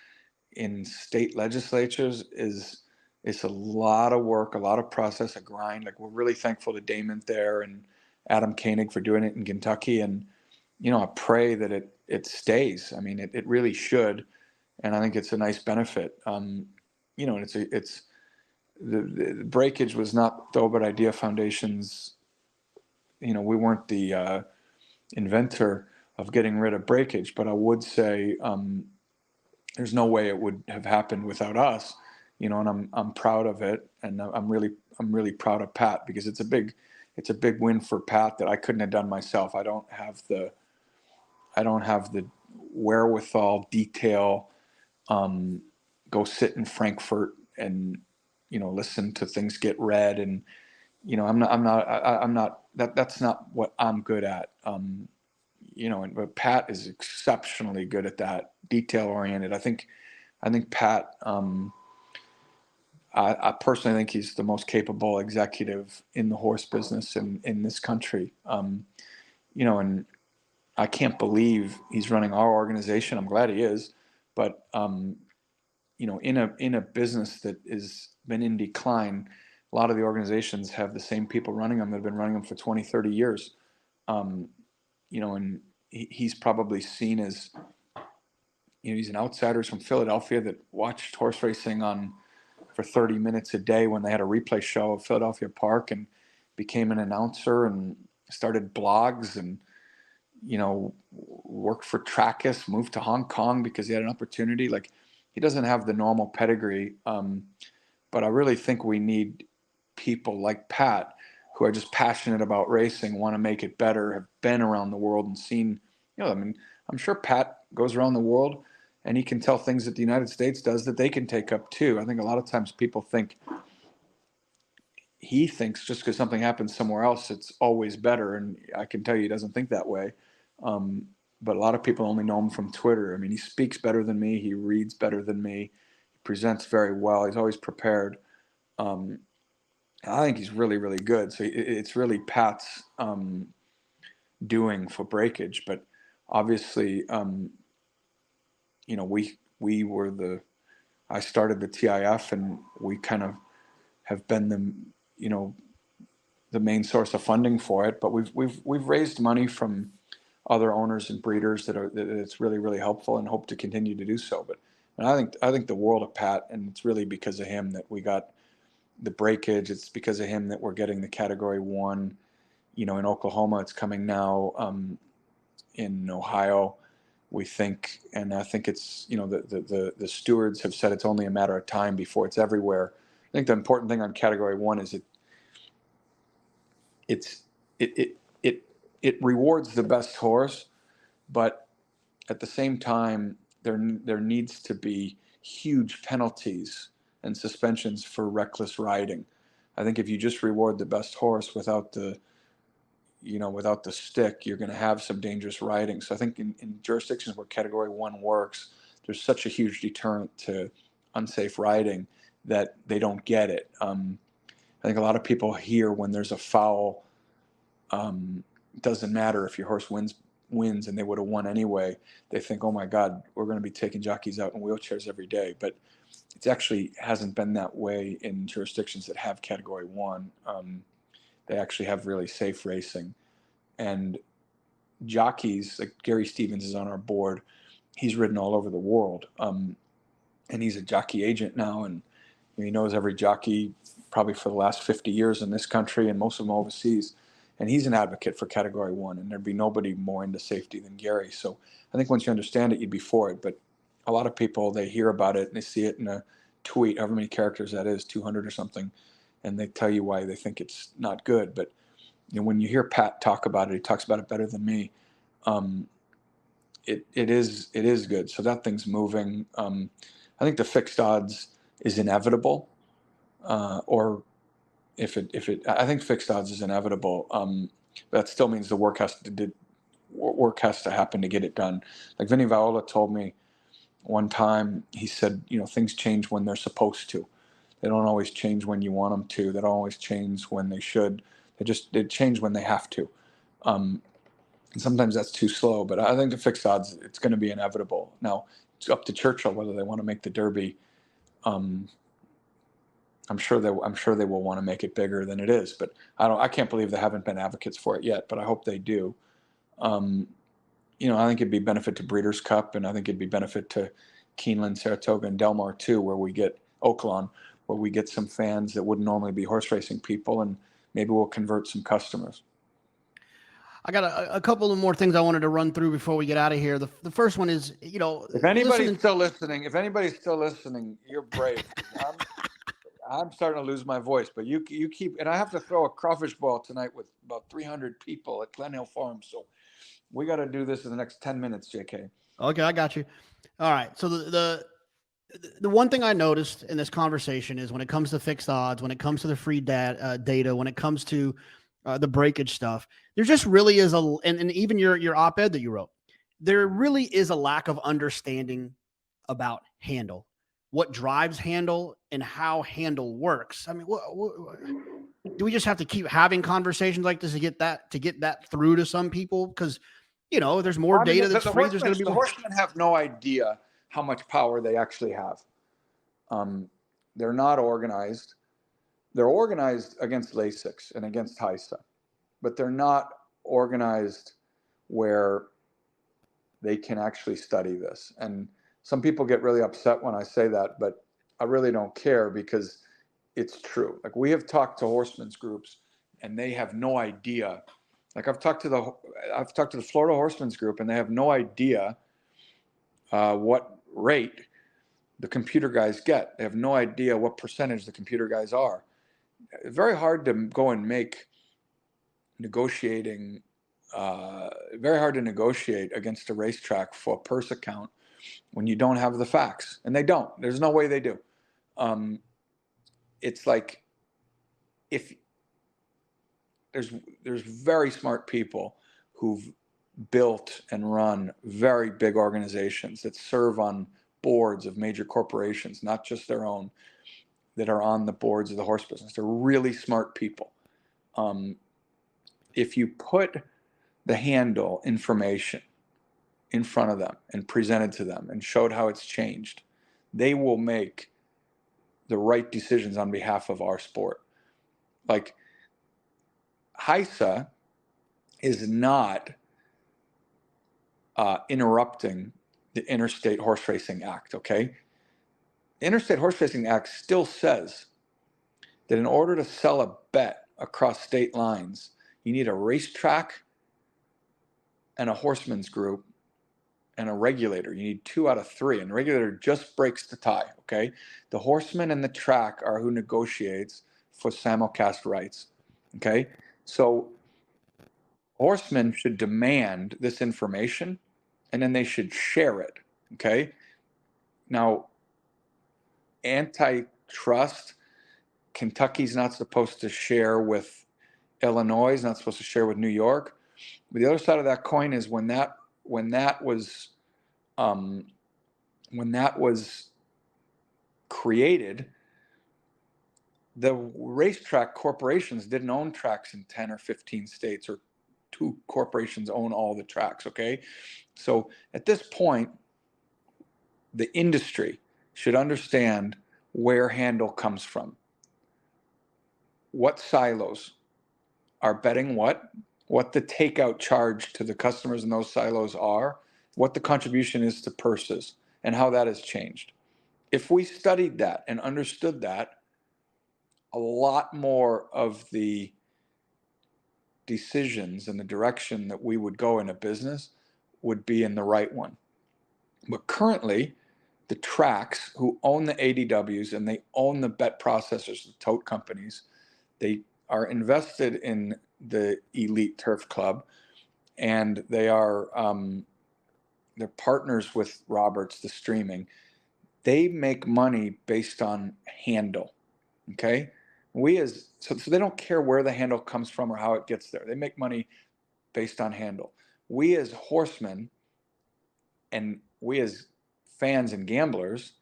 in state legislatures is a lot of work, a lot of process, a grind. Like, we're really thankful to Damon there and Adam Koenig for doing it in Kentucky, and I pray that it stays. I mean, it really should, and I think it's a nice benefit. And it's the Breakage was not Thoroughbred Idea Foundation's. We weren't the inventor of getting rid of breakage, but I would say there's no way it would have happened without us. And I'm proud of it, and I'm really proud of Pat, because it's a big win for Pat that I couldn't have done myself. I don't have the wherewithal, detail, go sit in Frankfurt and listen to things get read, and that's not what I'm good at. But Pat is exceptionally good at that, detail oriented. I think Pat, I personally think he's the most capable executive in the horse business in this country. And I can't believe he's running our organization. I'm glad he is, but in a business that is been in decline, a lot of the organizations have the same people running them that have been running them for 20, 30 years. And he's probably seen as, he's an outsider. He's from Philadelphia that watched horse racing for 30 minutes a day when they had a replay show of Philadelphia Park, and became an announcer and started blogs and, worked for Trackus, moved to Hong Kong because he had an opportunity. Like, he doesn't have the normal pedigree. But I really think we need people like Pat, who are just passionate about racing, want to make it better, have been around the world and seen, I'm sure Pat goes around the world and he can tell things that the United States does that they can take up too. I think a lot of times people he thinks just because something happens somewhere else, it's always better. And I can tell you he doesn't think that way. But a lot of people only know him from Twitter. I mean, he speaks better than me. He reads better than me. He presents very well. He's always prepared. I think he's really, really good. So it's really Pat's doing for Breakage. But obviously, we were I started the TIF, and we kind of have been the main source of funding for it. But we've raised money from other owners and breeders that it's really, really helpful, and hope to continue to do so. But I think the world of Pat, and it's really because of him that we got the Breakage. It's because of him that we're getting the Category 1, in Oklahoma. It's coming now in Ohio. we think, and I think it's, the stewards have said it's only a matter of time before it's everywhere. I think the important thing on Category 1 is it rewards the best horse, but at the same time, there needs to be huge penalties and suspensions for reckless riding. I think if you just reward the best horse without the stick, you're going to have some dangerous riding. So I think in jurisdictions where Category 1 works, there's such a huge deterrent to unsafe riding that they don't get it. I think a lot of people hear when there's a foul, it doesn't matter if your horse wins and they would have won anyway. They think, oh my God, we're going to be taking jockeys out in wheelchairs every day. But it actually hasn't been that way in jurisdictions that have Category 1. They actually have really safe racing. And jockeys, like Gary Stevens is on our board. He's ridden all over the world. And he's a jockey agent now. And he knows every jockey probably for the last 50 years in this country and most of them overseas. And he's an advocate for Category 1. And there'd be nobody more into safety than Gary. So I think once you understand it, you'd be for it. But a lot of people, they hear about it and they see it in a tweet, however many characters that is, 200 or something, and they tell you why they think it's not good. But when you hear Pat talk about it, he talks about it better than me. It is good. So that thing's moving. I think the fixed odds is inevitable, or I think fixed odds is inevitable. That still means the work has to happen to get it done. Like Vinny Viola told me one time, he said, things change when they're supposed to. They don't always change when you want them to. They don't always change when they should. They change when they have to. And sometimes that's too slow, but I think the fixed odds, it's going to be inevitable. Now, it's up to Churchill whether they want to make the Derby. I'm sure they will want to make it bigger than it is, but I can't believe they haven't been advocates for it yet, but I hope they do. I think it'd be benefit to Breeders' Cup, and I think it'd be benefit to Keeneland, Saratoga, and Del Mar too, where we get Oaklawn, where we get some fans that wouldn't normally be horse racing people, and maybe we'll convert some customers. I got a couple of more things I wanted to run through before we get out of here. The first one is, if anybody's still listening, you're brave. I'm starting to lose my voice, but you keep, and I have to throw a crawfish ball tonight with about 300 people at Glen Hill Farm, so we got to do this in the next 10 minutes, JK. Okay, I got you. All right. So the one thing I noticed in this conversation is when it comes to fixed odds, when it comes to the free data, when it comes to the breakage stuff, there just really is and even your op-ed that you wrote, there really is a lack of understanding about handle, what drives handle and how handle works. I mean, do we just have to keep having conversations like this to get that through to some people? Because there's more data that's free. There's going to be the horsemen have no idea how much power they actually have. They're not organized. They're organized against Lasix and against HISA, but they're not organized where they can actually study this. And some people get really upset when I say that, but I really don't care because it's true. Like, we have talked to horsemen's groups and they have no idea. Like, I've talked to the Florida Horsemen's Group and they have no idea what rate the computer guys get. They have no idea what percentage the computer guys are. It's very hard to go and make negotiating, very hard to negotiate against a racetrack for a purse account when you don't have the facts. And they don't. There's no way they do. It's like, if there's very smart people who've built and run very big organizations that serve on boards of major corporations, not just their own, that are on the boards of the horse business. They're really smart people. If you put the handle information in front of them and presented to them and showed how it's changed, they will make the right decisions on behalf of our sport. Like, HISA is not interrupting the Interstate Horse Racing Act, okay? The Interstate Horse Racing Act still says that in order to sell a bet across state lines, you need a racetrack and a horseman's group and a regulator. You need 2 out of 3, and the regulator just breaks the tie, okay? The horseman and the track are who negotiates for simulcast rights, okay? So horsemen should demand this information, and then they should share it, okay? Now, antitrust, Kentucky's not supposed to share with Illinois, not supposed to share with New York. But the other side of that coin is when that was created, the racetrack corporations didn't own tracks in 10 or 15 states, or 2 corporations own all the tracks, okay? So at this point, the industry should understand where handle comes from. What silos are betting what the takeout charge to the customers in those silos are, what the contribution is to purses, and how that has changed. If we studied that and understood that, a lot more of the decisions and the direction that we would go in a business would be in the right one. But currently, the tracks who own the ADWs and they own the bet processors, the tote companies, they are invested in the Elite Turf Club, and they are they're partners with Roberts, the streaming. They make money based on handle, okay? So they don't care where the handle comes from or how it gets there. They make money based on handle. We as horsemen and we as fans and gamblers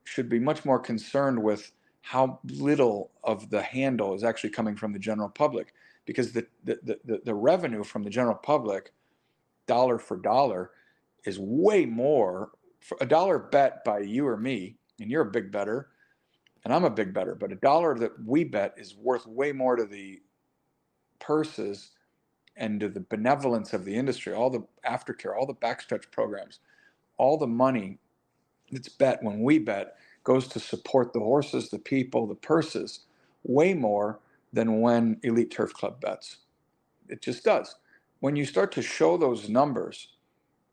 should be much more concerned with how little of the handle is actually coming from the general public, because the revenue from the general public, dollar for dollar, is way more. For a dollar bet by you or me, and you're a big bettor, and I'm a big bettor, but a dollar that we bet is worth way more to the purses and to the benevolence of the industry, all the aftercare, all the backstretch programs, all the money that's bet when we bet goes to support the horses, the people, the purses, way more than when Elite Turf Club bets. It just does. When you start to show those numbers,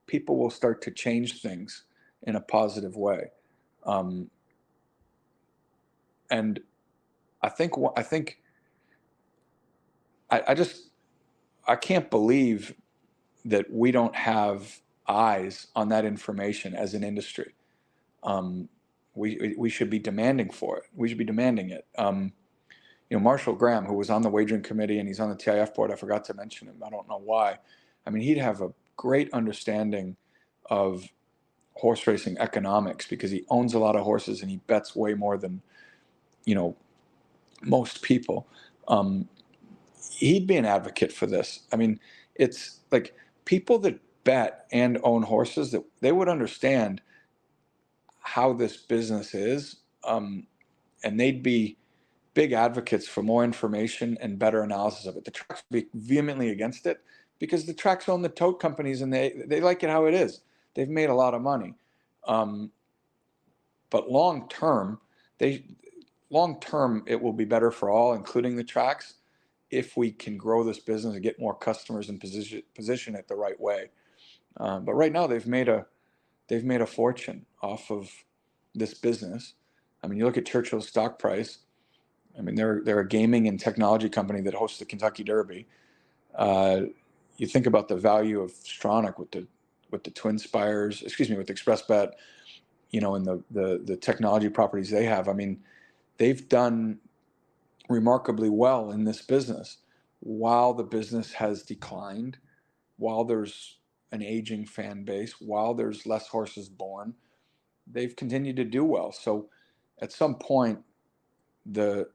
people will start to change things in a positive way. And I can't believe that we don't have eyes on that information as an industry. We should be demanding for it. We should be demanding it. Marshall Graham, who was on the wagering committee and he's on the TIF board, I forgot to mention him. I don't know why. I mean, he'd have a great understanding of horse racing economics because he owns a lot of horses and he bets way more than, most people. He'd be an advocate for this. I mean, it's like people that bet and own horses, that they would understand how this business is, and they'd be big advocates for more information and better analysis of it. The tracks would be vehemently against it because the tracks own the tote companies and they like it how it is. They've made a lot of money. But long term, it will be better for all, including the tracks, if we can grow this business and get more customers and position it the right way. But right now they've made a fortune off of this business. I mean, you look at Churchill's stock price. I mean, they're a gaming and technology company that hosts the Kentucky Derby. You think about the value of Stronach with the Twin Spires, with ExpressBet, and the technology properties they have. I mean, they've done remarkably well in this business while the business has declined, while there's an aging fan base, while there's less horses born. They've continued to do well. So at some point, the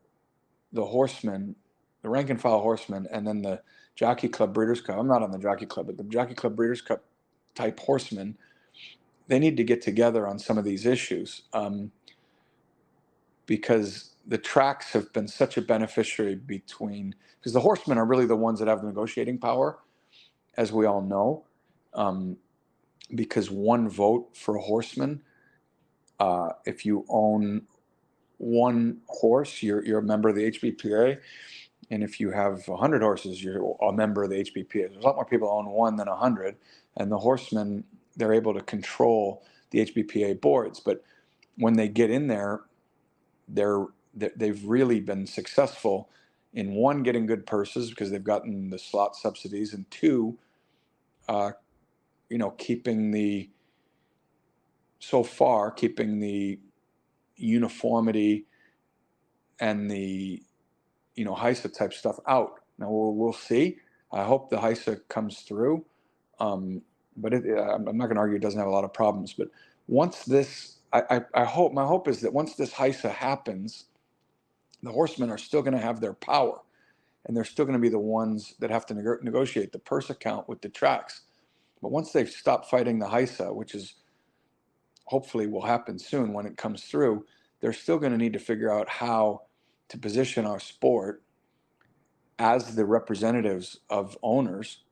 horsemen, the rank and file horsemen, and then the Jockey Club Breeders' Cup, I'm not on the Jockey Club, but the Jockey Club Breeders' Cup type horsemen, they need to get together on some of these issues, because the tracks have been such a beneficiary because the horsemen are really the ones that have the negotiating power, as we all know, because one vote for a horseman, if you own one horse, you're a member of the HBPA, and if you have 100 horses, you're a member of the HBPA. There's a lot more people own one than 100, and the horsemen they're able to control the HBPA boards. But when they get in there, they've really been successful in, one, getting good purses because they've gotten the slot subsidies, and two, keeping the uniformity and the HISA type stuff out. Now we'll see. I hope the HISA comes through, but I'm not going to argue it doesn't have a lot of problems. But once this, my hope is that once this HISA happens, the horsemen are still going to have their power, and they're still going to be the ones that have to negotiate the purse account with the tracks. But once they've stopped fighting the HISA, which is hopefully will happen soon when it comes through, they're still going to need to figure out how to position our sport as the representatives of owners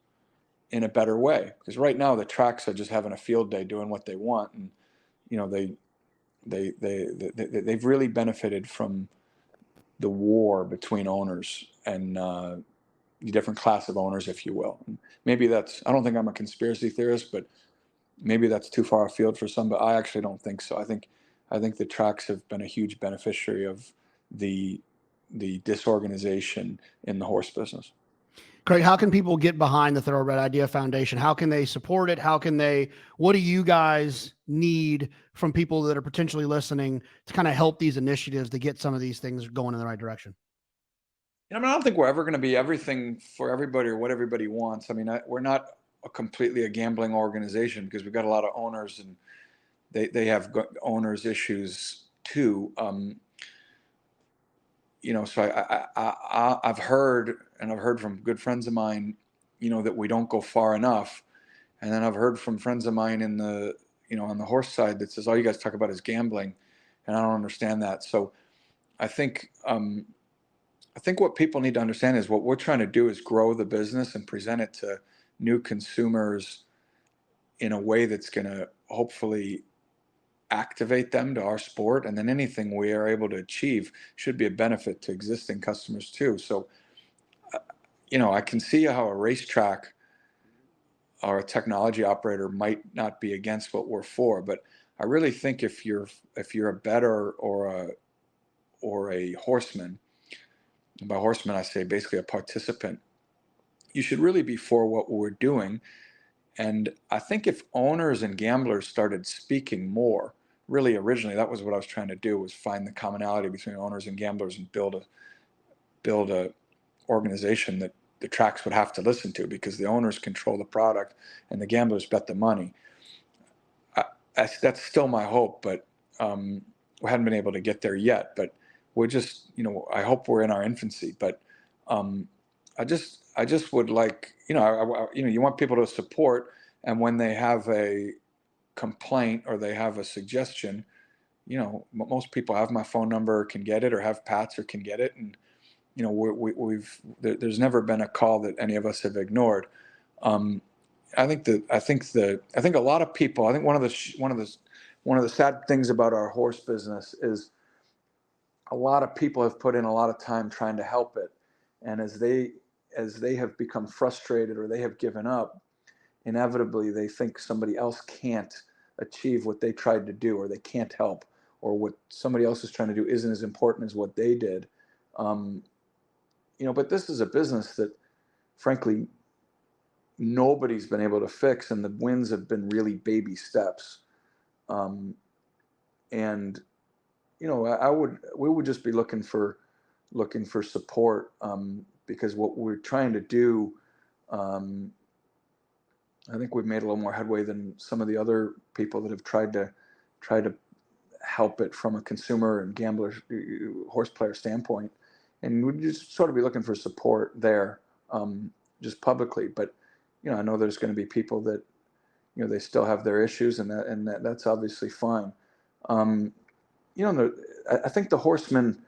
in a better way. Because right now the tracks are just having a field day doing what they want, and they've really benefited from the war between owners and the different class of owners, if you will. And maybe I don't think I'm a conspiracy theorist, but maybe that's too far afield for some, but I actually don't think so. I think the tracks have been a huge beneficiary of the disorganization in the horse business. Craig, how can people get behind the Thoroughbred Idea Foundation? How can they support it? What do you guys need from people that are potentially listening to kind of help these initiatives to get some of these things going in the right direction? I don't think we're ever going to be everything for everybody or what everybody wants. We're not completely a gambling organization, because we've got a lot of owners, and they have owners issues too. So I've heard from good friends of mine, that we don't go far enough. And then I've heard from friends of mine on the horse side that says, all you guys talk about is gambling. And I don't understand that. So I think what people need to understand is what we're trying to do is grow the business and present it to new consumers in a way that's going to hopefully activate them to our sport. And then anything we are able to achieve should be a benefit to existing customers too. So, I can see how a racetrack or a technology operator might not be against what we're for, but I really think if you're a bettor or a horseman, and by horseman I say basically a participant, you should really be for what we're doing. And I think if owners and gamblers started speaking more, really originally that was what I was trying to do, was find the commonality between owners and gamblers and build a organization that the tracks would have to listen to, because the owners control the product and the gamblers bet the money. That's still my hope, but we haven't been able to get there yet. But we're just, I hope we're in our infancy. But I just would like, you want people to support, and when they have a complaint or they have a suggestion, most people have my phone number, can get it, or have Pat's, or can get it, and there's never been a call that any of us have ignored. I think a lot of people. I think one of the sad things about our horse business is a lot of people have put in a lot of time trying to help it, and as they have become frustrated or they have given up, inevitably they think somebody else can't achieve what they tried to do, or they can't help, or what somebody else is trying to do isn't as important as what they did. But this is a business that, frankly, nobody's been able to fix, and the wins have been really baby steps. We would just be looking for support, because what we're trying to do, I think we've made a little more headway than some of the other people that have tried to help it from a consumer and gambler, horse player standpoint. And we'd just sort of be looking for support there, just publicly. But, I know there's going to be people that, they still have their issues, and that's obviously fine. I think the horsemen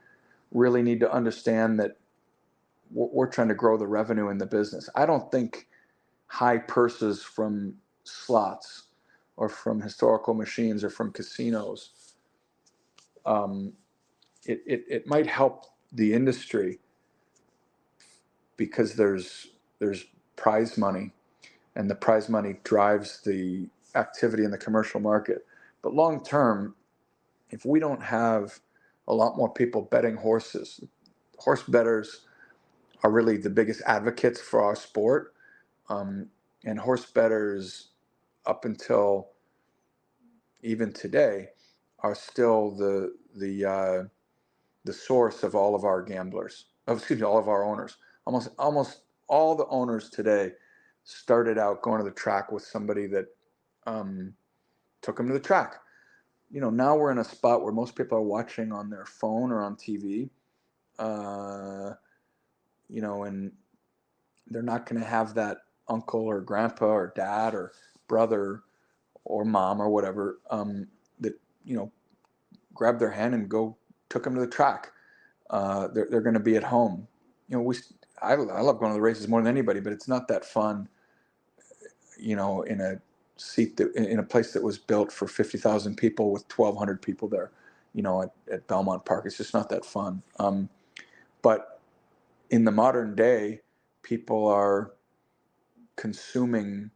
really need to understand that we're trying to grow the revenue in the business. I don't think high purses from slots or from historical machines or from casinos, it might help the industry, because there's prize money, and the prize money drives the activity in the commercial market. But long term, if we don't have a lot more people betting horses, horse bettors are really the biggest advocates for our sport. And horse bettors, up until even today, are still the source of all of our gamblers. All of our owners. Almost all the owners today started out going to the track with somebody that took them to the track. Now we're in a spot where most people are watching on their phone or on TV, and they're not going to have that uncle or grandpa or dad or brother or mom or whatever that grabbed their hand and took them to the track. They're going to be at home. I love going to the races more than anybody, but it's not that fun. In a seat in a place that was built for 50,000 people with 1,200 people there. At Belmont Park, it's just not that fun. But in the modern day, people are consuming,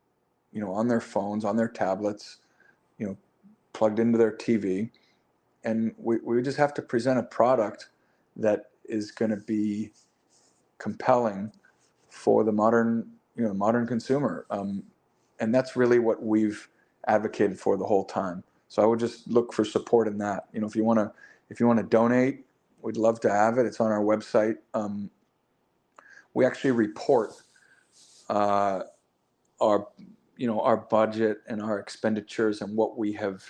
on their phones, on their tablets, plugged into their TV, and we just have to present a product that is going to be compelling for the modern consumer, and that's really what we've advocated for the whole time. So I would just look for support in that. If you want to donate, we'd love to have it. It's on our website. We actually report our budget and our expenditures and what we have,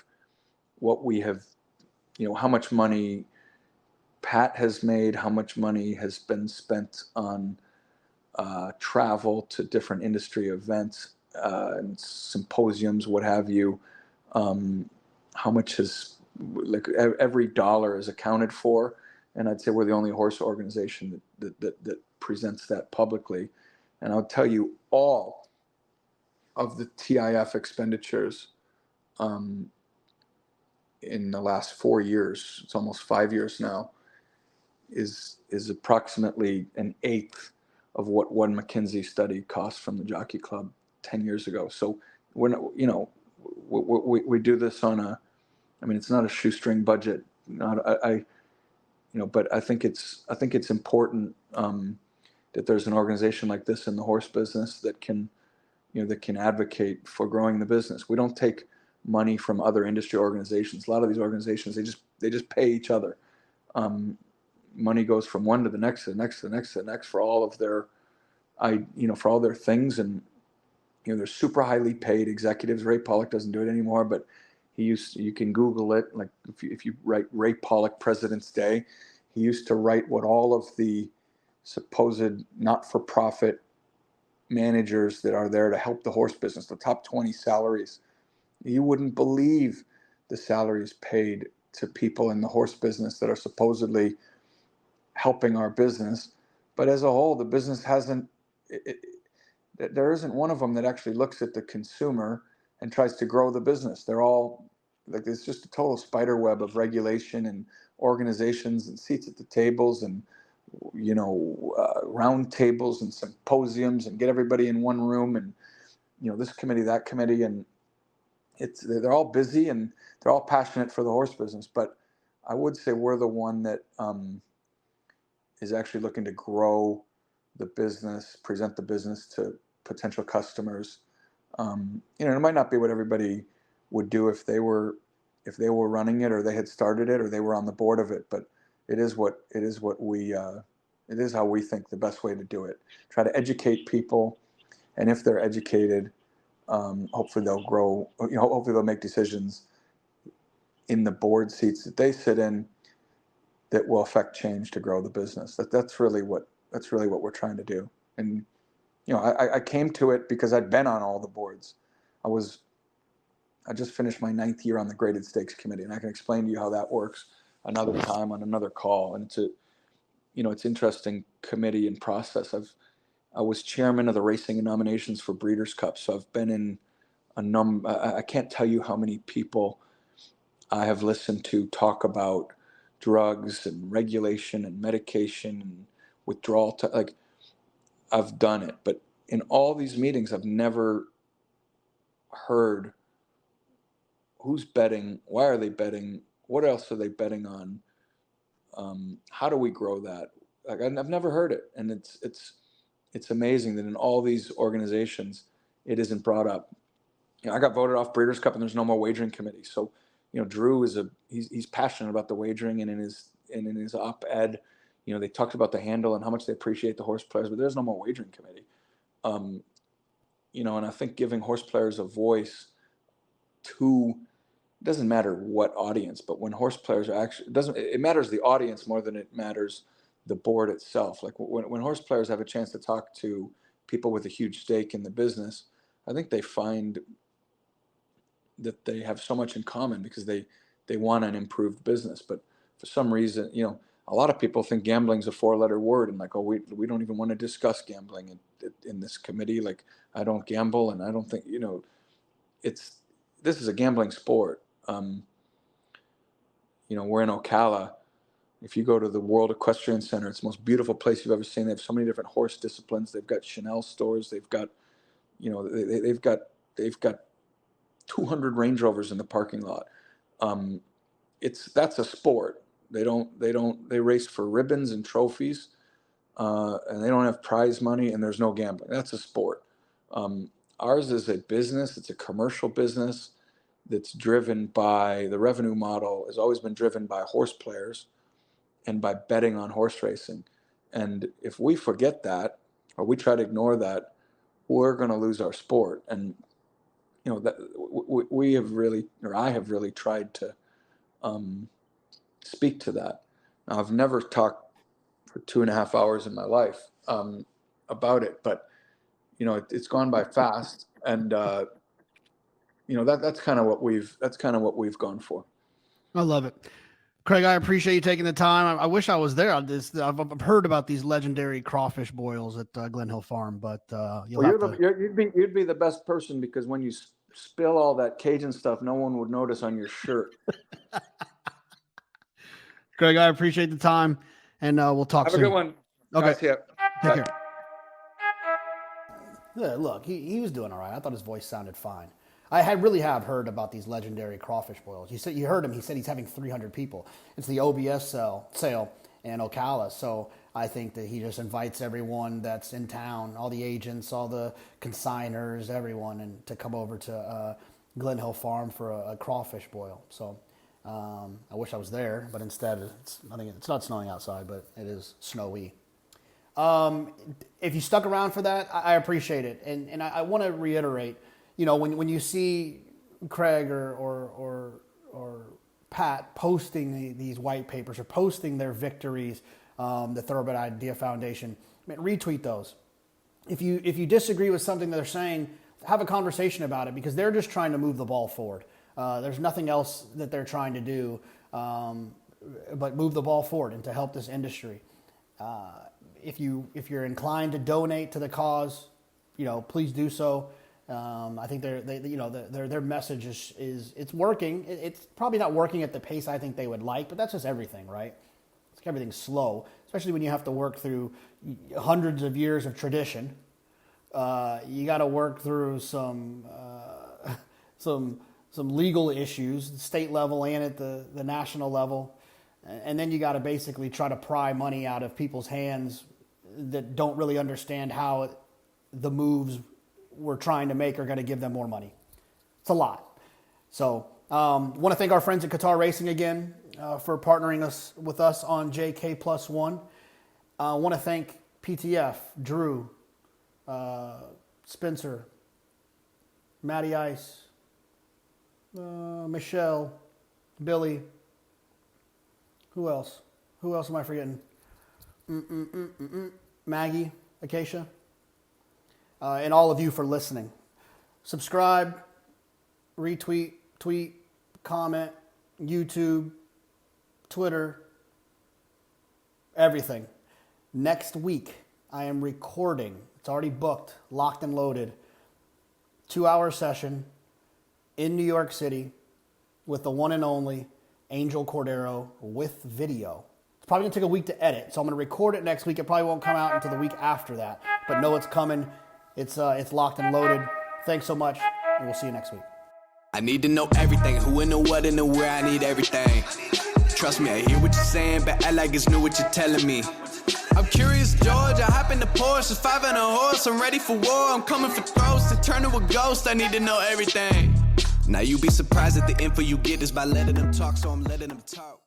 how much money Pat has made, how much money has been spent on travel to different industry events and symposiums, what have you. How much every dollar is accounted for, and I'd say we're the only horse organization that presents that publicly. And I'll tell you, all of the TIF expenditures in the last 4 years, it's almost 5 years now, is approximately an eighth of what one McKinsey study cost from the Jockey Club 10 years ago. So we're not, we do this on it's not a shoestring budget. But I think it's important that there's an organization like this in the horse business that can advocate for growing the business. We don't take money from other industry organizations. A lot of these organizations, they just pay each other. Money goes from one to the next, to the next, to the next, to the next for all of their, for all their things. And they're super highly paid executives. Ray Pollock doesn't do it anymore, but you can Google it. Like if you write Ray Pollock President's Day, he used to write what all of the supposed not-for-profit managers that are there to help the horse business, the top 20 salaries. You wouldn't believe the salaries paid to people in the horse business that are supposedly helping our business. But as a whole, the business there isn't one of them that actually looks at the consumer and tries to grow the business. They're all like, it's just a total spider web of regulation and organizations and seats at the tables and round tables and symposiums and get everybody in one room and this committee, that committee, and they're all busy and they're all passionate for the horse business. But I would say we're the one that is actually looking to grow the business, present the business to potential customers. It might not be what everybody would do if they were running it or they had started it or they were on the board of it, but it is how we think the best way to do it. Try to educate people, and if they're educated, hopefully they'll grow. Hopefully they'll make decisions in the board seats that they sit in that will affect change to grow the business. That's really what we're trying to do. And I came to it because I'd been on all the boards. I just finished my 9th year on the graded stakes committee, and I can explain to you how that works another time on another call. And it's interesting committee and process. I was chairman of the racing and nominations for Breeders' Cup, so I've been in I can't tell you how many people I have listened to talk about drugs and regulation and medication and withdrawal. I've done it, but in all these meetings, I've never heard who's betting, why are they betting, what else are they betting on, how do we grow that? Like I've never heard it, and it's amazing that in all these organizations it isn't brought up. I got voted off Breeders' Cup, and there's no more wagering committee. So, Drew he's passionate about the wagering, and in his op-ed, they talked about the handle and how much they appreciate the horse players, but there's no more wagering committee. And I think giving horse players a voice to, it doesn't matter what audience, but when horse players are actually, it matters the audience more than it matters the board itself. Like when horse players have a chance to talk to people with a huge stake in the business, I think they find that they have so much in common because they want an improved business. But for some reason, a lot of people think gambling's a 4-letter word, and like, oh, we don't even want to discuss gambling in this committee. Like, I don't gamble, and I don't think this is a gambling sport. We're in Ocala. If you go to the World Equestrian Center, it's the most beautiful place you've ever seen. They have so many different horse disciplines. They've got Chanel stores. They've got, they've got 200 Range Rovers in the parking lot. That's a sport. They race for ribbons and trophies, and they don't have prize money, and there's no gambling. That's a sport. Ours is a business. It's a commercial business that's driven by, the revenue model has always been driven by horse players and by betting on horse racing. And if we forget that, or we try to ignore that, we're going to lose our sport. And that we have really, or I have really tried to speak to that. Now, I've never talked for 2.5 hours in my life about it, but it's gone by fast, and that's kind of what we've gone for. I love it. Craig, I appreciate you taking the time. I wish I was there on this. I've heard about these legendary crawfish boils at Glen Hill Farm, but you'd be the best person, because when you spill all that Cajun stuff, no one would notice on your shirt. Craig, I appreciate the time, and we'll talk soon. Have a good one. Okay. Nice, yeah. Take care. Yeah, look, he was doing all right. I thought his voice sounded fine. I really have heard about these legendary crawfish boils. You heard him. He said he's having 300 people. It's the OBS sale in Ocala. So I think that he just invites everyone that's in town, all the agents, all the consigners, everyone, and to come over to Glen Hill Farm for a crawfish boil. So I wish I was there, but instead I think it's not snowing outside, but it is snowy. If you stuck around for that, I appreciate it. And I want to reiterate, when you see Craig or Pat posting these white papers or posting their victories, the Thoroughbred Idea Foundation, retweet those. If you disagree with something that they're saying, have a conversation about it, because they're just trying to move the ball forward. There's nothing else that they're trying to do but move the ball forward and to help this industry. If you're inclined to donate to the cause, please do so. I think their message is it's working. It's probably not working at the pace I think they would like, but that's just everything, right? It's everything's slow, especially when you have to work through hundreds of years of tradition. You got to work through some legal issues, state level and at the national level. And then you got to basically try to pry money out of people's hands that don't really understand how the moves we're trying to make are going to give them more money. It's a lot. So want to thank our friends at Qatar Racing again for partnering with us on JK+1. Want to thank PTF, Drew, Spencer, Matty Ice, Michelle, Billy. Who else? Who else am I forgetting? Maggie, Acacia, and all of you for listening. Subscribe, retweet, tweet, comment, YouTube, Twitter, everything. Next week, I am recording. It's already booked, locked and loaded. 2-hour session in New York City with the one and only Angel Cordero with video. It's probably going to take a week to edit, so I'm going to record it next week. It probably won't come out until the week after that, but know it's coming. It's locked and loaded. Thanks so much, and we'll see you next week. I need to know everything, who and the what and the where, I need everything. Trust me, I hear what you're saying, but act like it's new what you're telling me. I'm curious, George, I hop in the Porsche, 5 and a horse, I'm ready for war, I'm coming for throats, to turn to a ghost, I need to know everything. Now you be surprised at the info you get is by letting them talk, so I'm letting them talk.